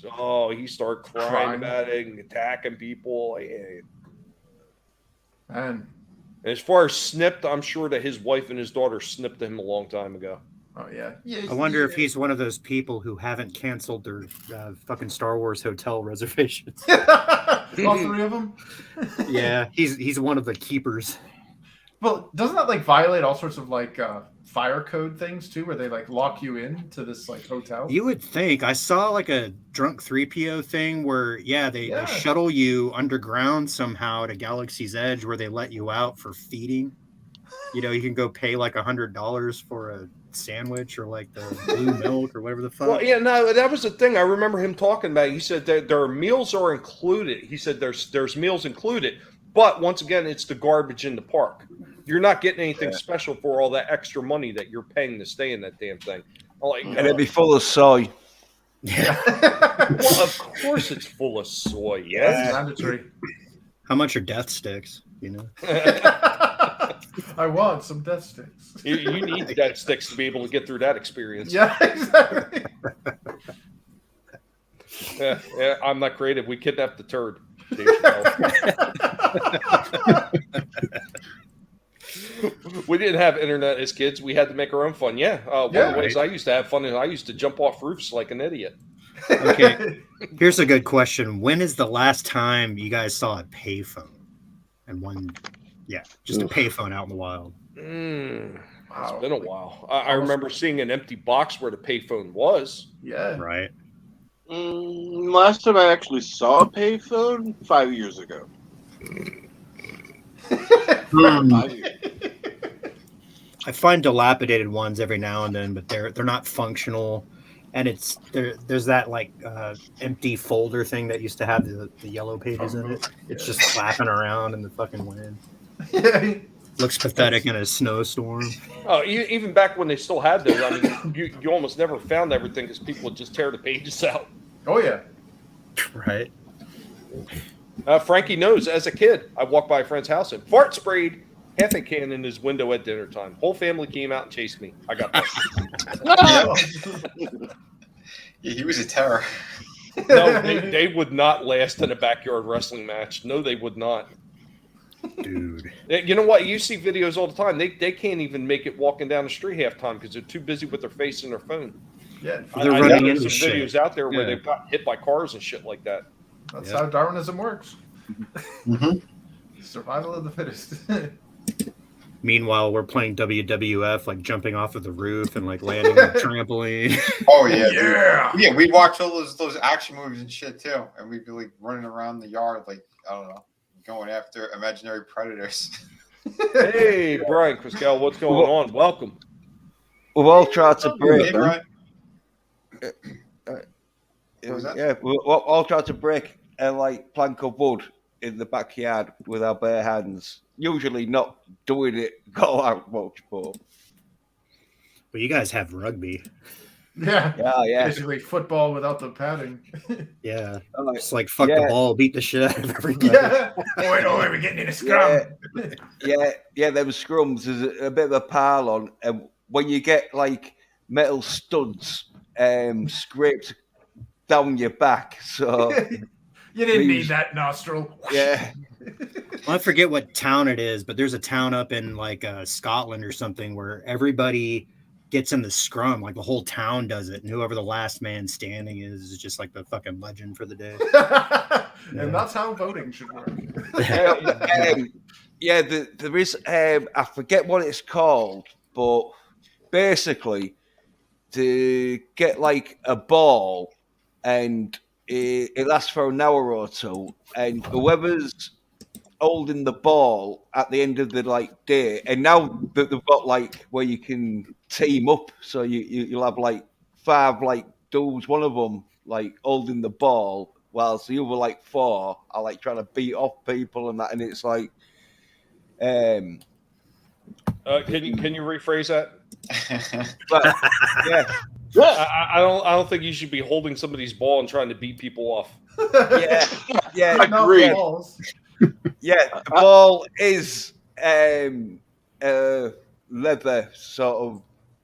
He started crying about it and attacking people. And as far as snipped, I'm sure that his wife and his daughter snipped him a long time ago. Oh yeah. I wonder if he's one of those people who haven't canceled their fucking Star Wars hotel reservations. All three of them. Yeah, he's one of the keepers. Well, doesn't that like violate all sorts of like fire code things too, where they like lock you in to this like hotel? You would think. I saw like a drunk 3PO thing where they shuttle you underground somehow to Galaxy's Edge, where they let you out for feeding. You know, you can go pay like $100 for a sandwich or like the blue milk or whatever the fuck. Well, yeah, no, that was the thing. I remember him talking about it. He said that their meals are included. He said there's meals included, but once again, it's the garbage in the park. You're not getting anything special for all that extra money that you're paying to stay in that damn thing. And it'd be full of soy. Yeah. Well, of course it's full of soy. Yes, mandatory. How much are death sticks? You know. I want some death sticks. You need death sticks to be able to get through that experience. Yeah, exactly. Yeah, I'm not creative. We kidnapped the turd. We didn't have internet as kids. We had to make our own fun. Yeah. One of the ways I used to have fun is I used to jump off roofs like an idiot. Okay. Here's a good question. When is the last time you guys saw a payphone? And one, just a payphone out in the wild. It's been a while. I remember seeing an empty box where the payphone was. Yeah. Right. Last time I actually saw a payphone, 5 years ago. 5 years. I find dilapidated ones every now and then, but they're not functional. And there's that like empty folder thing that used to have the yellow pages in it. It's just flapping around in the fucking wind. Looks pathetic in a snowstorm. Oh, even back when they still had those, I mean, you almost never found everything because people would just tear the pages out. Oh yeah, right. Frankie knows. As a kid, I walked by a friend's house and fart sprayed half a can in his window at dinner time. Whole family came out and chased me. I got Yeah, he was a terror. No, they would not last in a backyard wrestling match. No, they would not. Dude. You know what? You see videos all the time. They can't even make it walking down the street half time because they're too busy with their face and their phone. Yeah. They're running there's into some shit. videos out there where they've got hit by cars and shit like that. That's how Darwinism works. Mm-hmm. Survival of the fittest. Meanwhile, we're playing WWF, like jumping off of the roof and like landing on a trampoline. Oh yeah, Yeah. dude. Yeah. We'd watch all those action movies and shit too, and we'd be like running around the yard, like I don't know, going after imaginary predators. Hey, Brian Criscal, what's going on? Welcome. We've all tried to break. Hey, Brian. We've all tried to break a like plank of wood in the backyard with our bare hands. Usually not doing it go out much, but But you guys have rugby. Yeah. yeah. Basically football without the padding. Yeah. Like, It's like fuck the ball, beat the shit out of everybody. Yeah. Boy, we're getting in a scrum. Yeah, them scrums is a bit of a pile on, and when you get like metal studs scraped down your back, so You didn't need that nostril. yeah. I forget what town it is, but there's a town up in like Scotland or something where everybody gets in the scrum, like the whole town does it, and whoever the last man standing is just like the fucking legend for the day. And that's how voting should work. There is I forget what it's called, but basically to get like a ball and it lasts for an hour or two, and whoever's holding the ball at the end of the like day, and now that they've got like where you can team up, so you'll have like 5 like dudes, one of them like holding the ball, whilst the other like 4 are like trying to beat off people and that, and it's like Can you rephrase that? but, yeah. I don't think you should be holding somebody's ball and trying to beat people off. Yeah, Agreed. yeah. The ball is leather sort of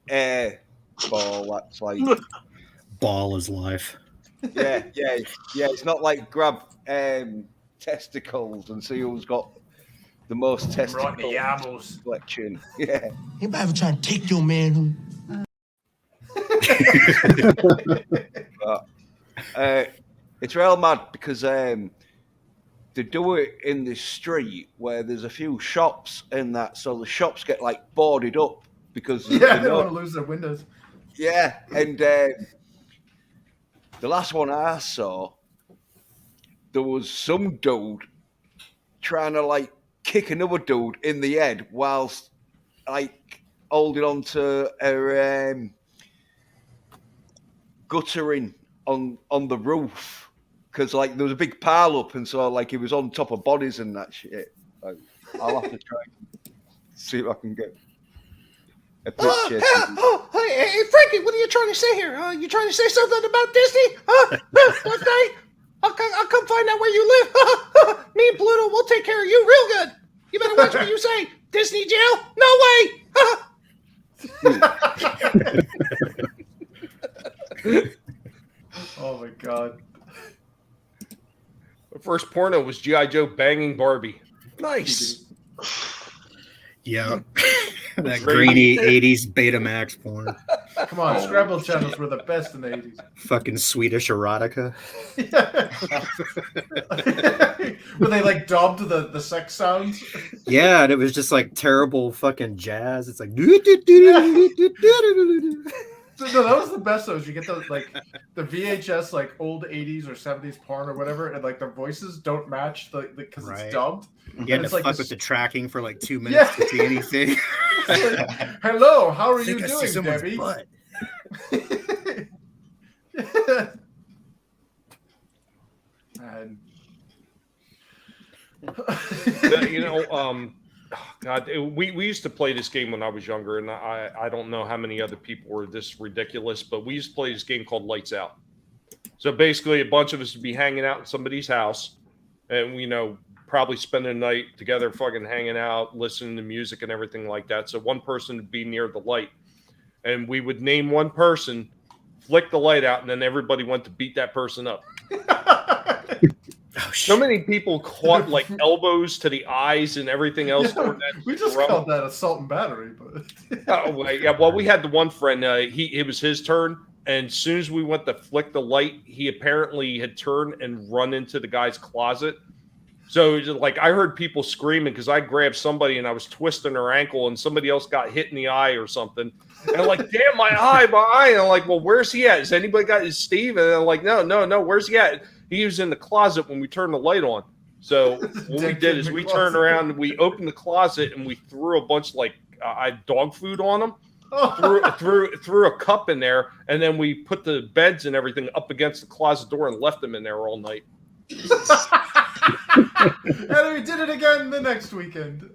air ball. That's like Ball is life. yeah. It's not like grab testicles and see who's got the most testicles collection. Yeah. Anybody ever try to take your man? It's real mad because they do it in this street where there's a few shops in that, so the shops get like boarded up because they don't want to lose their windows. Yeah, and the last one I saw, there was some dude trying to like kick another dude in the head whilst like holding on to a guttering on the roof because like there was a big pile up and so like he was on top of bodies and that shit. Like, I'll have to try and see if I can get a picture. Hey, Frankie, what are you trying to say here? You trying to say something about Disney? Okay, I'll come find out where you live. Me and Pluto, we'll take care of you real good. You better watch what you say. Disney jail? No way. Oh my god. The first porno was G.I. Joe banging Barbie. Nice. Yeah. That grainy 80s Betamax porn. Come on, Scrabble channels were the best in the 80s. Fucking Swedish erotica. Where they like dubbed the sex sounds. Yeah, and it was just like terrible fucking jazz. It's like So, no, that was the best though. Is you get those like the VHS like old 80s or 70s porn or whatever, and like their voices don't match because it's dubbed. You had to it's like fuck with the tracking for like 2 minutes to see anything. Like, hello, how are you doing, Debbie? And God, we used to play this game when I was younger, and I don't know how many other people were this ridiculous, but we used to play this game called Lights Out. So basically, a bunch of us would be hanging out in somebody's house, and probably spending the night together, fucking hanging out, listening to music and everything like that. So one person would be near the light, and we would name one person, flick the light out, and then everybody went to beat that person up. So many people caught like elbows to the eyes and everything else. Yeah, we just called that assault and battery, but yeah. Well, we had the one friend. It was his turn, and as soon as we went to flick the light, he apparently had turned and run into the guy's closet. So it was like I heard people screaming because I grabbed somebody and I was twisting her ankle, and somebody else got hit in the eye or something. And I'm like, damn, my eye. And I'm like, well, where's he at? Has anybody got his Steve? And I'm like, no. Where's he at? He was in the closet when we turned the light on. So what we did is we turned around and we opened the closet and we threw a bunch of dog food on him. Threw a cup in there, and then we put the beds and everything up against the closet door and left them in there all night. And we did it again the next weekend.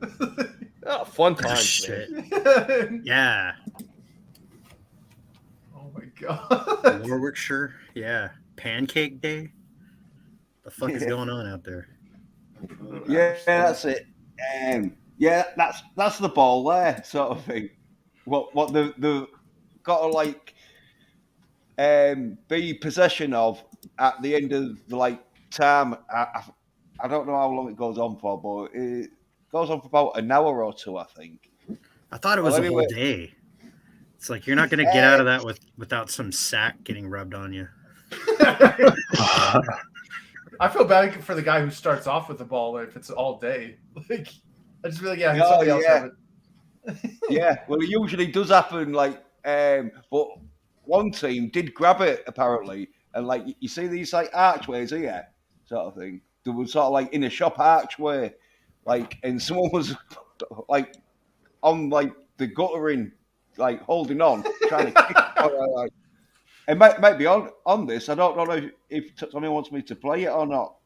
Oh, fun times, man. Yeah. Oh my god. Warwickshire. Yeah. Pancake Day. The fuck is going on out there? Yeah, that's it. Yeah, that's the ball there, sort of thing. What they've got to be possession of at the end of the time. I don't know how long it goes on for, but it goes on for about an hour or two, I think. I thought it was a whole day. It's like you're not going to get out of that without some sack getting rubbed on you. I feel bad for the guy who starts off with the ball if it's all day. I just feel like somebody else have it. Yeah, well, it usually does happen. But one team did grab it apparently, and you see these archways here, sort of thing. There was sort of in a shop archway, and someone was on the guttering, holding on, trying to kick. It might be on this. I don't know if somebody wants me to play it or not.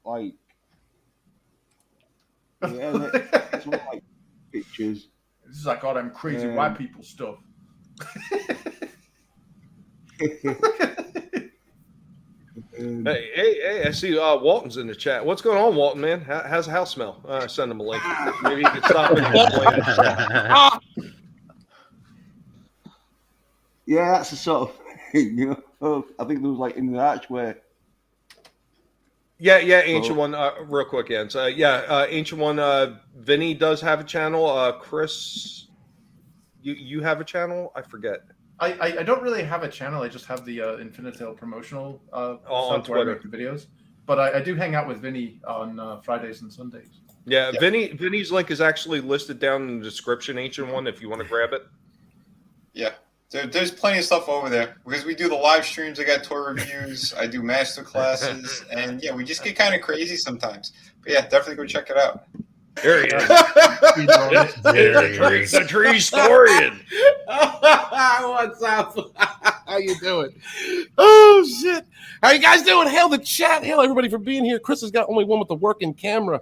It's more pictures. This is all them crazy white people stuff. Hey! I see Walton's in the chat. What's going on, Walton? Man, how's the house smell? Send him a link. Maybe you can stop it. Yeah, that's the sort of thing, you know. I think there was like in the archway. Yeah, Ancient One. Real quick, Jens. Ancient One. Vinny does have a channel. Chris, you have a channel? I forget. I don't really have a channel. I just have the Infinitale promotional on stuff where I Twitter. make the videos. But I do hang out with Vinny on Fridays and Sundays. Yeah, Vinny's link is actually listed down in the description, Ancient One, if you want to grab it. Yeah. There's plenty of stuff over there because we do the live streams. I got tour reviews. I do master classes, and yeah, we just get kind of crazy sometimes. But yeah, definitely go check it out. There he is. The tree historian. What's up? How you doing? Oh shit! How you guys doing? Hail the chat! Hail everybody for being here. Chris has got only one with the working camera,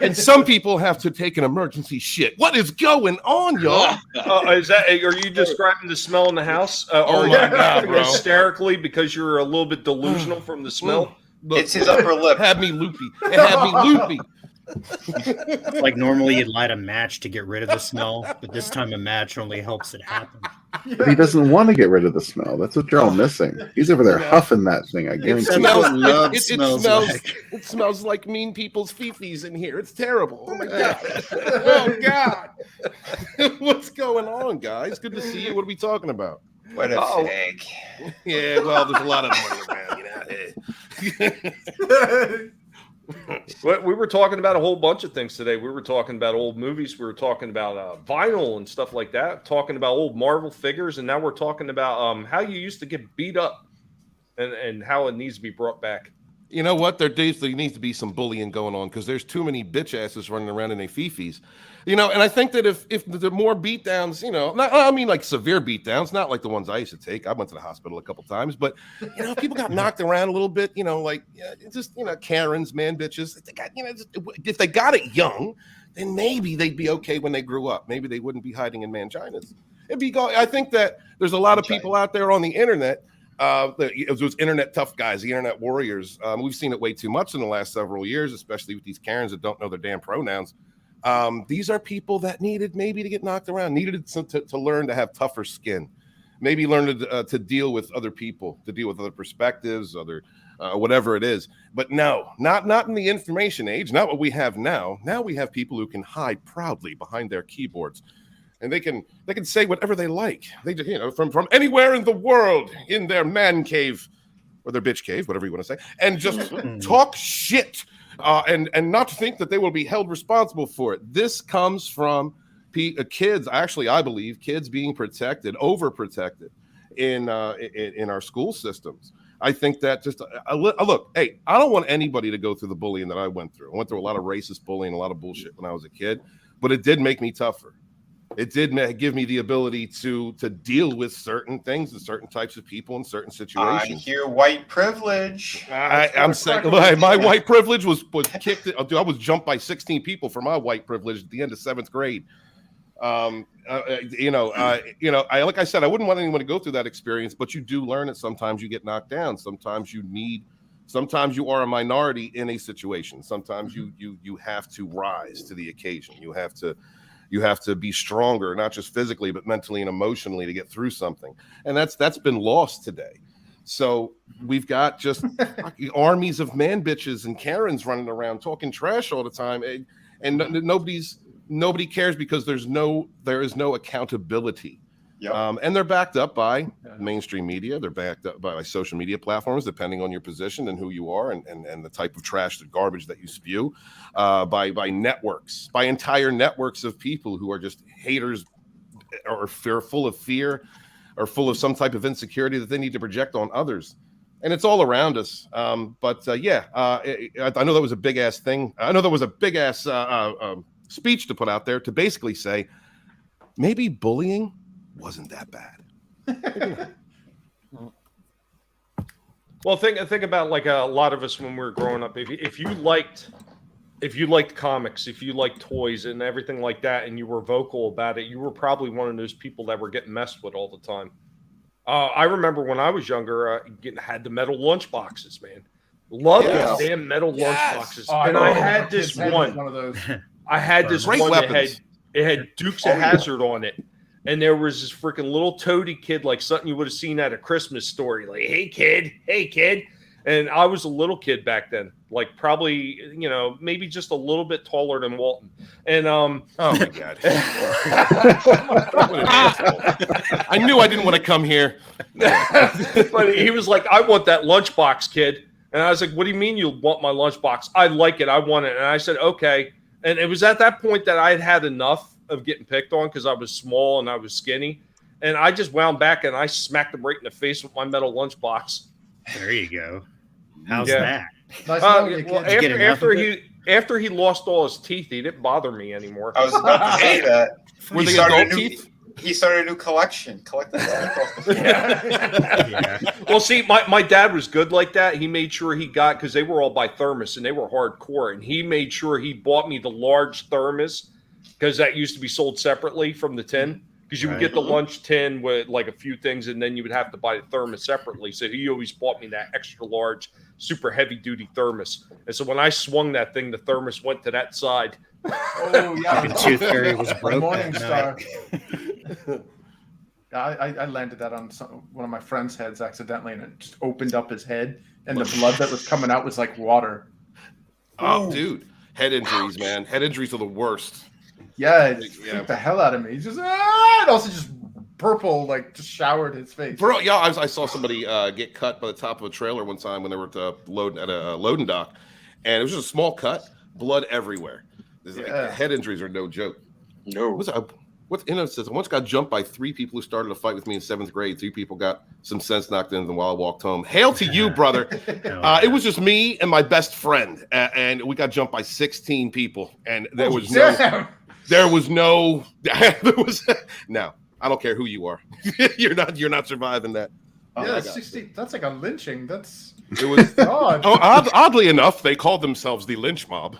and some people have to take an emergency shit. What is going on, y'all? Are you describing the smell in the house? Oh my god, bro! Hysterically because you're a little bit delusional from the smell. Look, it's his upper lip. Had me loopy. It had me loopy. Like normally you'd light a match to get rid of the smell, but this time a match only helps it happen. But he doesn't want to get rid of the smell. That's what you're all missing. He's over there huffing that thing. I guarantee. It smells like mean people's fifis in here. It's terrible. Oh my god. Oh god. What's going on, guys? Good to see you. What are we talking about? What a fag. Yeah, well, there's a lot of money around, you know. We were talking about a whole bunch of things today. We were talking about old movies. We were talking about vinyl and stuff like that. Talking about old Marvel figures, and now we're talking about how you used to get beat up, and how it needs to be brought back. You know what? There needs to be some bullying going on because there's too many bitch asses running around in their fifis. You know, and I think that if the more beatdowns, you know, I mean like severe beatdowns, not like the ones I used to take. I went to the hospital a couple times, but you know, people got knocked around a little bit. You know, like just Karens, man, bitches. They got, if they got it young, then maybe they'd be okay when they grew up. Maybe they wouldn't be hiding in manginas. I think that there's a lot of people out there on the internet. Those internet tough guys, the internet warriors. We've seen it way too much in the last several years, especially with these Karens that don't know their damn pronouns. These are people that needed maybe to get knocked around, needed to learn to have tougher skin, maybe learn to deal with other people, to deal with other perspectives, other whatever it is. But no, not in the information age, not what we have now. Now we have people who can hide proudly behind their keyboards. And they can say whatever they like. They from anywhere in the world in their man cave or their bitch cave, whatever you want to say, and just talk shit and not think that they will be held responsible for it. This comes from kids. Actually, I believe kids being protected, overprotected in our school systems. I think that just look. Hey, I don't want anybody to go through the bullying that I went through. I went through a lot of racist bullying, a lot of bullshit when I was a kid, but it did make me tougher. It did give me the ability to deal with certain things and certain types of people in certain situations. I hear white privilege. I'm saying my white privilege was kicked. I was jumped by 16 people for my white privilege at the end of 7th grade. Like I said, I wouldn't want anyone to go through that experience, but you do learn it. Sometimes you get knocked down. Sometimes you are a minority in a situation. Sometimes you have to rise to the occasion. You have to be stronger, not just physically, but mentally and emotionally to get through something. And that's been lost today. So we've got just armies of man bitches and Karens running around talking trash all the time. And nobody cares because there is no accountability. Yep. And they're backed up by mainstream media. They're backed up by social media platforms, depending on your position and who you are and the type of trash, the garbage that you spew, by networks, by entire networks of people who are just haters or full of fear or full of some type of insecurity that they need to project on others. And it's all around us. I know that was a big ass thing. I know there was a big ass speech to put out there to basically say maybe bullying wasn't that bad. Well, think about like a lot of us when we were growing up. If you liked comics, if you liked toys and everything like that, and you were vocal about it, you were probably one of those people that were getting messed with all the time. I remember when I was younger, had the metal lunch boxes, man. Loved those damn metal lunch boxes. And I had this one. One of those. I had this Great one weapons. that had Dukes of Hazzard on it. and there was this freaking little toady kid, like something you would have seen at a Christmas story, like, hey kid. And I was a little kid back then, like probably, maybe just a little bit taller than Walton. And oh my God. What an asshole. I knew I didn't want to come here. But he was like, I want that lunchbox, kid. And I was like, what do you mean you want my lunchbox? I like it. I want it. And I said, okay. And it was at that point that I had enough of getting picked on because I was small and I was skinny. And I just wound back and I smacked him right in the face with my metal lunchbox. There you go. How's that? Nice well, after he lost all his teeth, he didn't bother me anymore. I was about to say that. Were they adult teeth? He started a new collection. Collecting yeah. Well, see, my dad was good like that. He made sure he got, because they were all by thermos and they were hardcore, and he made sure he bought me the large thermos because that used to be sold separately from the tin. Because you would get the lunch tin with like a few things, and then you would have to buy the thermos separately. So he always bought me that extra large, super heavy duty thermos. And so when I swung that thing, the thermos went to that side. Oh yeah, the tooth fairy was broke. Morningstar. I landed that on one of my friend's heads accidentally, and it just opened up his head, and the blood that was coming out was like water. Oh, dude, head injuries, man. Head injuries are the worst. Yeah, it freaked the hell out of me. He's just and also just purple, like just showered his face. Bro, yeah, I saw somebody get cut by the top of a trailer one time when they were loading at a loading dock, and it was just a small cut, blood everywhere. Like, head injuries are no joke. No. It says I once got jumped by 3 people who started a fight with me in 7th grade. 3 people got some sense knocked into them while I walked home. Hail to you, brother. It was just me and my best friend, and we got jumped by 16 people, and there was no. No, I don't care who you are. You're not surviving that. Yeah, 16. That's like a lynching. It was oddly enough, they called themselves the lynch mob.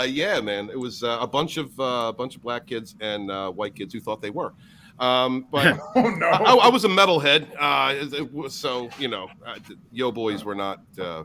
Yeah, man, it was a bunch of black kids and white kids who thought they were. But oh no, I was a metalhead, so yo boys were not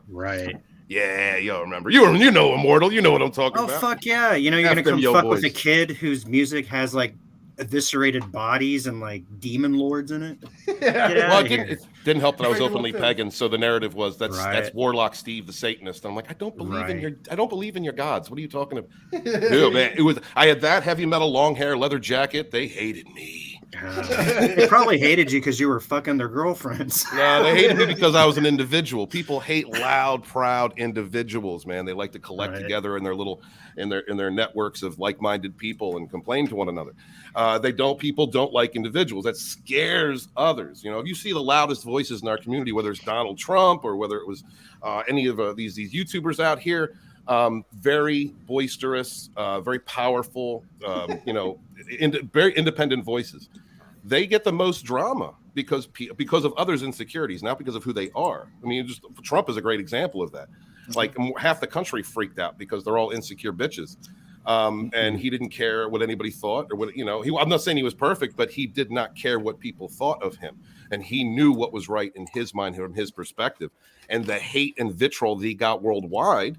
right. Yeah, y'all remember. You know Immortal. You know what I'm talking about. Oh, fuck yeah. You're going to come fuck with a kid whose music has, like, eviscerated bodies and, like, demon lords in it? Well, it didn't help that I was openly pagan, so the narrative was that's Warlock Steve the Satanist. I'm like, I don't believe in your gods. What are you talking about? Dude, man, I had that heavy metal, long hair, leather jacket. They hated me. They probably hated you because you were fucking their girlfriends. No, they hated me because I was an individual. People hate loud, proud individuals, man. They like to collect together in their little in their networks of like-minded people and complain to one another. People don't like individuals. That scares others. If you see the loudest voices in our community, whether it's Donald Trump or whether it was any of these YouTubers out here, very boisterous, very powerful, very independent voices. They get the most drama because of others' insecurities, not because of who they are. I mean, Trump is a great example of that. Like half the country freaked out because they're all insecure bitches. And he didn't care what anybody thought or what, I'm not saying he was perfect, but he did not care what people thought of him. And he knew what was right in his mind, from his perspective. And the hate and vitriol that he got worldwide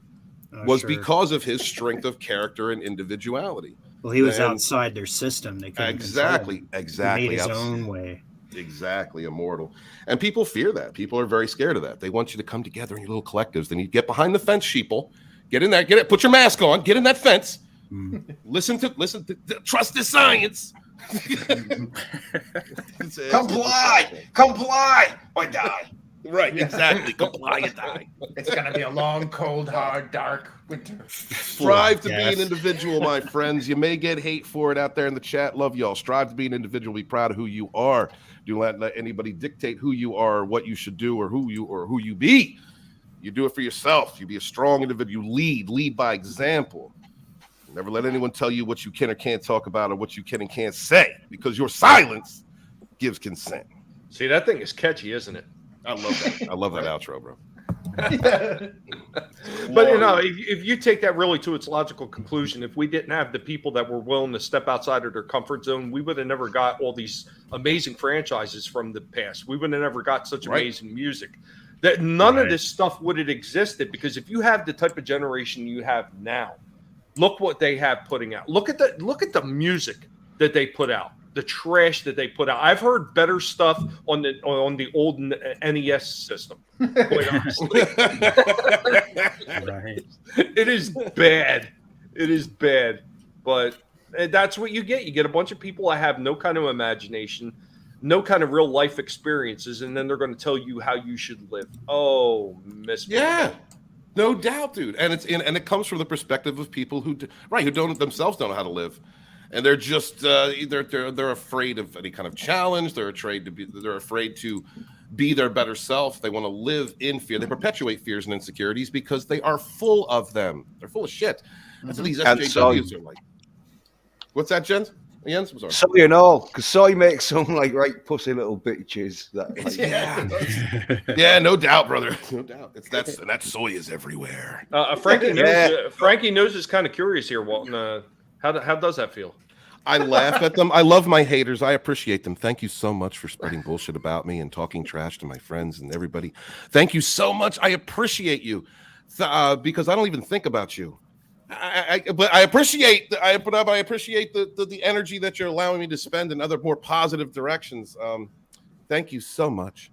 was because of his strength of character and individuality. Well, he was outside their system. They couldn't exactly. He made his own way. Exactly, Immortal. And people fear that. People are very scared of that. They want you to come together in your little collectives. Then you get behind the fence, sheeple. Get in there, put your mask on, get in that fence. Listen to trust the science. Comply or die. Right, exactly. Comply or die. It's gonna be a long, cold, hard, dark winter. Strive to be an individual, my friends. You may get hate for it out there in the chat. Love y'all. Strive to be an individual. Be proud of who you are. Do not let anybody dictate who you are, or what you should do, or who you be. You do it for yourself. You be a strong individual. You lead by example. Never let anyone tell you what you can or can't talk about or what you can and can't say, because your silence gives consent. See, that thing is catchy, isn't it? I love that. I love that outro, bro. But if you take that really to its logical conclusion, if we didn't have the people that were willing to step outside of their comfort zone, we would have never got all these amazing franchises from the past. We would have never got such amazing music. That none of this stuff would have existed, because if you have the type of generation you have now, Look what they have putting out. Look at the music that they put out. The trash that they put out. I've heard better stuff on the old NES system. Quite honestly, Right. it is bad. It is bad, but that's what you get. You get a bunch of people that have no kind of imagination, no kind of real life experiences, and then they're going to tell you how you should live. Oh, miss me. Yeah, no doubt, dude. And it comes from the perspective of people who don't themselves don't know how to live. And they're just they're afraid of any kind of challenge. They're afraid to be their better self. They want to live in fear. They perpetuate fears and insecurities because they are full of them. They're full of shit. That's what these SJWs are like. What's that, Jens? I'm sorry. Soy and all, because soy makes some like right pussy little bitches. That, like, yeah, no doubt, brother. No doubt. That soy is everywhere. Frankie knows is kind of curious here, Walton. How does that feel? I laugh at them. I love my haters. I appreciate them. Thank you so much for spreading bullshit about me and talking trash to my friends and everybody. Thank you so much. I appreciate you because I don't even think about you. But I appreciate the energy that you're allowing me to spend in other more positive directions. Thank you so much.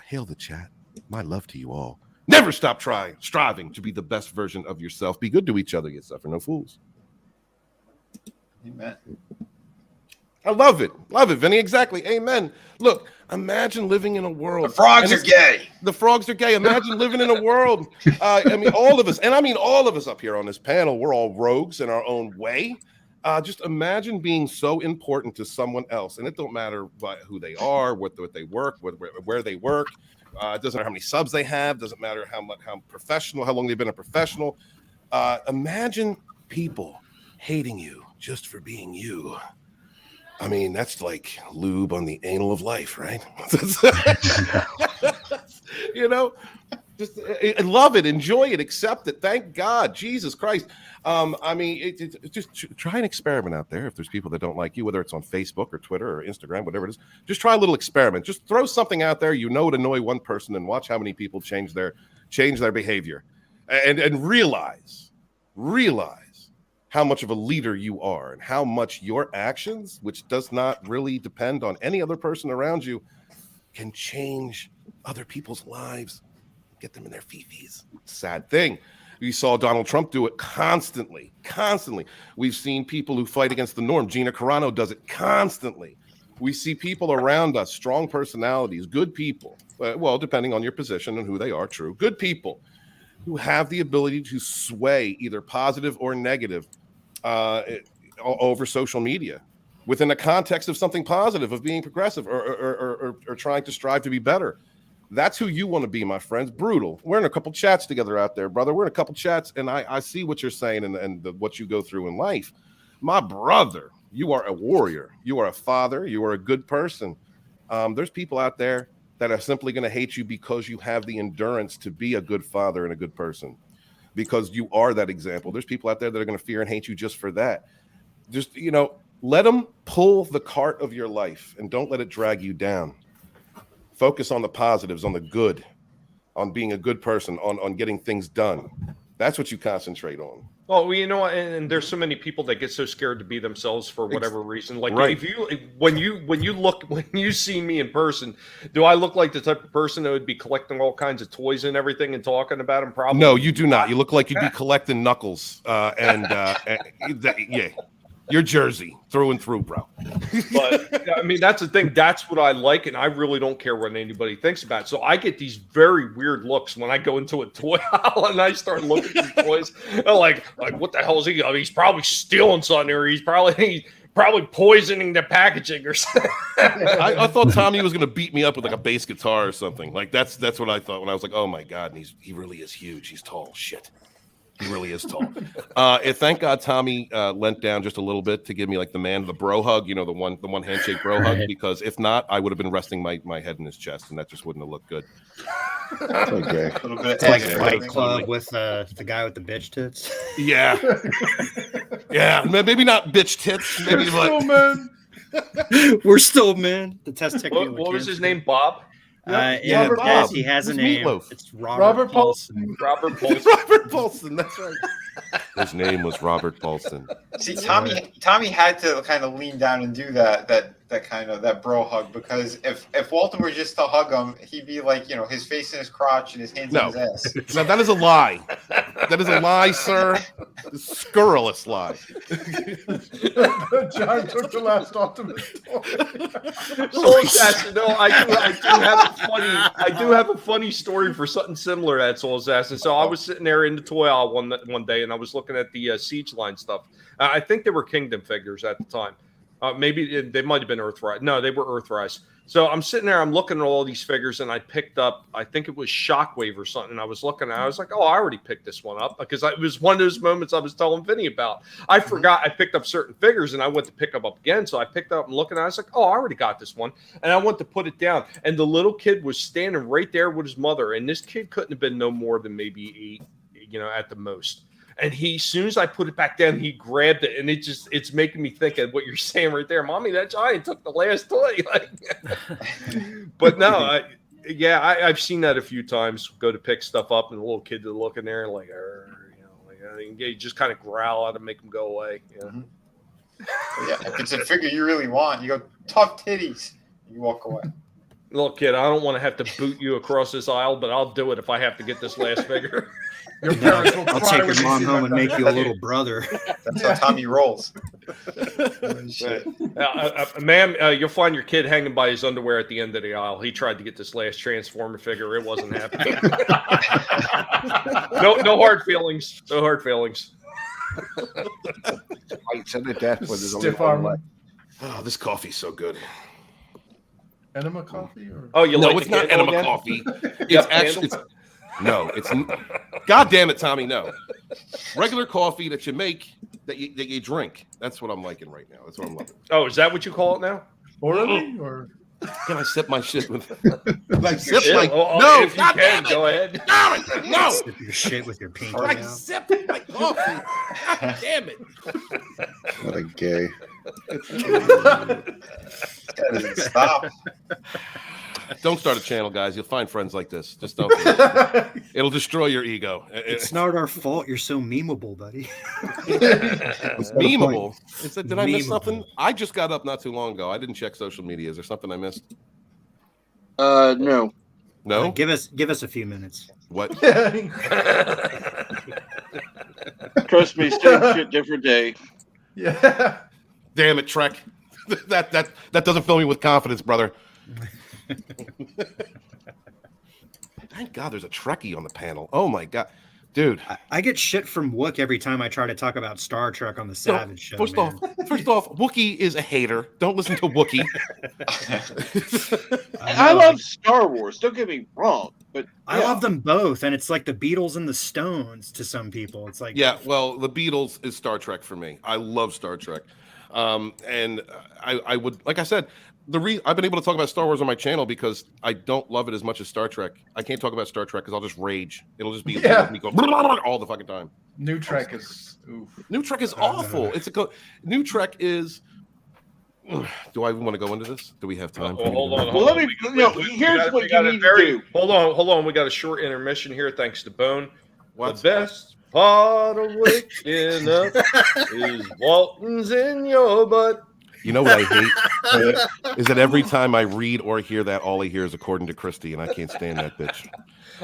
Hail the chat. My love to you all. Never stop striving to be the best version of yourself. Be good to each other. You suffer no fools. Amen. I love it, Vinny. Exactly. Amen. Look, imagine living in a world. The frogs are gay. The frogs are gay. Imagine living in a world. All of us, and I mean all of us up here on this panel, we're all rogues in our own way. Just imagine being so important to someone else, and it don't matter who they are, what they work, where they work. It doesn't matter how many subs they have. Doesn't matter how professional, how long they've been a professional. Imagine people hating you just for being you. I mean, that's like lube on the anal of life, right? Just love it, enjoy it, accept it. Thank God, Jesus Christ. Just try an experiment out there. If there's people that don't like you, whether it's on Facebook or Twitter or Instagram, whatever it is, just try a little experiment. Just throw something out there you know would annoy one person, and watch how many people change their behavior, and realize how much of a leader you are and how much your actions, which does not really depend on any other person around you, can change other people's lives, get them in their fifis. Sad thing. We saw Donald Trump do it constantly. We've seen people who fight against the norm. Gina Carano does it constantly. We see people around us, strong personalities, good people, well, depending on your position and who they are, true, good people who have the ability to sway either positive or negative over social media within the context of something positive, of being progressive or trying to strive to be better. That's who you want to be, my friends. Brutal. We're in a couple chats together out there, brother. We're in a couple chats, and I see what you're saying and what you go through in life. My brother, you are a warrior. You are a father. You are a good person. There's people out there that are simply going to hate you because you have the endurance to be a good father and a good person, because you are that example. There's people out there that are going to fear and hate you just for that. Just, let them pull the cart of your life and don't let it drag you down. Focus on the positives, on the good, on being a good person, on getting things done. That's what you concentrate on. Well, and there's so many people that get so scared to be themselves for whatever reason. Like, right. when you see me in person, do I look like the type of person that would be collecting all kinds of toys and everything and talking about them? Probably. No, you do not. You look like you'd be collecting knuckles, you're Jersey through and through, bro. But that's the thing. That's what I like, and I really don't care what anybody thinks about it. So I get these very weird looks when I go into a toy aisle and I start looking at these toys. Like what the hell is he? He's probably stealing something, or he's probably poisoning the packaging or something. I thought Tommy was going to beat me up with like a bass guitar or something. Like that's what I thought when I was like, oh my God, and he really is huge. He's tall. Shit. He really is tall. Thank God Tommy leant down just a little bit to give me like the bro hug, the one handshake bro hug, because if not, I would have been resting my head in his chest, and that just wouldn't have looked good. Okay. A little bit It's like Fight Club with the guy with the bitch tits. Yeah. Yeah, maybe not bitch tits. Maybe We're still men. The test technique. What was his name? Bob? Yeah, Robert yes, Bob. he has a Who's name. Meatloaf? It's Robert Paulson. Robert Paulson. Robert Paulson. That's right. His name was Robert Paulson. See, Tommy had to kind of lean down and do that kind of that bro hug, because if Walter were just to hug him, he'd be like, his face in his crotch and his hands in his ass. No, that is a lie. That is a lie, sir. A scurrilous lie. John took the last Optimus. I do have a funny story for something similar to that Soul Assassin. So I was sitting there in the toy aisle one day, and I was looking at the Siege Line stuff. I think they were Kingdom figures at the time. Maybe they might have been Earthrise. No, they were Earthrise. So I'm sitting there, I'm looking at all these figures, and I picked up, I think it was Shockwave or something. I was looking at it, I was like, oh, I already picked this one up, because it was one of those moments I was telling Vinny about. I forgot I picked up certain figures, and I went to pick them up again. So I picked up and looking at it, I was like, oh, I already got this one. And I went to put it down, and the little kid was standing right there with his mother, and this kid couldn't have been no more than maybe 8, at the most. And as soon as I put it back down, he grabbed it, and it's making me think of what you're saying right there. Mommy, that giant took the last toy. But no, I've seen that a few times. Go to pick stuff up, and the little kid is looking there like, you just kind of growl at him, make him go away. Yeah, if it's a figure you really want, you go, tough titties. You walk away. Look, kid, I don't want to have to boot you across this aisle, but I'll do it if I have to get this last figure. Your parents will I'll take your mom home and make you a little brother. That's how Tommy rolls. Ma'am, you'll find your kid hanging by his underwear at the end of the aisle. He tried to get this last Transformer figure. It wasn't happening. No hard feelings. No hard feelings. Fights in the death with his Stiff arm. Oh, this coffee's so good. Enema coffee? Or? Oh, you no, like it's not enema again? coffee. It's actually... God damn it, Tommy, no. Regular coffee that you make, that you drink. That's what I'm liking right now. That's what I'm loving. Oh, is that what you call it now? Orally? Or can I sip my shit with no, if you God can, go ahead. No. Sip your shit with your pinky. Like sip my coffee. God damn it. What a gay. Stop. Don't start a channel, guys. You'll find friends like this. Just don't. It'll destroy your ego. It's not our fault. You're so memeable, buddy. It's memeable. Did I miss something? I just got up not too long ago. I didn't check social media. Is there something I missed? No. No. Give us a few minutes. What? Trust me, same shit, different day. Yeah. Damn it, Trek. That doesn't fill me with confidence, brother. Thank God there's a Trekkie on the panel. Oh my God. Dude. I get shit from Wook every time I try to talk about Star Trek on the Savage Show. First off, Wookie is a hater. Don't listen to Wookie. I love Star Wars. Don't get me wrong, but I love them both, and it's like the Beatles and the Stones to some people. It's like well, the Beatles is Star Trek for me. I love Star Trek, and I would, like I said, I've been able to talk about Star Wars on my channel because I don't love it as much as Star Trek. I can't talk about Star Trek because I'll just rage. It'll just be me going all the fucking time. New Trek is New Trek is awful. New Trek is. Do I want to go into this? Do we have time? Hold on. Well, let me. Here's what you need to do. Hold on. We got a short intermission here, thanks to Bone. The best part of waking up is Walton's in your butt. You know what I hate? Is that every time I read or hear that, all I hear is according to Christy, and I can't stand that bitch.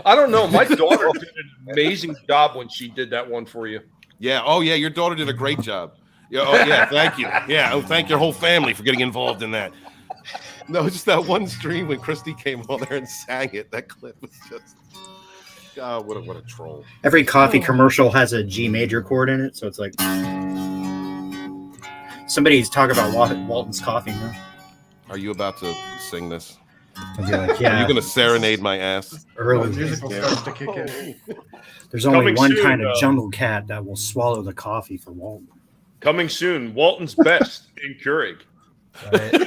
I don't know. My daughter did an amazing job when she did that one for you. Yeah. Oh, yeah. Your daughter did a great job. Yeah. Oh, yeah. Thank you. Yeah. Oh, thank your whole family for getting involved in that. No, just that one stream when Christy came on there and sang it. That clip was just. God, what a troll. Every coffee commercial has a G major chord in it, so it's like. Somebody's talking about Walton's coffee now. Are you about to sing this? I'll be like, yeah. Are you going to serenade my ass? Early. Musical starts to kick in. There's only one kind of jungle cat that will swallow the coffee for Walton. Coming soon, Walton's Best in Keurig. Right. Is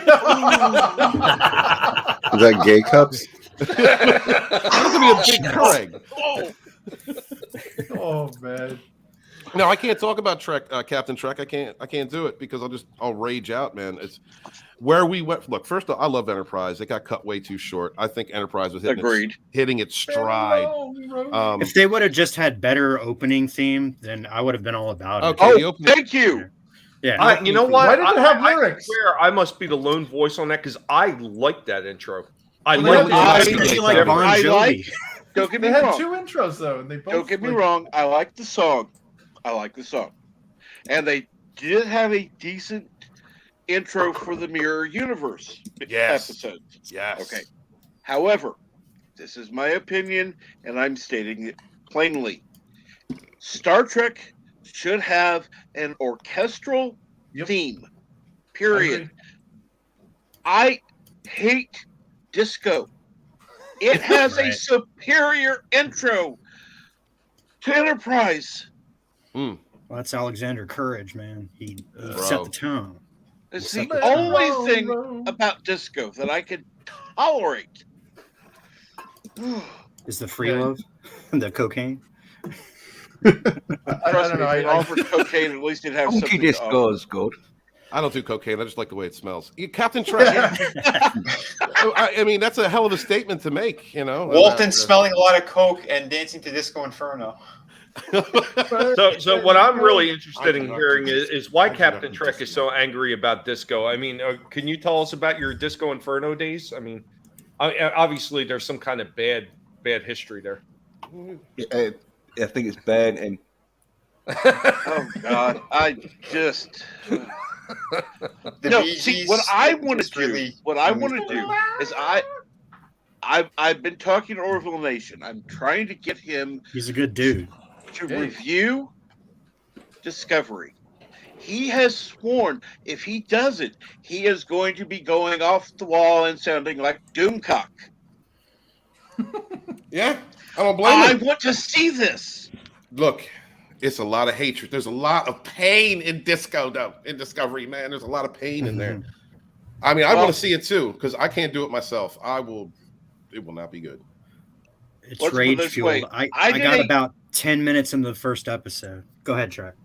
that gay cups? That's going to be a big Keurig. Oh, man. No, I can't talk about Trek, Captain Trek. I can't do it because I'll rage out, man. It's where we went. Look, first of all, I love Enterprise. It got cut way too short. I think Enterprise was hitting its stride. If they would have just had better opening theme, then I would have been all about it. Okay, thank you. Yeah, you know what? Why did it have lyrics? I swear I must be the lone voice on that because I like that intro. I Well, like you like Bon Jovi. Don't get me They had wrong. 2 intros though, and they both. Don't get me wrong. I like the song. And they did have a decent intro for the Mirror Universe episodes. Yes. Okay. However, this is my opinion, and I'm stating it plainly. Star Trek should have an orchestral theme. Period. I hate disco. It has a superior intro to Enterprise. Well, that's Alexander Courage, man. He set the tone. It's the only thing about disco that I can tolerate. Is the free love, the cocaine? Trust me, if they offered cocaine, at least it'd have something to offer. Disco's good. I don't do cocaine. I just like the way it smells. Captain Trek. I mean, that's a hell of a statement to make, you know. Walton smelling a lot of coke and dancing to Disco Inferno. So what I'm really interested in hearing is why Captain Trek is so angry about disco. I mean, can you tell us about your Disco Inferno days? I mean, obviously there's some kind of bad history there. I think it's bad and. Oh God! I just. See, what I want to do is I've been talking to Orville Nation. I'm trying to get him. He's a good dude. To review Discovery. He has sworn if he does it, he is going to be going off the wall and sounding like Doomcock. Yeah, I don't blame him. I want to see this. Look, it's a lot of hatred. There's a lot of pain in disco, though. In Discovery, man, there's a lot of pain in there. I mean, I want to see it too because I can't do it myself. It will not be good. It's rage fueled. I got about 10 minutes into the first episode. Go ahead, Trek.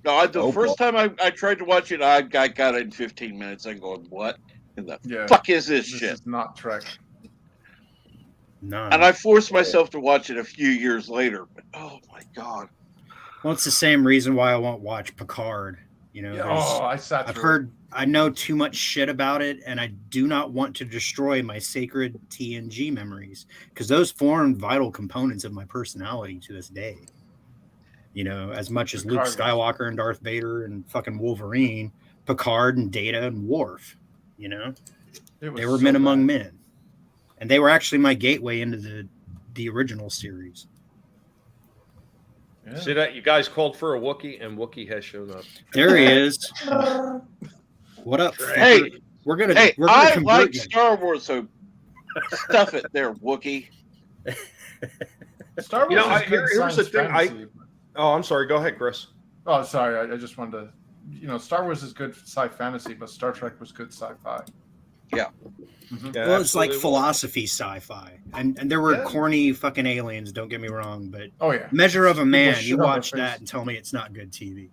No, the first time I tried to watch it, I got it in 15 minutes. I'm going, what in the fuck is this shit? This is not Trek. No. And I forced myself to watch it a few years later. But oh my God. Well, it's the same reason why I won't watch Picard. You know, I know too much shit about it, and I do not want to destroy my sacred TNG memories because those formed vital components of my personality to this day. You know, as much as Luke Skywalker and Darth Vader and fucking Wolverine, Picard and Data and Worf, you know, they were men among men, and they were actually my gateway into the original series. Yeah. See that? You guys called for a Wookiee, and Wookiee has shown up. There he is. What up? Hey, we're gonna I like Star Wars, so stuff it there, Wookiee. Star Wars is good here's the thing. fantasy. I'm sorry. Go ahead, Chris. Oh, sorry. I just wanted to. Star Wars is good sci fantasy, but Star Trek was good sci-fi. Yeah. Yeah, well, it's like philosophy sci-fi, and there were corny fucking aliens. Don't get me wrong, but Measure of a Man. You watch that and tell me it's not good TV.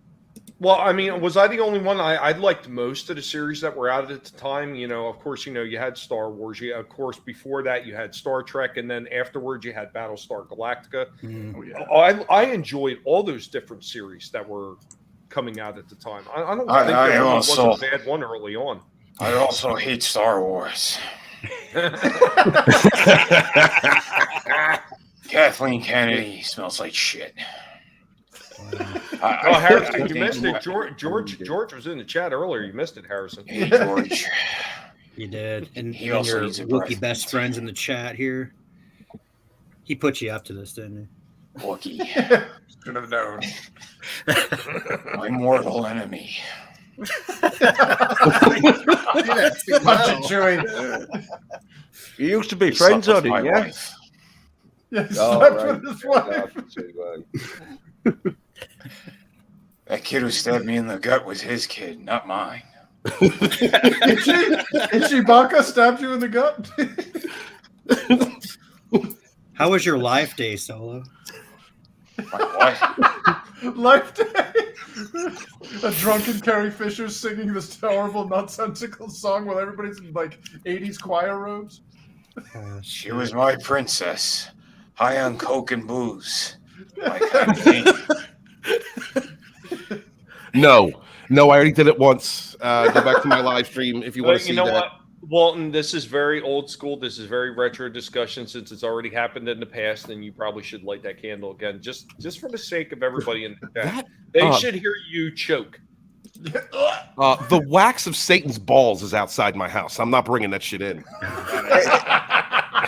Well, I mean, was I the only one? I liked most of the series that were out at the time. You know, of course, you had Star Wars. Of course, before that, you had Star Trek, and then afterwards, you had Battlestar Galactica. Oh, yeah. I enjoyed all those different series that were coming out at the time. I don't think there was a bad one early on. I also hate Star Wars. Kathleen Kennedy smells like shit. Harrison, you missed it. George was in the chat earlier. You missed it, Harrison. Hey, George. You did. And He also your needs a Wookiee breath. best friends in the chat here. He put you up to this, didn't he? Wookiee. Should have known. My mortal enemy. You used to be friends on it, yeah? Wife. Yeah, Oh, with his wife. That kid who stabbed me in the gut was his kid, not mine. Chewbacca stabbed you in the gut? How was your life day, Solo? My what? Life Day. A drunken Carrie Fisher singing this horrible, nonsensical song while everybody's in like 80s choir robes. She was my princess, high on coke and booze. My kind of thing. No, I already did it once. Go back to my live stream if you want to see you know that. what, Walton? This is very old school. This is very retro discussion since it's already happened in the past, and you probably should light that candle again, just for the sake of everybody in the chat. They should hear you choke. The wax of Satan's balls is outside my house. I'm not bringing that shit in.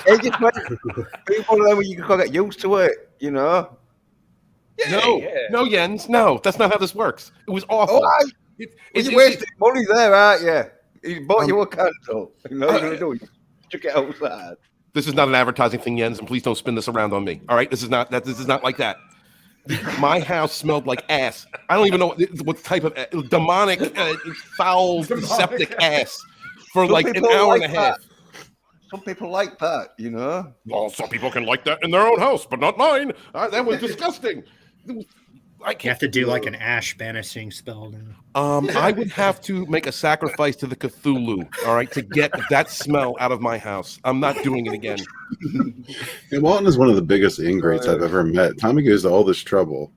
It's just like people know when you can get used to it, you know. No, Jens, no, that's not how this works. It was awful. You're wasting money there, aren't you? He bought you a candle. You know what you're doing? Check it outside. This is not an advertising thing, Jens, and please don't spin this around on me. All right, this is not like that. My house smelled like ass. I don't even know what type of demonic, foul, septic ass for like an hour and a half. Some people like that, you know. Well, some people can like that in their own house, but not mine. That was disgusting. You have to do like an ash banishing spell now. I would have to make a sacrifice to the Cthulhu, all right, to get that smell out of my house. I'm not doing it again. And Walton is one of the biggest ingrates I've ever met. Tommy goes to all this trouble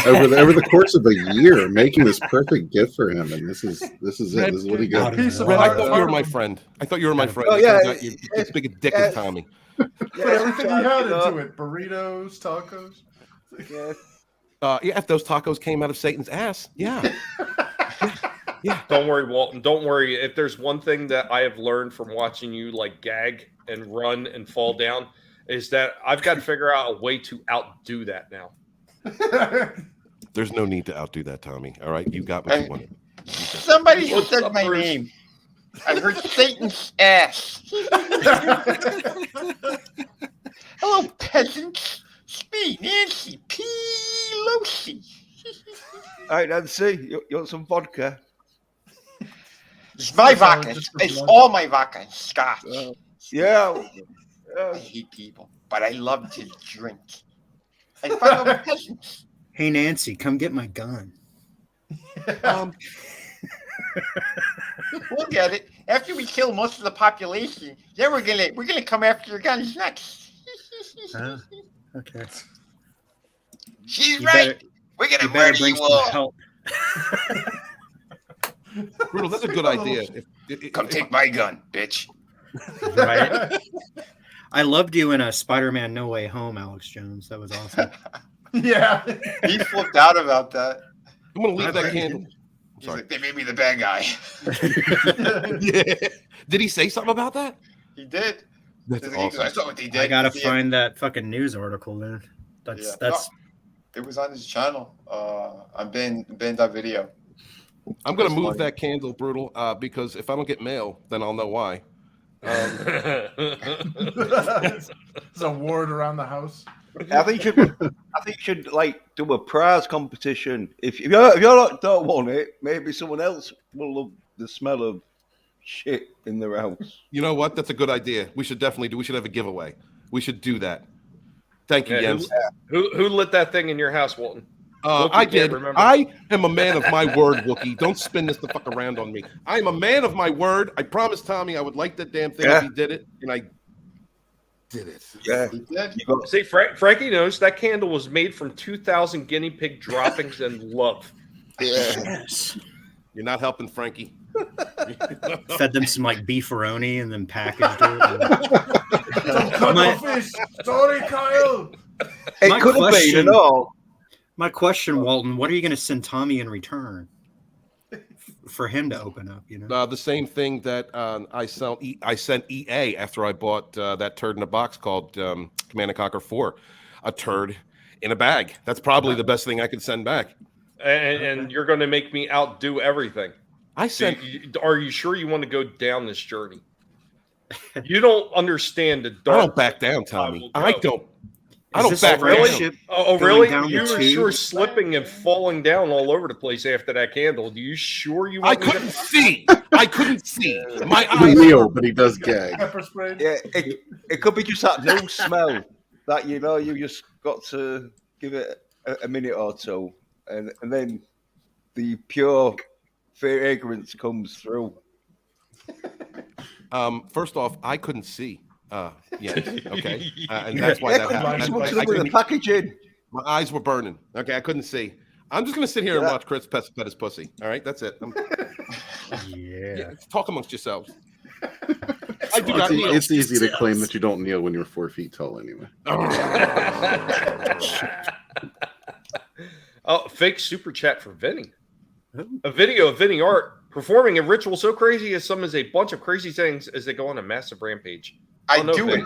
over the course of a year making this perfect gift for him, and this is it. This is what he got. Red, I thought you were my friend. I thought you were my friend. Oh, yeah, You're as big a dick as Tommy. Put everything he had into it. Burritos, tacos. If those tacos came out of Satan's ass, yeah. Don't worry, Walton. Don't worry. If there's one thing that I have learned from watching you like gag and run and fall down, is that I've got to figure out a way to outdo that now. There's no need to outdo that, Tommy. All right, you got what you wanted. Somebody said my name. I heard Satan's ass. Hello, peasants. It's me, Nancy Pelosi. All right, Nancy, you want some vodka? It's my vodka. It's all my vodka. It's Scotch. Yeah. I hate people, but I love to drink. I find out peasants. Hey, Nancy, come get my gun. We'll get it after we kill most of the population. Then we're gonna come after your guns next. Okay. She's You right. better- We're gonna you better murder bring you some all. help. Brutal, that's a good idea. Come take my gun, bitch. Right? I loved you in a Spider-Man No Way Home, Alex Jones. That was awesome. Yeah. He flipped out about that. I'm gonna leave that candle. He's like, they made me the bad guy. Yeah. Did he say something about that? He did. That's I awesome. saw what they did. I gotta Yeah. find that fucking news article, man. That's It was on his channel. On Ben.video. I'm gonna That's move funny. that candle, Brutal, because if I don't get mail, then I'll know why. There's a ward around the house. I think you should like do a prize competition. If you don't want it, maybe someone else will love the smell of shit in their house. You know what? That's a good idea. We should definitely do. We should have a giveaway. We should do that. Thank you, Jens. Who lit that thing in your house, Walton? Wookie I can't did. remember. I am a man of my word, Wookie. Don't spin this the fuck around on me. I am a man of my word. I promised Tommy I would like that damn thing if he did it, and I did it. Yeah. He did. See, Frankie knows that candle was made from 2,000 guinea pig droppings and love. Yes. You're not helping, Frankie. Fed them some like beefaroni and then packaged it. Cuttlefish. Sorry, Kyle. It could have been at all. My question, Walton, what are you going to send Tommy in return for him to open up? You know, The same thing that I sent EA after I bought that turd in a box called Command & Conquer 4, a turd in a bag. That's probably the best thing I could send back. And you're going to make me outdo everything. I sent. Are you sure you want to go down this journey? You don't understand the dark. I don't back down, Tommy. I don't back really? down. Oh, really? You were sure slipping and falling down all over the place after that candle. Do you sure you? I couldn't see. I couldn't see. My He eyes. kneel, but he does gag. Pepper spray. Yeah, it could be just that new smell that you just got to give it a minute or two. and then the pure fragrance comes through. First off, I couldn't see. Okay, and that's why that happened. With the packaging. My eyes were burning. Okay, I couldn't see. I'm just gonna sit here and watch Chris pet his pussy. All right, that's it. Yeah, talk amongst yourselves. I do not kneel. It's easy to claim that you don't kneel when you're 4 feet tall, anyway. Oh, fake super chat for Vinny. A video of Vinny Art performing a ritual so crazy as summons a bunch of crazy things as they go on a massive rampage. I do it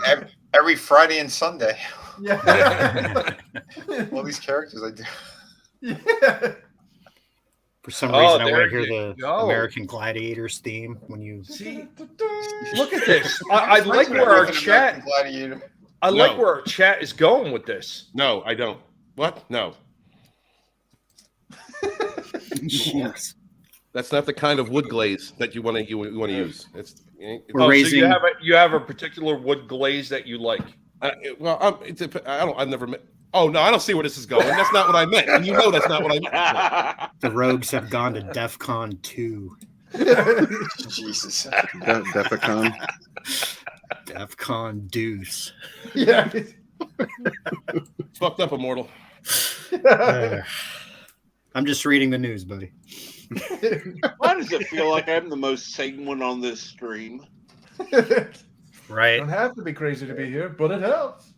every Friday and Sunday. Yeah. All these characters I do. Yeah. For some reason, I want to hear you the go. American Gladiators theme when you see. Look at this. I like where our chat. I like where our chat is going with this. No, I don't. What? No. That's not the kind of wood glaze that you want to use. It's so you have a particular wood glaze that you like. I've never met. Oh no, I don't see where this is going. That's not what I meant, and you know that's not what I meant. The rogues have gone to DEFCON 2. Jesus. DEFCON. DEFCON Deuce. Yeah. Fucked up, Immortal. I'm just reading the news, buddy. Why does it feel like I'm the most sane one on this stream? Right. Don't have to be crazy to be here, but it helps.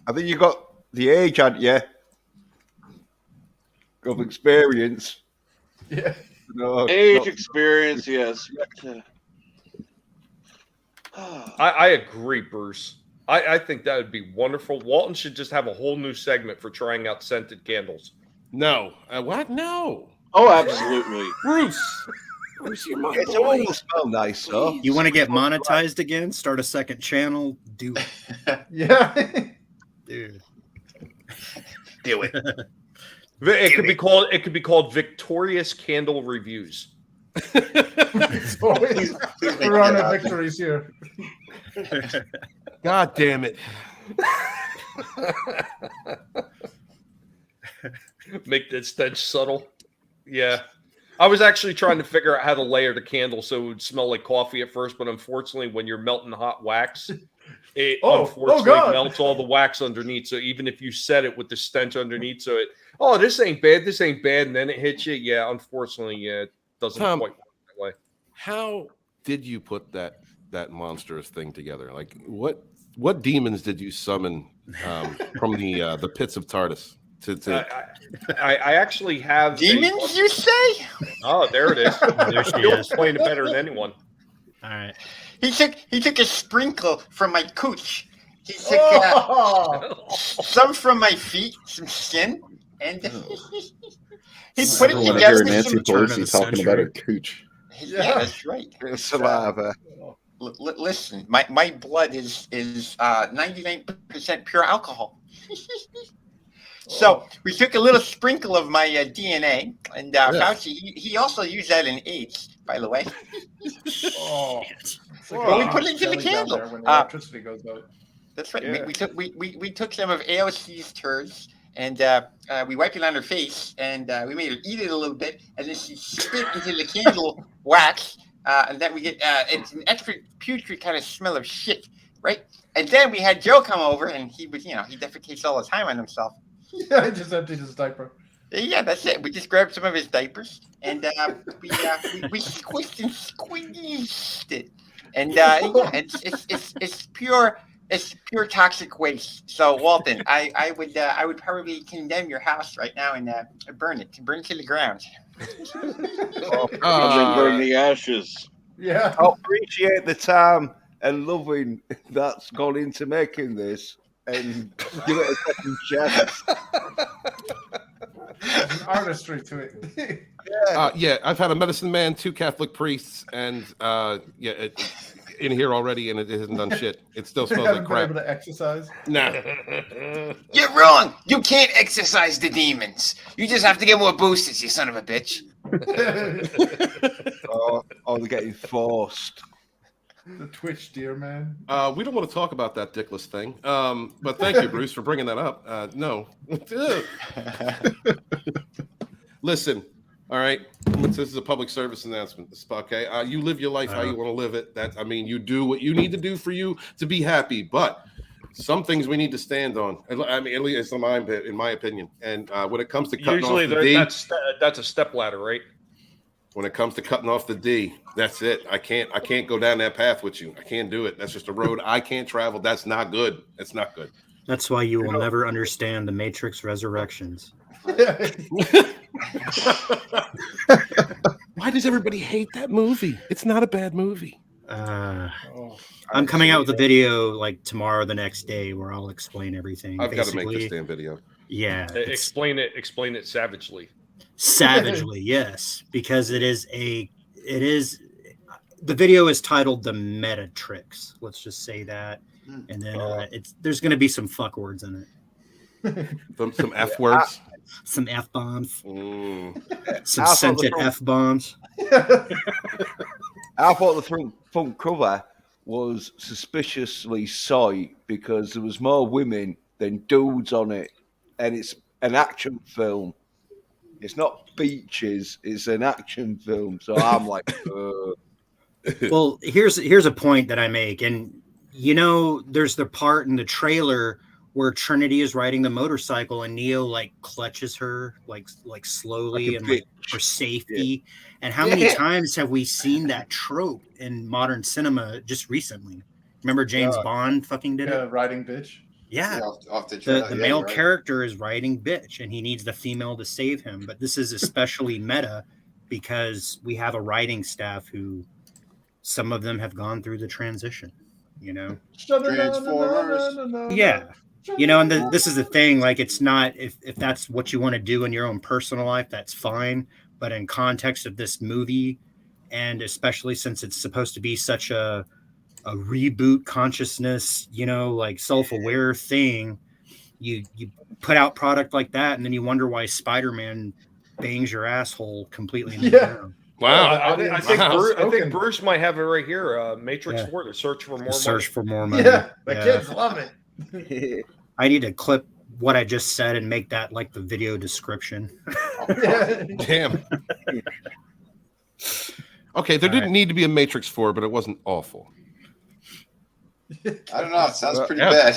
I think you got the age, hadn't you? Of experience. Yeah. No, Age, experience, yes. I agree, Bruce. I think that would be wonderful. Walton should just have a whole new segment for trying out scented candles. No. What? No. Oh, absolutely. Bruce, you're my It's boy. all smell nice, huh? You want to get monetized again? Start a second channel? Do it. Yeah. Dude. Do it. It could be called Victorious Candle Reviews. It's always we're on our victories here. God damn it. Make that stench subtle. Yeah. I was actually trying to figure out how to layer the candle so it would smell like coffee at first, but unfortunately, when you're melting hot wax, it unfortunately melts all the wax underneath. So even if you set it with the stench underneath, so this ain't bad, and then it hits you. Yeah, unfortunately, it doesn't Tom, quite work that way. How did you put that monstrous thing together? Like what demons did you summon from the pits of Tardis? I actually have demons. You say? Oh, there it is. There she You'll is. explain it better than anyone. All right. He took a sprinkle from my cooch. He took some from my feet, some skin, and he put it together. Nancy Pelosi talking about her cooch. Yeah, that's right. Saliva. Listen, my blood is 99% pure alcohol. So we took a little sprinkle of my DNA, and Fauci, he also used that in AIDS, by the way. But we put it into the candle. When the electricity goes out. That's right. Yeah. We took some of AOC's turds, and we wiped it on her face, and we made her eat it a little bit, and then she spit into the candle wax, and then we get it's an extra putrid kind of smell of shit, right? And then we had Joe come over, and he was, he defecates all the time on himself. Yeah, I just emptied his diaper. Yeah, that's it. We just grabbed some of his diapers, and we squished and squeezed it, and it's pure. It's pure toxic waste. So, Walton, I would probably condemn your house right now and burn it to the ground. Burn the ashes. Yeah. I appreciate the time and loving that's gone into making this, and give it a second chance. There's an artistry to it. Yeah, I've had a medicine man, 2 Catholic priests, and in here already, and it hasn't done shit. It still smells like crap. Been able to exercise? Nah. You're wrong. You can't exorcise the demons. You just have to get more boosters, you son of a bitch. They're getting forced. The Twitch deer man. We don't want to talk about that dickless thing. But thank you, Bruce, for bringing that up. No. Listen, all right. This is a public service announcement. Okay. You live your life how you want to live it. You do what you need to do for you to be happy. But some things we need to stand on. I mean, at least in my opinion. And when it comes to cutting Usually off the D, that's a step ladder, right? when it comes to cutting off the D, that's it. I can't go down that path with you. I can't do it. That's just a road I can't travel. That's not good. That's not good. That's why you will never understand the Matrix Resurrections. Why does everybody hate that movie? It's not a bad movie. I'm coming out with a video like tomorrow, or the next day, where I'll explain everything. I've got to make this damn video. Yeah, explain it savagely. Savagely, yes, because it is the video is titled "The Meta Tricks." Let's just say that, and then there's going to be some fuck words in it. Some F words. Some F bombs. Some scented F bombs. I thought the front cover was suspiciously soy because there was more women than dudes on it, and it's an action film. It's not beaches; it's an action film. So I'm like, Well, here's a point that I make, and there's the part in the trailer where Trinity is riding the motorcycle and Neo like clutches her like slowly and for safety. Yeah. And how many times have we seen that trope in modern cinema just recently? Remember James Bond fucking did it? Riding bitch. Yeah. Off the male character is riding bitch and he needs the female to save him. But this is especially meta because we have a writing staff who some of them have gone through the transition, Transformers. Yeah. And this is the thing, like, it's not, if that's what you want to do in your own personal life, that's fine. But in context of this movie, and especially since it's supposed to be such a reboot consciousness, like self-aware thing, you put out product like that, and then you wonder why Spider-Man bangs your asshole completely in the ground. Wow. I think Bruce might have it right here. Matrix 4, the search for more money. Search for more money. Yeah, the kids love it. I need to clip what I just said and make that like the video description. Damn. Okay, there didn't need to be a Matrix 4, but it wasn't awful. I don't know. It sounds pretty bad.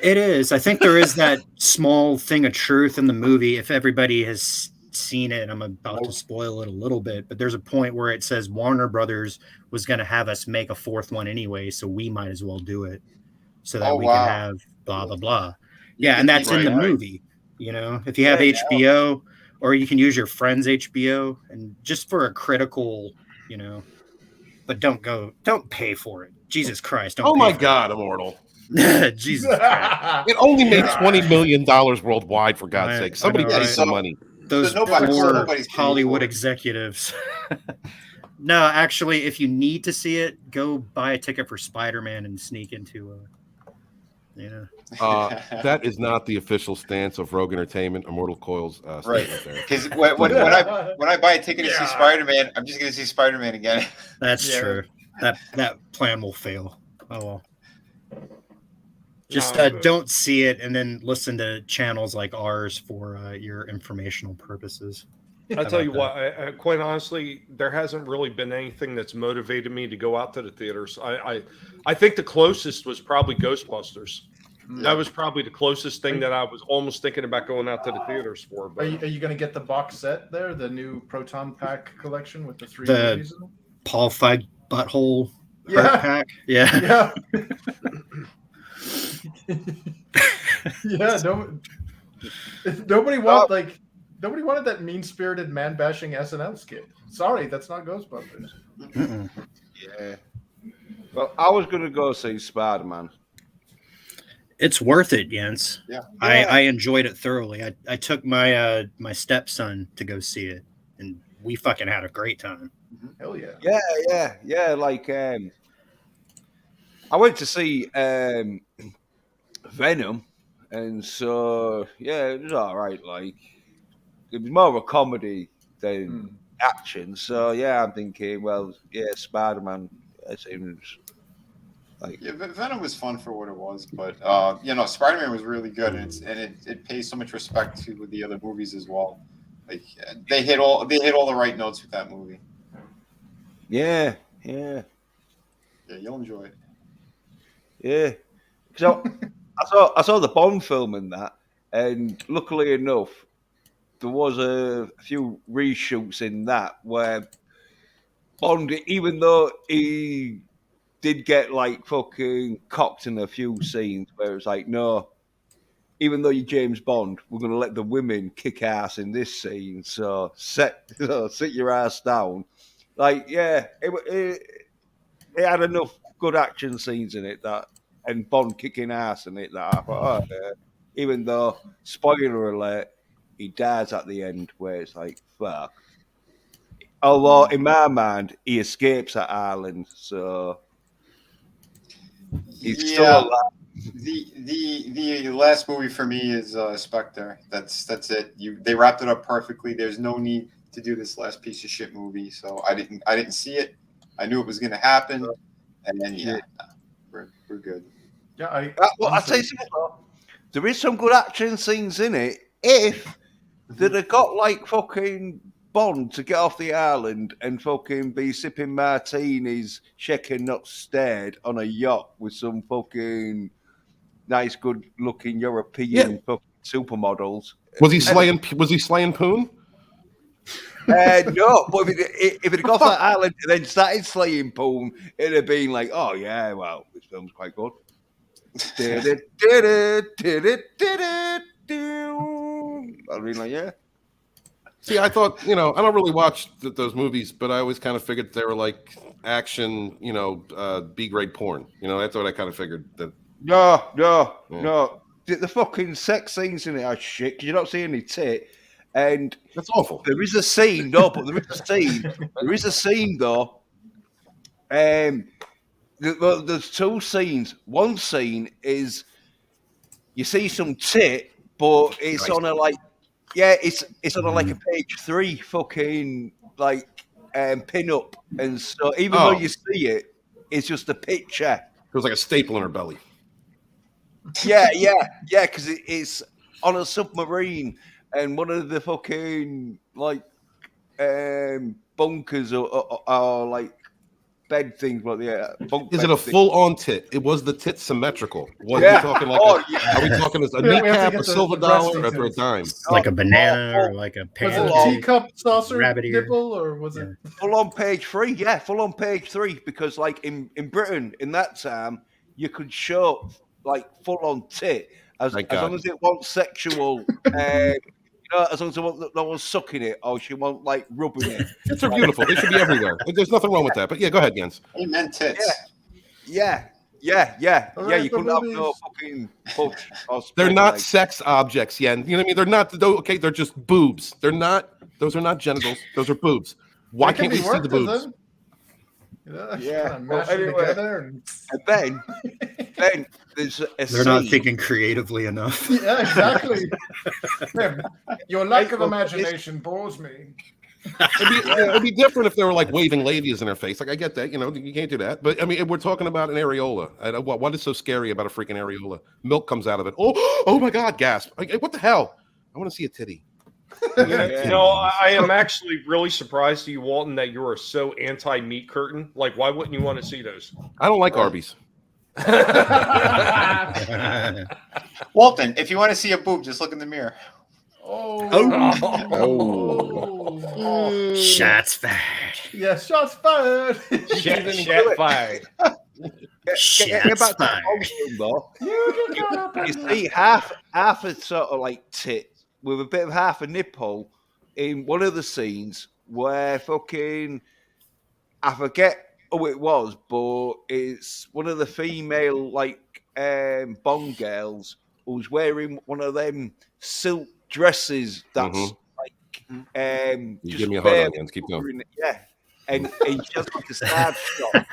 It is. I think there is that small thing of truth in the movie. If everybody has seen it, I'm about to spoil it a little bit, but there's a point where it says Warner Brothers was going to have us make a fourth one anyway, so we might as well do it so that we can have blah blah blah. Yeah, and that's in the movie. If you have HBO, or you can use your friend's HBO, and just for a critical, but don't pay for it. Jesus Christ! Don't. Oh my God, Immortal. Jesus Christ. It only made $20 million worldwide, for God's sake. Somebody pay some money. Those poor Hollywood executives. No, actually, if you need to see it, go buy a ticket for Spider-Man and sneak into that is not the official stance of Rogue Entertainment, Immortal Coil's right. Because when I buy a ticket to see Spider-Man, I'm just going to see Spider-Man again. That's true. That plan will fail. Oh well. Just don't see it and then listen to channels like ours for your informational purposes. I'll tell you what, quite honestly, there hasn't really been anything that's motivated me to go out to the theaters. I think the closest was probably Ghostbusters. That was probably the closest thing that I was almost thinking about going out to the theaters for. But... Are you going to get the box set there, the new Proton Pack collection with the 3 movies? Paul Feig butthole pack? Yeah. Nobody wanted that mean-spirited man-bashing SNL skit. Sorry, that's not Ghostbusters. Yeah. Well, I was going to go see Spider-Man. It's worth it, Jens. Yeah. I enjoyed it thoroughly. I took my my stepson to go see it, and we fucking had a great time. Hell yeah. Yeah. Like, I went to see Venom, and so it was all right. Like, it was more of a comedy than action. So yeah, I'm thinking, well, yeah, Spider-Man. It seems like Venom was fun for what it was, but Spider-Man was really good, and it pays so much respect to the other movies as well. Like they hit all the right notes with that movie. Yeah, you'll enjoy it. Yeah. So I saw the Bond film and that, and luckily enough, there was a few reshoots in that where Bond, even though he did get like fucking cocked in a few scenes, where it's like, no, even though you're James Bond, we're going to let the women kick ass in this scene. So sit your ass down. Like, yeah, it had enough good action scenes in it and Bond kicking ass in it that I thought, even though, spoiler alert, he dies at the end, where it's like, fuck. Although, in my mind, he escapes at Ireland, so he's still alive. The last movie for me is Spectre. That's it. They wrapped it up perfectly. There's no need to do this last piece of shit movie. So I didn't see it. I knew it was going to happen, and then we're good. Yeah, I'll tell you something. There is some good action scenes in it. If they'd have got like fucking Bond to get off the island and fucking be sipping martinis, shaking not stared on a yacht with some fucking nice, good-looking European fucking supermodels. Was he slaying Poon? No, but if it got off that island and then started slaying Poon, it'd have been like, oh yeah, well, this film's quite good. I'd be like, yeah. See, I thought, I don't really watch those movies, but I always kind of figured they were like action, B-grade porn. That's what I kind of figured. That. No. The fucking sex scenes in it are shit because you don't see any tit. And that's awful. There is a scene, There is a scene, though. There's two scenes. One scene is you see some tit, but it's on a like, it's on a like a page 3 fucking like pin up, and so even though you see it, it's just a picture. It was like a staple in her belly. Yeah, because it's on a submarine, and one of the fucking like bunkers or like bed things, but is it a full-on tit? It was the tit symmetrical. What are we talking like? Are we talking as a kneecap, a silver dollar, or a dime? Like a banana or like a pan. Was it a teacup saucer rabbit ear nipple, or was it full on page 3? Yeah, full on page 3, because like in Britain in that time you could show like full on tit as long as it wasn't sexual. As long as no one's sucking it or she won't like rubbing it. Tits are beautiful. They should be everywhere. There's nothing wrong with that. But yeah, go ahead, Jens. Amen, tits. Yeah. You couldn't have no fucking push. They're not sex objects, Yen. You know what I mean? They're not. Okay, they're just boobs. They're not. Those are not genitals. Those are boobs. Why can't we see the boobs? And then there's a They're not thinking creatively enough. Yeah, exactly. Your lack of imagination bores me. It'd be different if they were like waving ladies in her face. Like, I get that, you can't do that. But I mean, we're talking about an areola. What is so scary about a freaking areola? Milk comes out of it. Oh my God, gasp. What the hell? I want to see a titty. I am actually really surprised to you, Walton, that you are so anti-meat curtain. Like, why wouldn't you want to see those? I don't like Arby's. Walton, if you want to see a boob, just look in the mirror. Shots fired. Yeah, shots fired. Shot fired. Get back to the though. You see half a sort of like tit with a bit of half a nipple in one of the scenes where fucking I forget who it was, but it's one of the female like Bond girls who's wearing one of them silk dresses that's like you give me a hard on, Jens. Keep going. Yeah, and it's just like a stab shot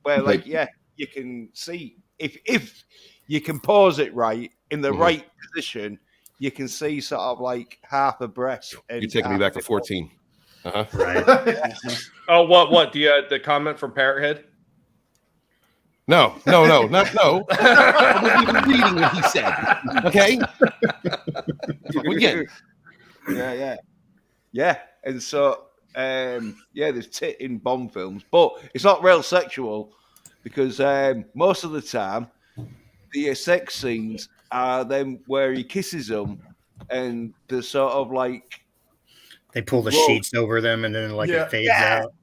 where like you can see if you can pause it right in the right position, you can see sort of like half a breast. You're taking me back to 14. Right. Oh, what? The comment from Parrothead? No. I wasn't even reading what he said. Okay. Again. Yeah. And so, there's tit in Bond films, but it's not real sexual because most of the time the sex scenes are them where he kisses them and they're sort of like they pull the sheets over them and then it fades out.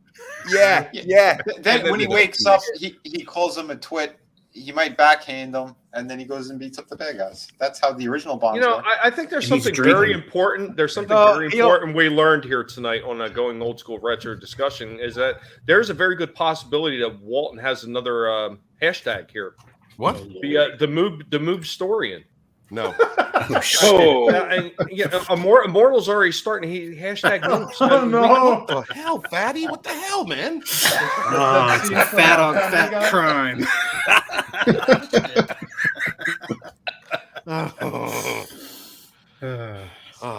Yeah. Then when he wakes up, he calls him a twit. He might backhand him, and then he goes and beats up the bad guys. That's how the original Bonds were. I think there's something very important. There's something very important we learned here tonight on a Going Old School Retro Discussion is that there's a very good possibility that Walton has another hashtag here. What? The Moob Storian. No. Immortal's already starting. He hashtag moves. Oh no! What the hell, fatty? What the hell, man? It's fat on fat crime.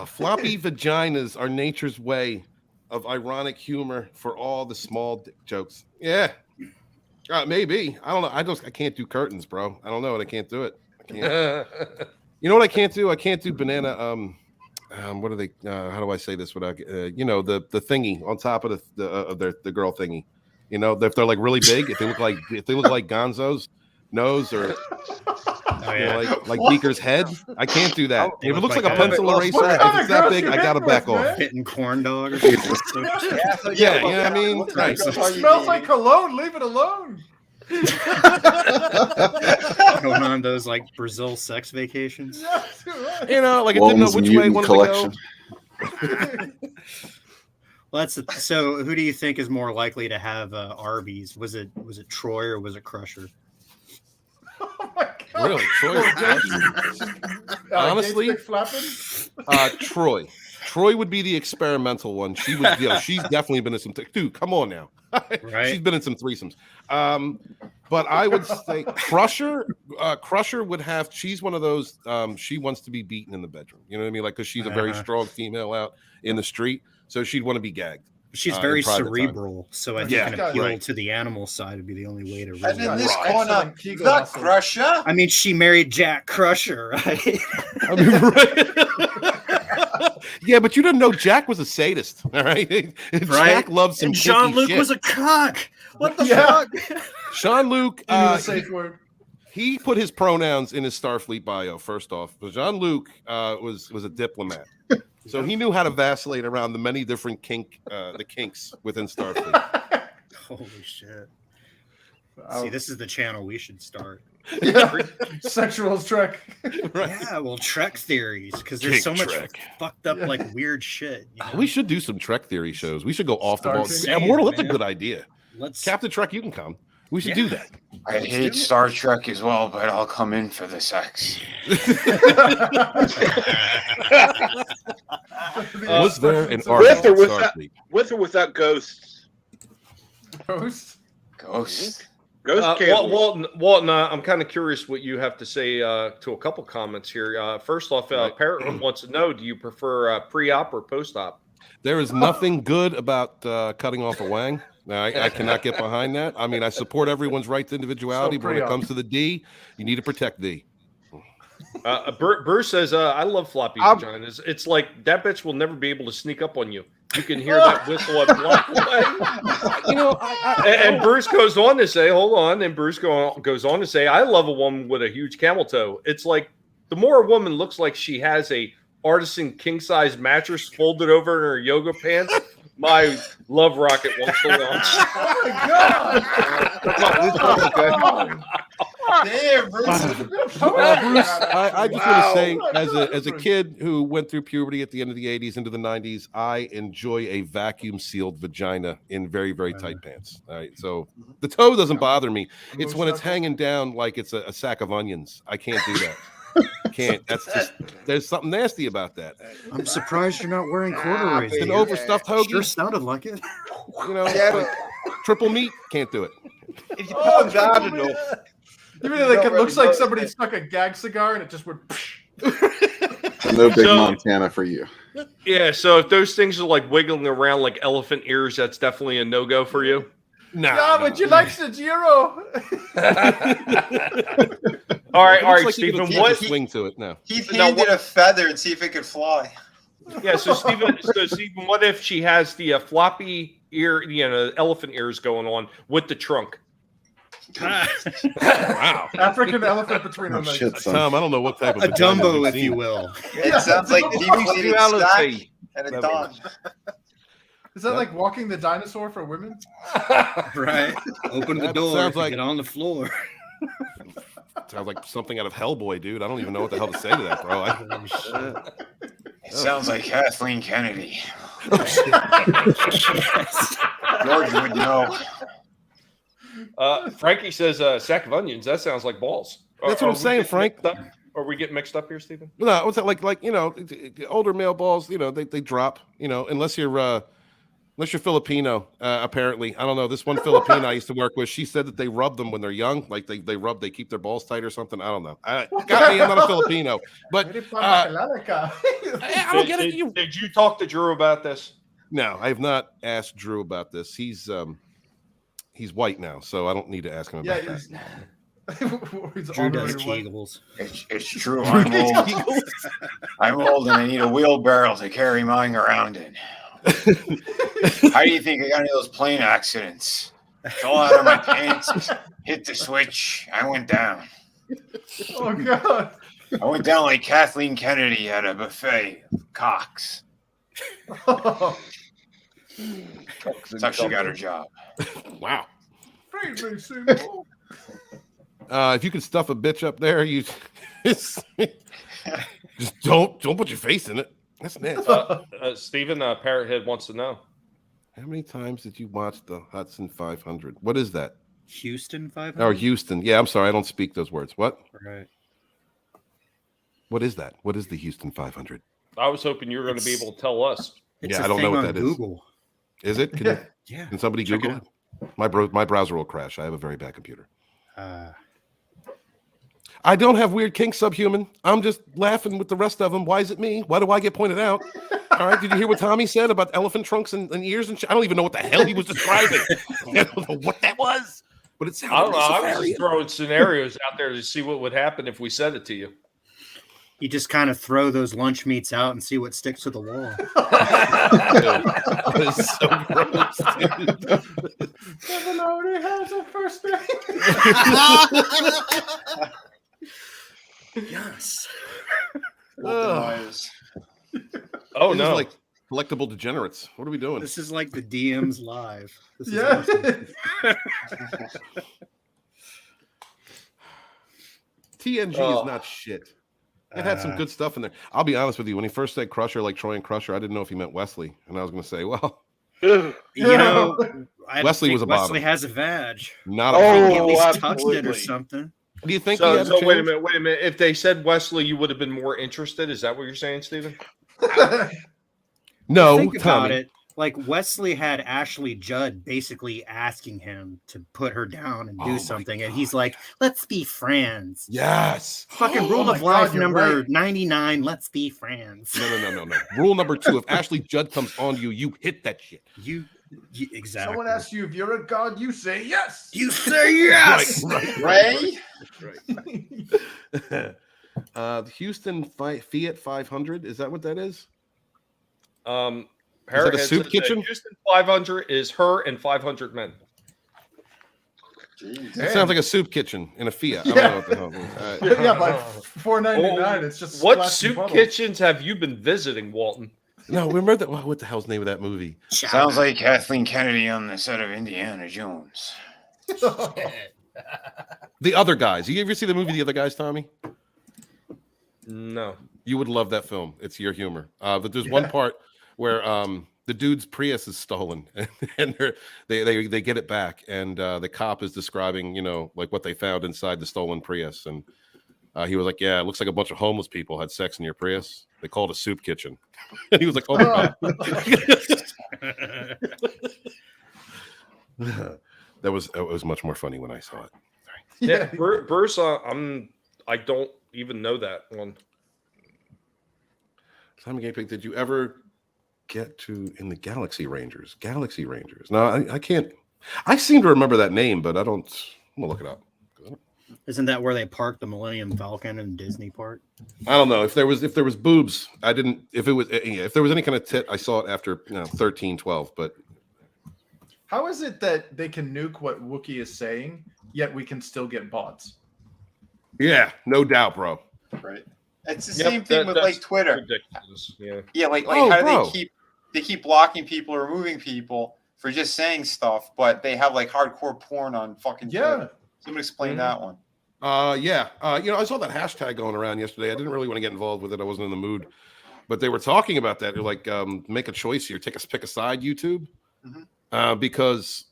Floppy vaginas are nature's way of ironic humor for all the small dick jokes. Yeah. Maybe. I don't know. I can't do curtains, bro. I don't know. I can't do it. I can't. You know what I can't do? I can't do banana. What are they? How do I say this without? The thingy on top of the girl thingy. If they're like really big, if they look like Gonzo's nose or like Beaker's head, I can't do that. If it looks like a pencil eraser, if it's that big, I gotta back off. Hitting corn dog or something. Yeah, you know what I mean? Right. It smells like cologne. Leave it alone. Going on those like Brazil sex vacations. It didn't know which way one collection. Well, so. Who do you think is more likely to have Arby's? Was it Troy or was it Crusher? Really, Troy? Honestly, Troy. Troy would be the experimental one. She would, she's definitely been in some. Dude, come on now. Right? She's been in some threesomes. But I would say Crusher would have. She's one of those. She wants to be beaten in the bedroom. You know what I mean? Like, because she's a very strong female out in the street, so she'd want to be gagged. She's very cerebral, so I think an appeal to the animal side would be the only way to. And in this corner, the Crusher. I mean, she married Jack Crusher, right? I mean, right. Yeah, but you didn't know Jack was a sadist, all right? Jack loves some. And Jean-Luc was a cock. What the fuck? Jean-Luc. He put his pronouns in his Starfleet bio. First off, but Jean-Luc was a diplomat, so he knew how to vacillate around the many different kinks within Starfleet. Holy shit! See, this is the channel we should start. Sexual Trek. Right. Yeah, well, Trek theories, because there's so much fucked up, like weird shit. We should do some Trek theory shows. We should go off the ball. Immortal, that's a good idea. Captain Trek, you can come. We should do that. I hate Star Trek as well, but I'll come in for the sex. Was there an with or without ghosts? Ghosts. Walton, I'm kind of curious what you have to say to a couple comments here. First off, Parrot wants to know: do you prefer pre-op or post-op? There is nothing good about cutting off a wang. Now, I cannot get behind that. I mean, I support everyone's right to individuality, but when it comes to the D, you need to protect D. Bruce says, I love floppy vaginas. It's like that bitch will never be able to sneak up on you. You can hear that whistle a block away. And Bruce goes on to say, hold on. And Bruce goes on to say, I love a woman with a huge camel toe. It's like the more a woman looks like she has a artisan king-size mattress folded over in her yoga pants, my love rocket wants to launch. Oh my God! Damn, Bruce. Bruce, I just want to say, as a kid who went through puberty at the end of the 80s into the 90s, I enjoy a vacuum-sealed vagina in very, very tight pants. All right, so the toe doesn't bother me. It's when it's hanging down like it's a sack of onions. I can't do that. Can't. That's just. There's something nasty about that. I'm surprised you're not wearing corduroys. An overstuffed hoagie. Sure sounded like it. You know, like triple meat. Can't do it. If you put them down enough. You mean like it looks like somebody stuck a gag cigar and it just went. No big So- Montana for you. Yeah, so if those things are like wiggling around like elephant ears, that's definitely a no-go for you. Yeah, would you like Sub-Zero? All right, It looks like Stephen. you What? swing to it now? He's Now, handed a feather and see if it could fly. Yeah, so Stephen, what if she has the floppy ear, elephant ears going on with the trunk? Wow. African elephant between her Oh, legs. shit, son. Tom, I don't know what type of A vagina Dumbo, you've if you seen. will. It sounds like deep-seated stack and a dawn. Is that like walking the dinosaur for women? Right. Open the That door. sounds like- Get on the floor. Sounds like something out of Hellboy, dude. I don't even know what the hell to say to that, bro. It sounds like Kathleen Kennedy. Oh, George would know. Frankie says sack of onions. That sounds like balls. That's what I'm saying, Frank. Are we getting mixed up here, Stephen? No, what's that like older male balls? They drop. Unless you're Filipino. Apparently, I don't know. This one Filipino I used to work with, she said that they rub them when they're young, like they keep their balls tight or something. I don't know. Got me. I'm not a Filipino, but I don't get it. Did you talk to Drew about this? No, I have not asked Drew about this. He's white now, so I don't need to ask him about that. Drew does Kegels. It's true. I'm old. I'm old and I need a wheelbarrow to carry mine around in. How do you think I got into those plane accidents? Fell out of my pants, hit the switch, I went down. Oh God! I went down like Kathleen Kennedy at a buffet of cocks. That's how she got her job. Wow. Free me, Seymour. If you could stuff a bitch up there, you just don't put your face in it. That's nasty. Stephen, Parrothead wants to know. How many times did you watch the Hudson 500? What is that? Houston 500? Oh, Houston. Yeah, I'm sorry. I don't speak those words. What? Right. What is that? What is the Houston 500? I was hoping you were going to be able to tell us. Yeah, I don't know what that is. Google. Is it? Can, Yeah. Can somebody Check Google it it? My browser will crash. I have a very bad computer. I don't have weird kinks, Subhuman. I'm just laughing with the rest of them. Why is it me? Why do I get pointed out? All right. Did you hear what Tommy said about elephant trunks and ears and shit? I don't even know what the hell he was describing. I don't know what that was, but it sounded I don't know. I was hilarious. just throwing scenarios out there to see what would happen if we said it to you. You just kind of throw those lunch meats out and see what sticks to the wall. That is so gross, dude. Kevin already has a first name. Yes. Oh This no! is like collectible degenerates. What are we doing? This is like the DMs live. This is Yeah. awesome. TNG is not shit. It had some good stuff in there. I'll be honest with you. When he first said Crusher, like Troy and Crusher, I didn't know if he meant Wesley, and I was going to say, well, You know, I Wesley think was a Wesley bottom. has a vag. Not a He bottom. at least touched it or absolutely. something. Do you think he So, had a wait a chance? minute. Wait a minute. If they said Wesley, you would have been more interested. Is that what you're saying, Stephen? No, Think about Tommy. it. Like Wesley had Ashley Judd basically asking him to put her down and Oh do my something, and he's like, "Let's be friends." Yes. Fucking rule Oh my of life God, you're number right. 99. Let's be friends. No. Rule number 2: if Ashley Judd comes on you, you hit that shit. You exactly. Someone asks you if you're a god, you say yes. You say yes. Right. Ray? The Houston Fiat 500. Is that what that is? Parrothead a soup says that kitchen? Houston 500 is her and 500 men. It sounds like a soup kitchen in a Fiat. I don't know what the hell it is. All right. Yeah, like $4.99. It's just What splash soup bottles. kitchens have you been visiting, Walton? No, remember that? What the hell's the name of that movie? Sounds like Kathleen Kennedy on the set of Indiana Jones. The Other Guys. You ever see the movie The Other Guys, Tommy? No. You would love that film. It's your humor. But there's one part where the dude's Prius is stolen, and they get it back, and the cop is describing, like what they found inside the stolen Prius, and he was like, "Yeah, it looks like a bunch of homeless people had sex in your Prius. They called it a soup kitchen." And he was like, "Oh my God." It was much more funny when I saw it. Yeah, Bruce, I don't even know that one. Tommy Game Pig, did you ever get to in the Galaxy Rangers? Galaxy Rangers. No, I can't. I seem to remember that name, but I don't. I'm gonna look it up. Isn't that where they parked the Millennium Falcon in Disney Park? I don't know if there was boobs. I didn't. If there was any kind of tit, I saw it after 13, 12. But How is it that they can nuke what Wookiee is saying, yet we can still get bots? yeah, no doubt, bro. Right. It's the same thing with like Twitter. Ridiculous. Yeah. Yeah, like Oh, how do bro. they keep blocking people or removing people for just saying stuff, but they have like hardcore porn on fucking Twitter. Someone explain that one. Yeah. I saw that hashtag going around yesterday. I didn't really want to get involved with it. I wasn't in the mood, but they were talking about that. They're like, make a choice here. Pick a side, YouTube, because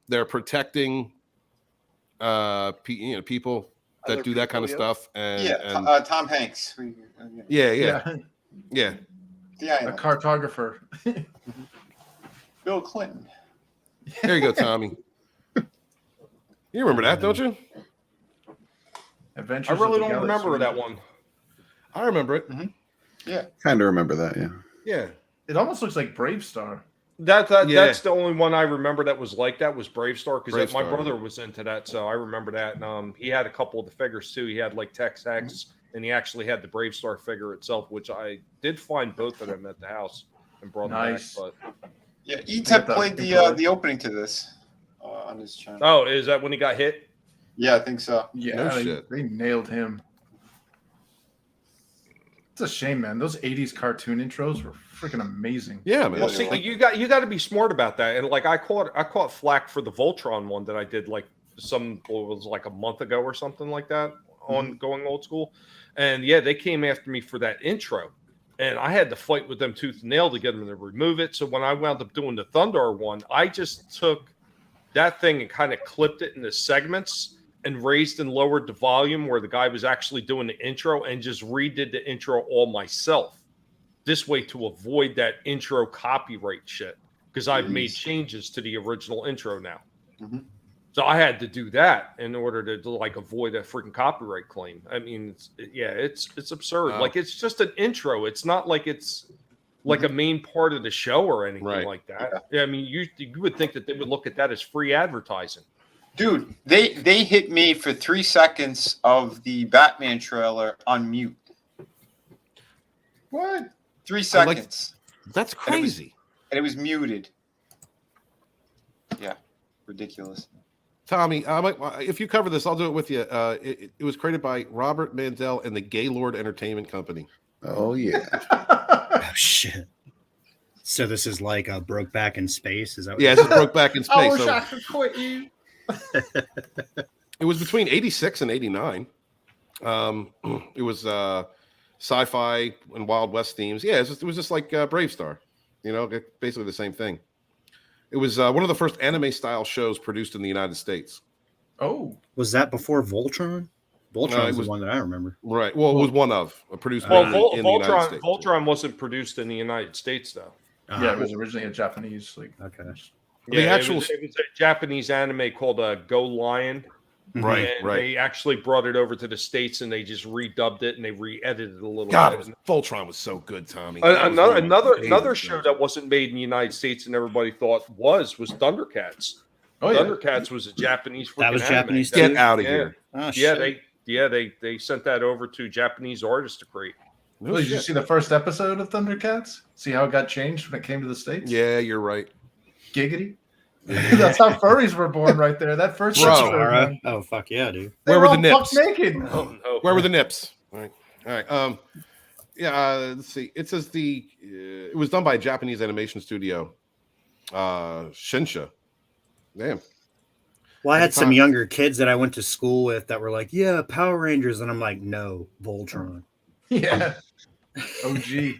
they're protecting, people that do that kind of stuff. And Tom Hanks. Yeah. A cartographer. Bill Clinton. There you go, Tommy. You remember that, don't you? Adventures I really of the don't remember Galaxy. that one. I remember it. Yeah. Kind of remember that, yeah. Yeah. It almost looks like Brave Star. That's the only one I remember that was like that was Brave Star because my Bravestar, brother was into that, so I remember that. And he had a couple of the figures too. He had like Tex Hex, and he actually had the Brave Star figure itself, which I did find both of them at the house and brought them back. But Yeah, E-Tep played the opening to to on his channel. Oh, is that when he got hit? Yeah, I think so. Yeah, No shit. they nailed him. It's a shame, man. Those 80s cartoon intros were freaking amazing. Yeah, man. Well, see, you got to be smart about that. And like I caught flack for the Voltron one that I did like it was like a month ago or something like that on Going Old School. And yeah, they came after me for that intro. And I had to fight with them tooth and nail to get them to remove it. So when I wound up doing the Thundar one, I just took that thing and kind of clipped it into segments and raised and lowered the volume where the guy was actually doing the intro and just redid the intro all myself. This way to avoid that intro copyright shit because I've made changes to the original intro now. So I had to do that in order to like avoid a freaking copyright claim. I mean, it's absurd. Wow. Like it's just an intro. It's not like it's like a main part of the show or anything like that. Yeah. I mean, you would think that they would look at that as free advertising. Dude, they hit me for 3 seconds of the Batman trailer on mute. What? 3 seconds. That's crazy. And it was muted. Yeah, ridiculous. Tommy, if you cover this, I'll do it with you. It was created by Robert Mandel and the Gaylord Entertainment Company. Oh, yeah. Oh, shit. So this is like a Brokeback in Space? Is that what Yeah, this is Brokeback in Space. I wish I could quit you. It was between 86 and 89. It was sci-fi and Wild West themes. Yeah, it was just like Brave Star. Basically the same thing. It was one of the first anime-style shows produced in the United States. Oh. Was that before Voltron? Voltron was the one that I remember. Right. Well, it was one of produced Well, in the United States. Voltron wasn't produced in the United States though. Yeah, it was originally a Japanese. Okay. Yeah, it was a Japanese anime called Go Lion. Right, and they actually brought it over to the States and they just redubbed it and they re-edited it a little bit. Voltron was so good, Tommy. Another show that wasn't made in the United States and everybody thought was Thundercats. Oh, yeah. Thundercats was a Japanese. That was anime. Japanese. Get out of here. Oh, They sent that over to Japanese artists to create. Well, did you see the first episode of Thundercats? See how it got changed when it came to the States? Yeah, you're right. Giggity. That's how furries were born right there. That first episode. Oh, fuck yeah, dude. Where were the nips? nips? Naked. Oh, no. Where were the nips? All right. Let's see. It says it was done by a Japanese animation studio, Shinsha. Damn. Well, I had some younger kids that I went to school with that were like, yeah, Power Rangers. And I'm like, no, Voltron. Yeah. OG.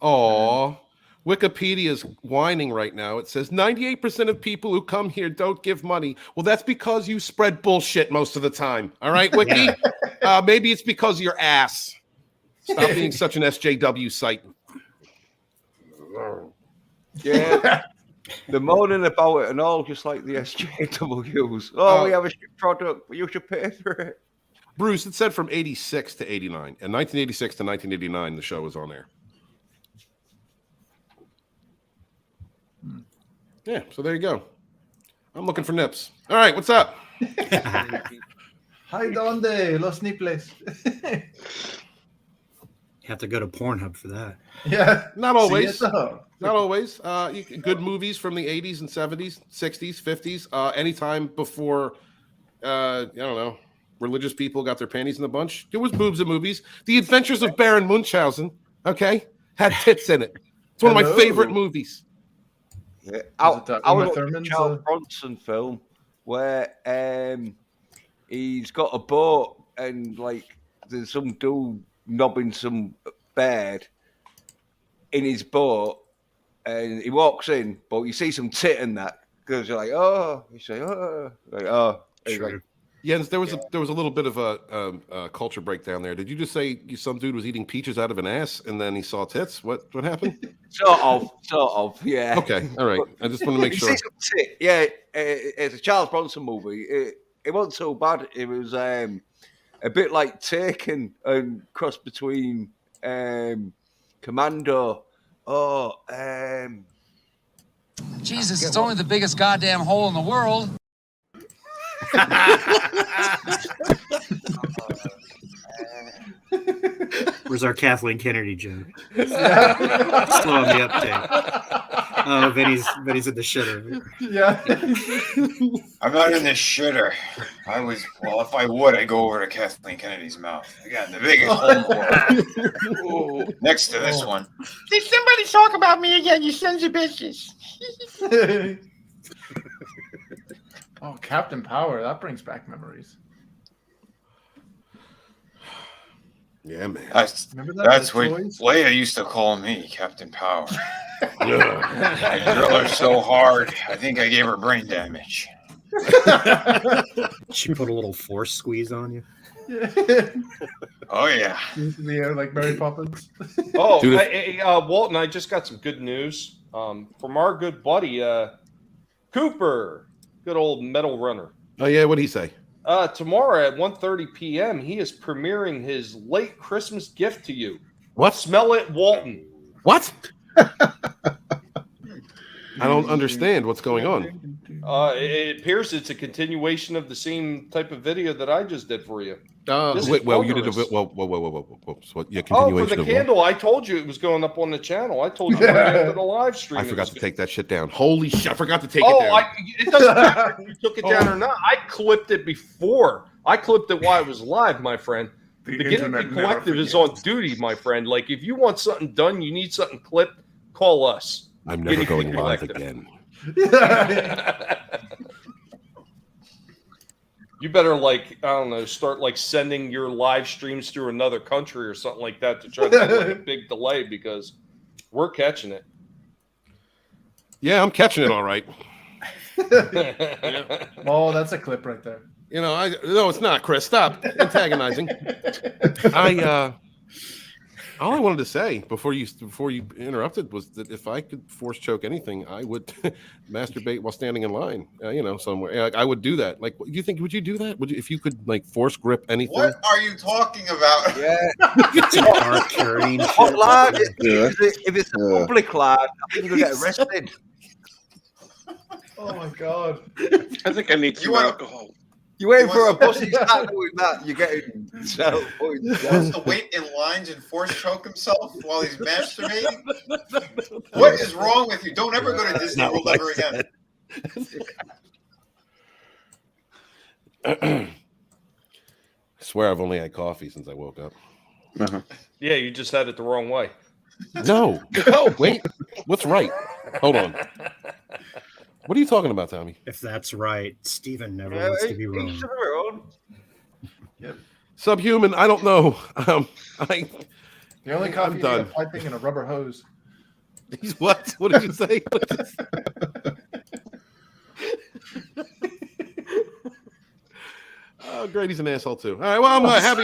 Aw. Wikipedia's whining right now. It says 98% of people who come here don't give money. Well, that's because you spread bullshit most of the time. All right, Wiki? Maybe it's because of your ass. Stop being such an SJW site. Yeah. They're moaning about it and all, just like the SJWs. Oh, we have a shit product, but you should pay for it. Bruce, it said from 86 to 89. And 1986 to 1989, the show was on there. Yeah, so there you go. I'm looking for nips. All right, what's up? Hi, donde los nipples? You have to go to Pornhub for that. Yeah, not always. Not always. Good movies from the 80s and 70s, 60s, 50s. Anytime before, I don't know, religious people got their panties in a bunch. There was boobs in movies. The Adventures of Baron Munchausen, okay, had tits in it. It's one of my favorite movies. Yeah. I was watching a Charles Bronson film where he's got a boat and like there's some dude knobbing some bird in his boat, and he walks in, but you see some tit in that because you're like, oh, you say, oh, like, oh, like, Jens, there was a little bit of a culture breakdown there. Did you just say some dude was eating peaches out of an ass and then he saw tits? What happened? Sort of, yeah. Okay, all right. I just want to make You sure. see some tit, yeah, it's a Charles Bronson movie. It wasn't so bad. It was a bit like Taken and cross between Commando. Jesus, it's only the biggest goddamn hole in the world. Where's our Kathleen Kennedy joke? Slow on the uptake. Oh, Vinny's in the shitter. Yeah. I'm not in the shitter. If I would, I'd go over to Kathleen Kennedy's mouth. I got the biggest hole in the world. Next to this one. Did somebody talk about me again, you sons of bitches? Oh, Captain Power. That brings back memories. Yeah, man. That's what Leia used to call me, Captain Power. I drill her so hard, I think I gave her brain damage. She put a little force squeeze on you. Oh, yeah. Yeah, like Mary Poppins. Oh, Walton, I just got some good news from our good buddy, Cooper, good old metal runner. Oh, yeah, what'd he say? Tomorrow at 1:30 p.m., he is premiering his late Christmas gift to you. What? Smell it, Walton. What? I don't understand what's going on. It appears it's a continuation of the same type of video that I just did for you. You did a bit. Whoa. So, yeah, Oh, continuation for the of candle, I told you it was going up on the channel. I told you right after the live stream. I forgot to take that shit down. Holy shit, I forgot to take it down. It doesn't matter if you took it down or not. I clipped it before. I clipped it while it was live, my friend. The Guinea Collective is on duty, my friend. Like, if you want something done, you need something clipped, call us. I'm never going live again. You better, like, I don't know, start like sending your live streams through another country or something like that to try to get like a big delay, because we're catching it. Yeah, I'm catching it all right. Oh, that's a clip right there. You know, no, it's not, Chris. Stop antagonizing. All I wanted to say before you interrupted was that if I could force choke anything, I would masturbate while standing in line. Somewhere. I would do that. Like, would you do that? Would you, if you could, like, force grip anything? What are you talking about? Yeah. If it's a public lad, I think you'll get arrested. Oh my god! I think I need some alcohol. You wait for a bus, you start doing that, you're getting so. He wants to wait in lines and force choke himself while he's masturbating? What is wrong with you? Don't ever go to Disney World ever again. I swear I've only had coffee since I woke up. Yeah, you just had it the wrong way. No, wait. What's right? Hold on. What are you talking about, Tommy? If that's right, Steven never wants to be wrong. Yep. Subhuman, I don't know. The only coffee you done. need piping and a rubber hose. He's what? What did you say? Oh, great. He's an asshole, too. All right. Well, I'm happy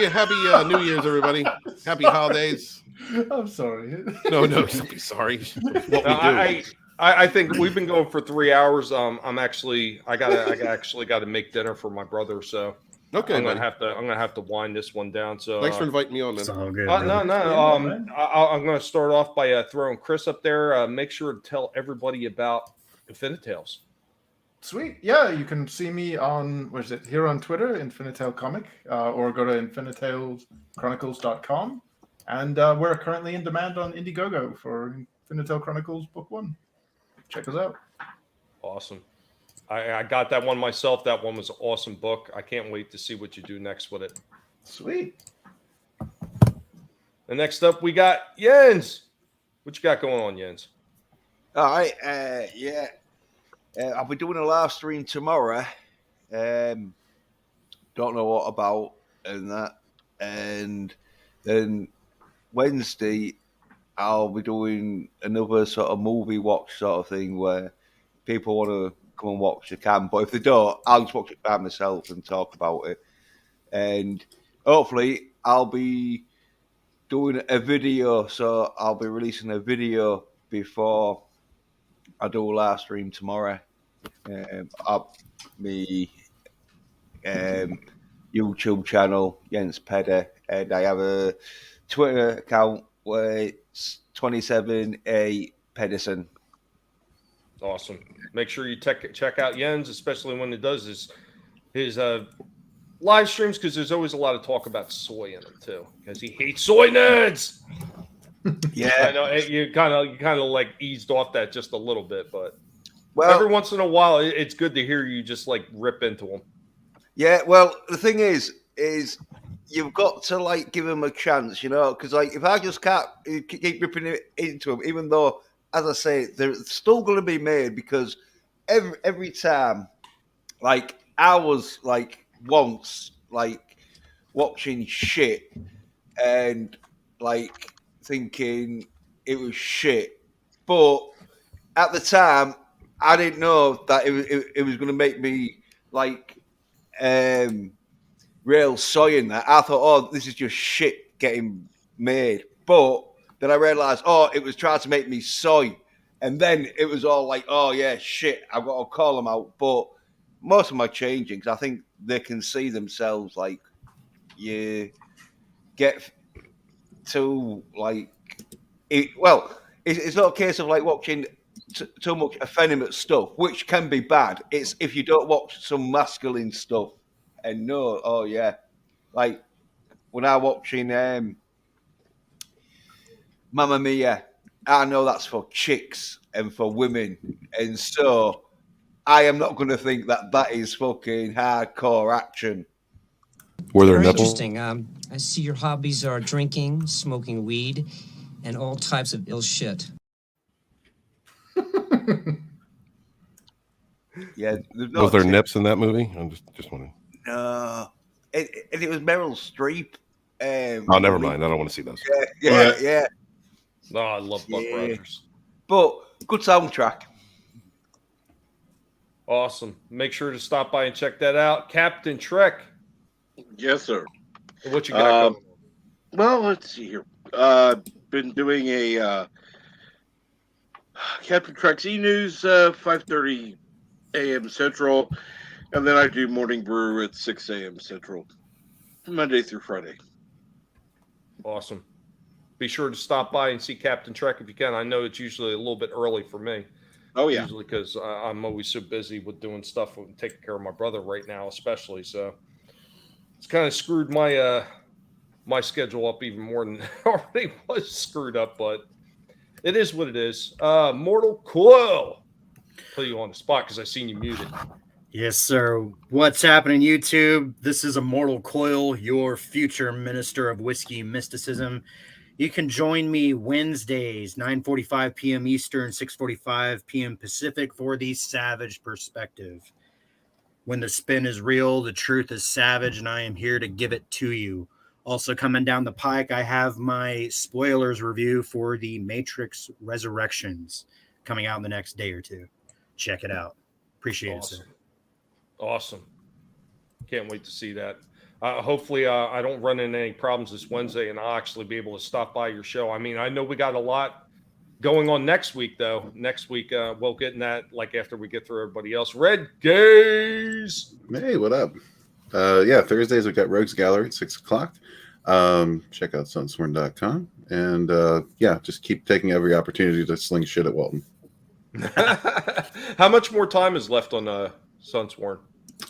New Year's, everybody. Happy holidays. I'm sorry. No, don't be sorry. What we do. I think we've been going for 3 hours. I actually got to make dinner for my brother. So Okay, I'm buddy. gonna have to wind this one down. So Thanks for inviting me on. Then. It's all good. no. brother. I'm gonna start off by throwing Chris up there. Make sure to tell everybody about Infinitales. Sweet. Yeah, you can see me on, here on Twitter, Infinitale Comic, or go to infinitalechronicles.com. And we're currently in demand on Indiegogo for Infinitale Chronicles Book 1. Check us out. Awesome. I got that one myself. That one was an awesome book. I can't wait to see what you do next with it. Sweet. And next up, we got Jens. What you got going on, Jens? All right. I'll be doing a live stream tomorrow. Don't know what about and that. And then Wednesday, I'll be doing another sort of movie watch sort of thing where people want to come and watch, they can. But if they don't, I'll just watch it by myself and talk about it. And hopefully, I'll be doing a video. So I'll be releasing a video before I do a live stream tomorrow. Up me YouTube channel, Jens Pedder, and I have a Twitter account where it's 27A Pedersen. Awesome. Make sure you check out Jens, especially when he does his live streams, because there's always a lot of talk about soy in them too, because he hates soy nerds. Yeah, I know you kind of like eased off that just a little bit, but well, every once in a while, it's good to hear you just like rip into them. Yeah, well, the thing is you've got to like give him a chance, you know, because like if I just keep ripping it into him, even though, as I say, they're still going to be made, because every time, like I was like once like watching shit and like thinking it was shit, but at the time I didn't know that it was going to make me like real soy in that. I thought, oh, this is just shit getting made, but then I realized, oh, it was trying to make me soy, and then it was all like, oh yeah, shit, I've got to call them out. But most of my changing, because I think they can see themselves, like you get to like it. Well, it's not a case of like watching too much effeminate stuff, which can be bad. It's if you don't watch some masculine stuff and know, oh yeah, like when I'm watching Mamma Mia, I know that's for chicks and for women, and so I am not going to think that is fucking hardcore action. Were there Very nipples? interesting. I see your hobbies are drinking, smoking weed, and all types of ill shit. Yeah, Was there nips in that movie? I'm just wondering. No, it was Meryl Streep. Oh, never mind. I don't want to see those. Yeah. No, I love Buck Rogers. But good soundtrack. Awesome. Make sure to stop by and check that out. Captain Trek. Yes, sir. What you got going on? Well, let's see here. Been doing a Captain Trek's E-News, 5:30 a.m. Central, and then I do Morning Brew at 6 a.m. Central, Monday through Friday. Awesome. Be sure to stop by and see Captain Trek if you can. I know it's usually a little bit early for me. Oh, yeah. Usually because I'm always so busy with doing stuff and taking care of my brother right now, especially. So it's kind of screwed my my schedule up even more than it already was screwed up, but it is what it is. Mortal Coil. Put you on the spot because I seen you muted. Yes, sir. What's happening, YouTube? This is Immortal Coil, your future minister of whiskey mysticism. You can join me Wednesdays, 9:45 p.m. Eastern, 6:45 p.m. Pacific for the Savage Perspective. When the spin is real, the truth is savage, and I am here to give it to you. Also coming down the pike, I have my spoilers review for the Matrix Resurrections coming out in the next day or two. Check it out. Appreciate it, sir. Awesome. Can't wait to see that. Hopefully, I don't run into any problems this Wednesday, and I'll actually be able to stop by your show. I mean, I know we got a lot going on next week, though. Next week, we'll get in that like after we get through everybody else. Red Gaze. Hey, what up? Thursdays we've got Rogues Gallery at 6 o'clock. Check out sunsworn.com. And just keep taking every opportunity to sling shit at Walton. How much more time is left on Sunsworn?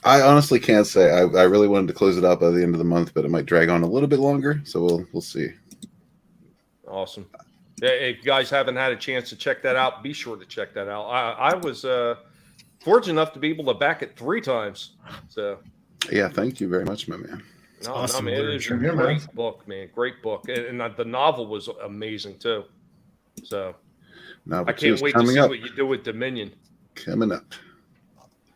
I honestly can't say. I really wanted to close it out by the end of the month, but it might drag on a little bit longer. So we'll see. Awesome. If you guys haven't had a chance to check that out, be sure to check that out. I was fortunate enough to be able to back it 3 times. So yeah, thank you very much, my man. No, awesome man, it is a great book, man. Great book, and the novel was amazing too. So I can't wait to see what you do with Dominion. Coming up.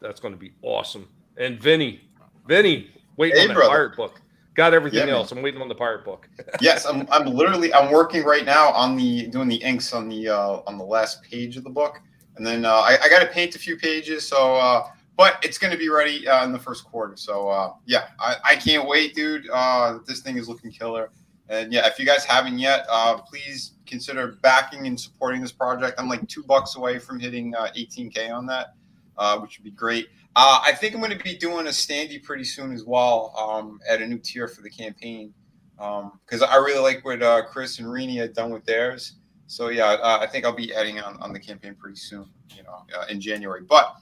That's going to be awesome. And Vinny, waiting on the pirate book. Got everything else. I'm waiting on the pirate book. Yes, I'm working right now on doing the inks on the last page of the book, and then I got to paint a few pages. So, but it's going to be ready in the first quarter. So I can't wait, dude. This thing is looking killer. And yeah, if you guys haven't yet, please consider backing and supporting this project. I'm like $2 away from hitting 18K on that, which would be great. I think I'm going to be doing a standee pretty soon as well, at a new tier for the campaign, because I really like what Chris and Rini had done with theirs. So yeah, I think I'll be adding on the campaign pretty soon, in January. But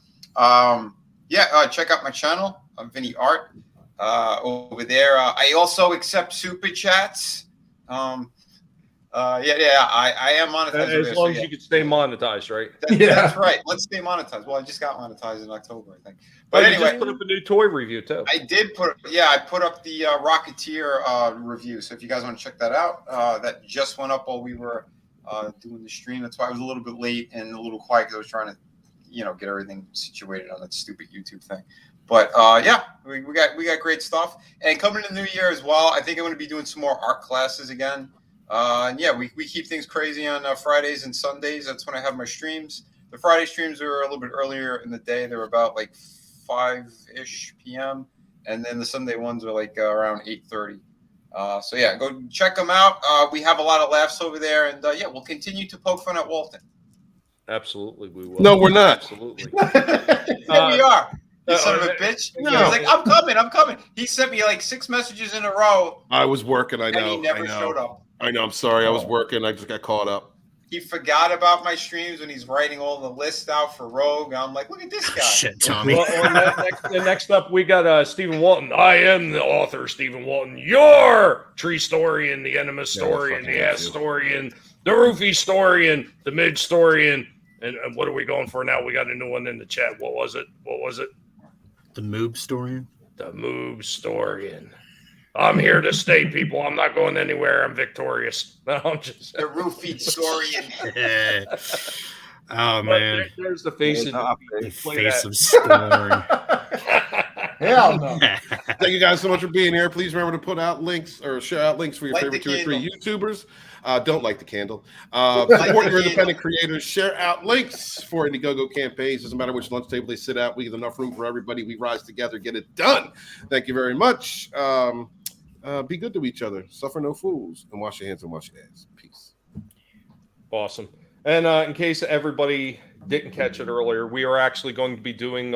check out my channel. I'm Vinny Art over there. I also accept super chats. I am monetized. As long as you can stay monetized, right? That's right. Let's stay monetized. Well, I just got monetized in October, I think. But anyway, you just put up a new toy review too. I did put up the Rocketeer review. So if you guys want to check that out, that just went up while we were doing the stream. That's why I was a little bit late and a little quiet because I was trying to, get everything situated on that stupid YouTube thing. But we got great stuff. And coming in the new year as well, I think I'm going to be doing some more art classes again. We keep things crazy on Fridays and Sundays. That's when I have my streams. The Friday streams are a little bit earlier in the day. They're about like 5-ish p.m. And then the Sunday ones are like around 8:30. Go check them out. We have a lot of laughs over there. And we'll continue to poke fun at Walton. Absolutely, we will. No, we're not. Absolutely. Yeah, we are. You son of a bitch. No. He's like, I'm coming. He sent me like 6 messages in a row. I was working, I know. And he never showed up. I know, I'm sorry. I was working. I just got caught up. He forgot about my streams when he's writing all the lists out for Rogue. I'm like, look at this guy. Shit, Tommy. Next up, we got Stephen Walton. I am the author, Stephen Walton. Your tree story and the enema story and the ass story and the roofie story and the mid story and what are we going for now? We got a new one in the chat. What was it? The Moob Storian? The Moob Storian. I'm here to stay, people. I'm not going anywhere. I'm victorious. No, I'm just the roofie Storian. Oh man, there's the face of Storian. Hell no. Thank you guys so much for being here. Please remember to put out links or share out links for your favorite 2 or 3 YouTubers. Don't light the candle. Support your independent creators. Share out links for Indiegogo campaigns. Doesn't matter which lunch table they sit at. We have enough room for everybody. We rise together, get it done. Thank you very much. Be good to each other. Suffer no fools. And wash your hands and wash your ass. Peace. Awesome. And in case everybody didn't catch it earlier, we are actually going to be doing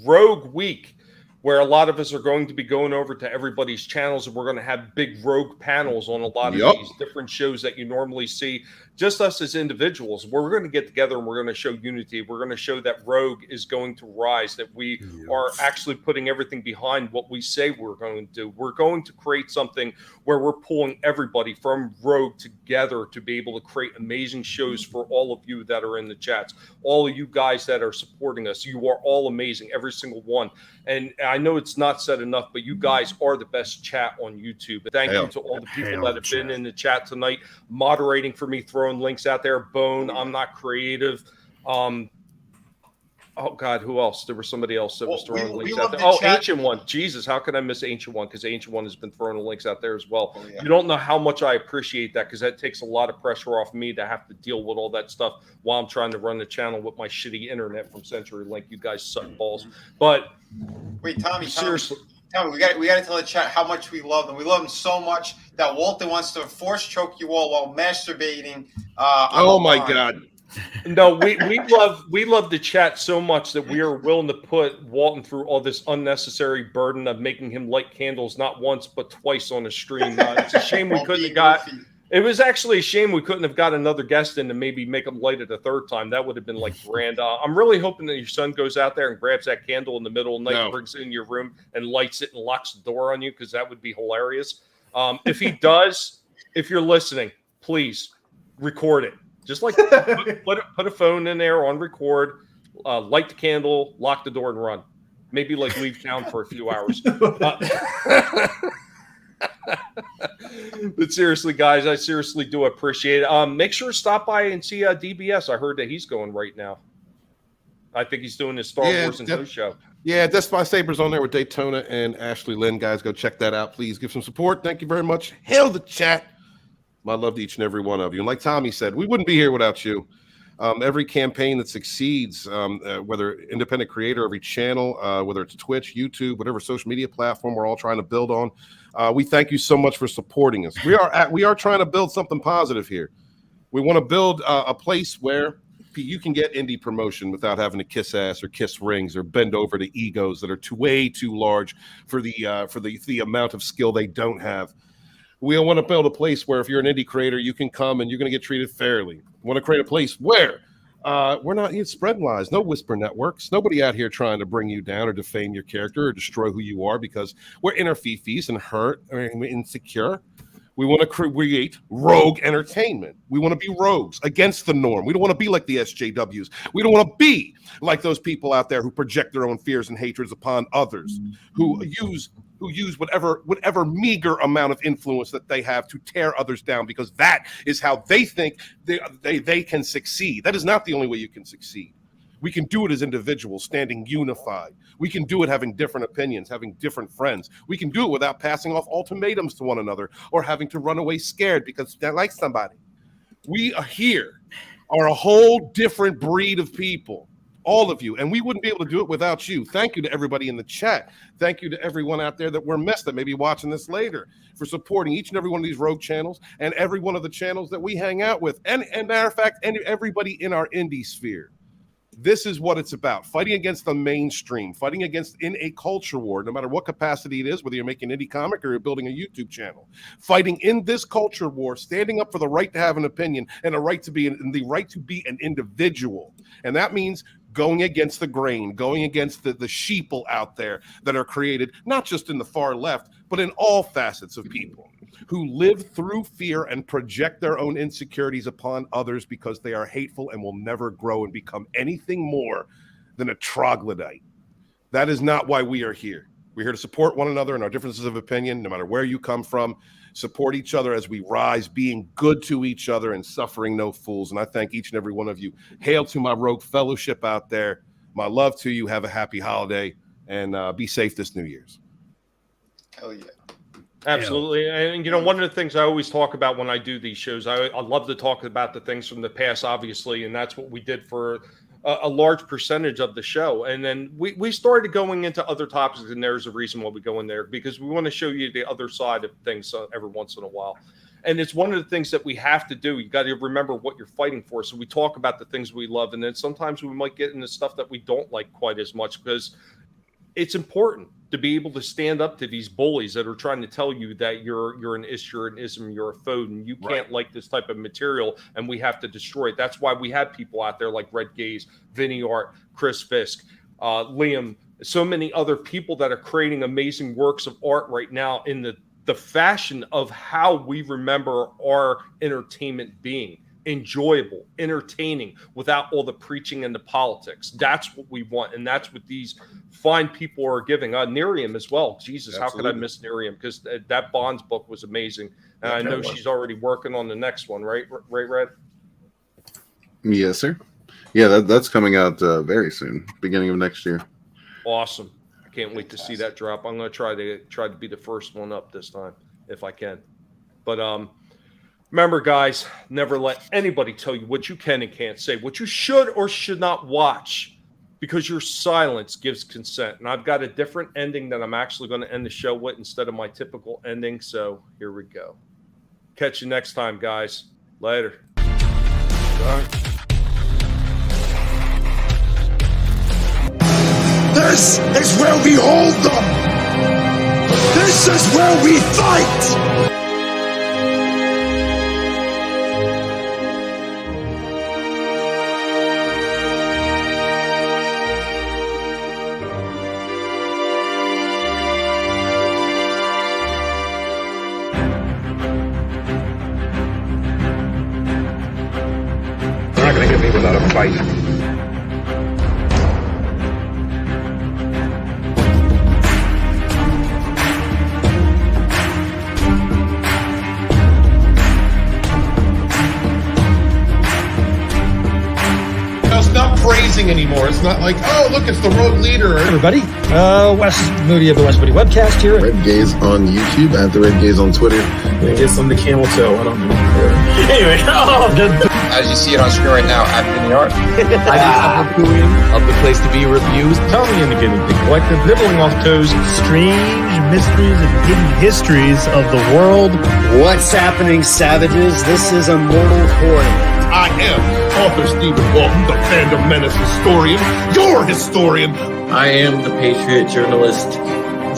Rogue Week, where a lot of us are going to be going over to everybody's channels, and we're going to have big rogue panels on a lot of these different shows that you normally see. Just us as individuals, we're going to get together and we're going to show unity. We're going to show that Rogue is going to rise, that we are actually putting everything behind what we say we're going to do. We're going to create something where we're pulling everybody from Rogue together to be able to create amazing shows for all of you that are in the chats. All of you guys that are supporting us, you are all amazing, every single one. And I know it's not said enough, but you guys are the best chat on YouTube. Thank you to all the people that have been in the chat tonight, moderating for me, throwing links out there. Bone, I'm not creative. Oh God, who else? There was somebody else that was throwing links out there. Oh, Ancient One. Jesus, how can I miss Ancient One? Because Ancient One has been throwing the links out there as well. You don't know how much I appreciate that, because that takes a lot of pressure off me to have to deal with all that stuff while I'm trying to run the channel with my shitty internet from CenturyLink. You guys suck balls. But wait, Tommy, seriously. Tommy, we got to tell the chat how much we love them. We love them so much that Walton wants to force choke you all while masturbating. Oh my God! No, we love the chat so much that we are willing to put Walton through all this unnecessary burden of making him light candles not once but twice on a stream. It's a shame we couldn't have got. It was actually a shame we couldn't have got another guest in to maybe make him light it a third time. That would have been like grand. I'm really hoping that your son goes out there and grabs that candle in the middle of the night, brings it in your room, and lights it and locks the door on you, because that would be hilarious. If he does, if you're listening, please record it. Just like put a phone in there on record, light the candle, lock the door, and run. Maybe like leave town for a few hours. But seriously, guys, I seriously do appreciate it. Make sure to stop by and see DBS. I heard that he's going right now. I think he's doing his Star Wars and Ghost show. Yeah, Death Spy Sabers on there with Daytona and Ashley Lynn. Guys, go check that out. Please give some support. Thank you very much. Hail the chat. My love to each and every one of you. And like Tommy said, we wouldn't be here without you. Every campaign that succeeds, whether independent creator, every channel, whether it's Twitch, YouTube, whatever social media platform we're all trying to build on, we thank you so much for supporting us. We are trying to build something positive here. We want to build a place where you can get indie promotion without having to kiss ass or kiss rings or bend over to egos that are way too large for the amount of skill they don't have. We want to build a place where if you're an indie creator, you can come and you're going to get treated fairly. We want to create a place where we're not here spreading lies, no whisper networks, nobody out here trying to bring you down or defame your character or destroy who you are because we're inner fifis and hurt or insecure. We want to create rogue entertainment. We want to be rogues against the norm. We don't want to be like the SJWs. We don't want to be like those people out there who project their own fears and hatreds upon others, who use whatever meager amount of influence that they have to tear others down, because that is how they think they can succeed. That is not the only way you can succeed. We can do it as individuals, standing unified. We can do it having different opinions, having different friends. We can do it without passing off ultimatums to one another or having to run away scared because they like somebody. We are a whole different breed of people, all of you, and we wouldn't be able to do it without you. Thank you to everybody in the chat. Thank you to everyone out there that we're missed that may be watching this later for supporting each and every one of these rogue channels and every one of the channels that we hang out with. And matter of fact, everybody in our indie sphere. This is what it's about, fighting against the mainstream, fighting in a culture war, no matter what capacity it is, whether you're making indie comic or you're building a YouTube channel. Fighting in this culture war, standing up for the right to have an opinion and the right to be an individual. And that means going against the grain, going against the sheeple out there that are created, not just in the far left, but in all facets of people who live through fear and project their own insecurities upon others because they are hateful and will never grow and become anything more than a troglodyte. That is not why we are here. We're here to support one another in our differences of opinion, no matter where you come from. Support each other as we rise, being good to each other and suffering no fools. And I thank each and every one of you. Hail to my rogue fellowship out there. My love to you. Have a happy holiday and be safe this New Year's. Hell yeah. Absolutely. And, one of the things I always talk about when I do these shows, I love to talk about the things from the past, obviously, and that's what we did for a large percentage of the show. And then we started going into other topics, and there's a reason why we go in there, because we want to show you the other side of things every once in a while. And it's one of the things that we have to do. You got to remember what you're fighting for. So we talk about the things we love, and then sometimes we might get into stuff that we don't like quite as much, because it's important to be able to stand up to these bullies that are trying to tell you that you're an ism, you're a phone, and you can't like this type of material, and we have to destroy it. That's why we have people out there like Red Gaze, Vinny Art, Chris Fisk, Liam, so many other people that are creating amazing works of art right now in the fashion of how we remember our entertainment being. Enjoyable, entertaining, without all the preaching and the politics. That's what we want, and that's what these fine people are giving. Nerium as well. Jesus, Absolutely. How could I miss Nerium? Because that Bonds book was amazing, and I know she's already working on the next one, right, Red? Yes, sir. Yeah, that's coming out very soon, beginning of next year. Awesome. I can't wait to see that drop. I'm going to try to be the first one up this time, if I can. But remember, guys, never let anybody tell you what you can and can't say, what you should or should not watch, because your silence gives consent. And I've got a different ending that I'm actually going to end the show with instead of my typical ending. So here we go. Catch you next time, guys. Later. All right. This is where we hold them. This is where we fight. They're not going to get me without a fight. It's not praising anymore. It's not like, oh, look, it's the rogue leader. Everybody, Wes Moody of the West Moody Webcast here. Red Gaze on YouTube, at the Red Gaze on Twitter. I guess I'm the camel toe. I don't know. Anyway, As you see it on screen right now, I'm in the art. of the place to be reviews. Tommy and the Guinea Pig Collective, nibbling off toes. Strange mysteries and hidden histories of the world. What's happening, savages? This is a mortal coil. I am author Stephen Walton, the fandom menace historian, your historian. I am the Patriot journalist,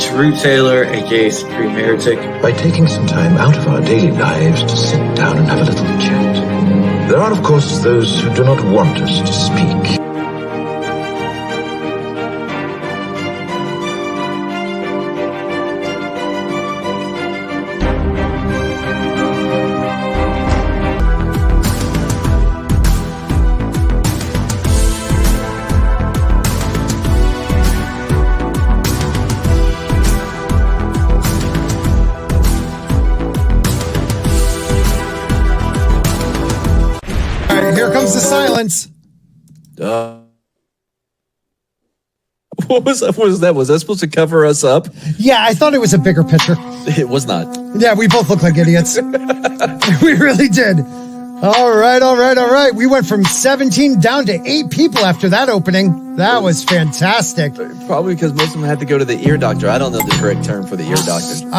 Drew Taylor, aka Supreme Heretic. By taking some time out of our daily lives to sit down and have a little chat. There are, of course, those who do not want us to speak. Here comes the silence. What was that? Was that supposed to cover us up? Yeah, I thought it was a bigger picture. It was not. Yeah, we both look like idiots. We really did. All right. We went from 17 down to 8 people after that opening. That was fantastic. Probably because most of them had to go to the ear doctor. I don't know the correct term for the ear doctor.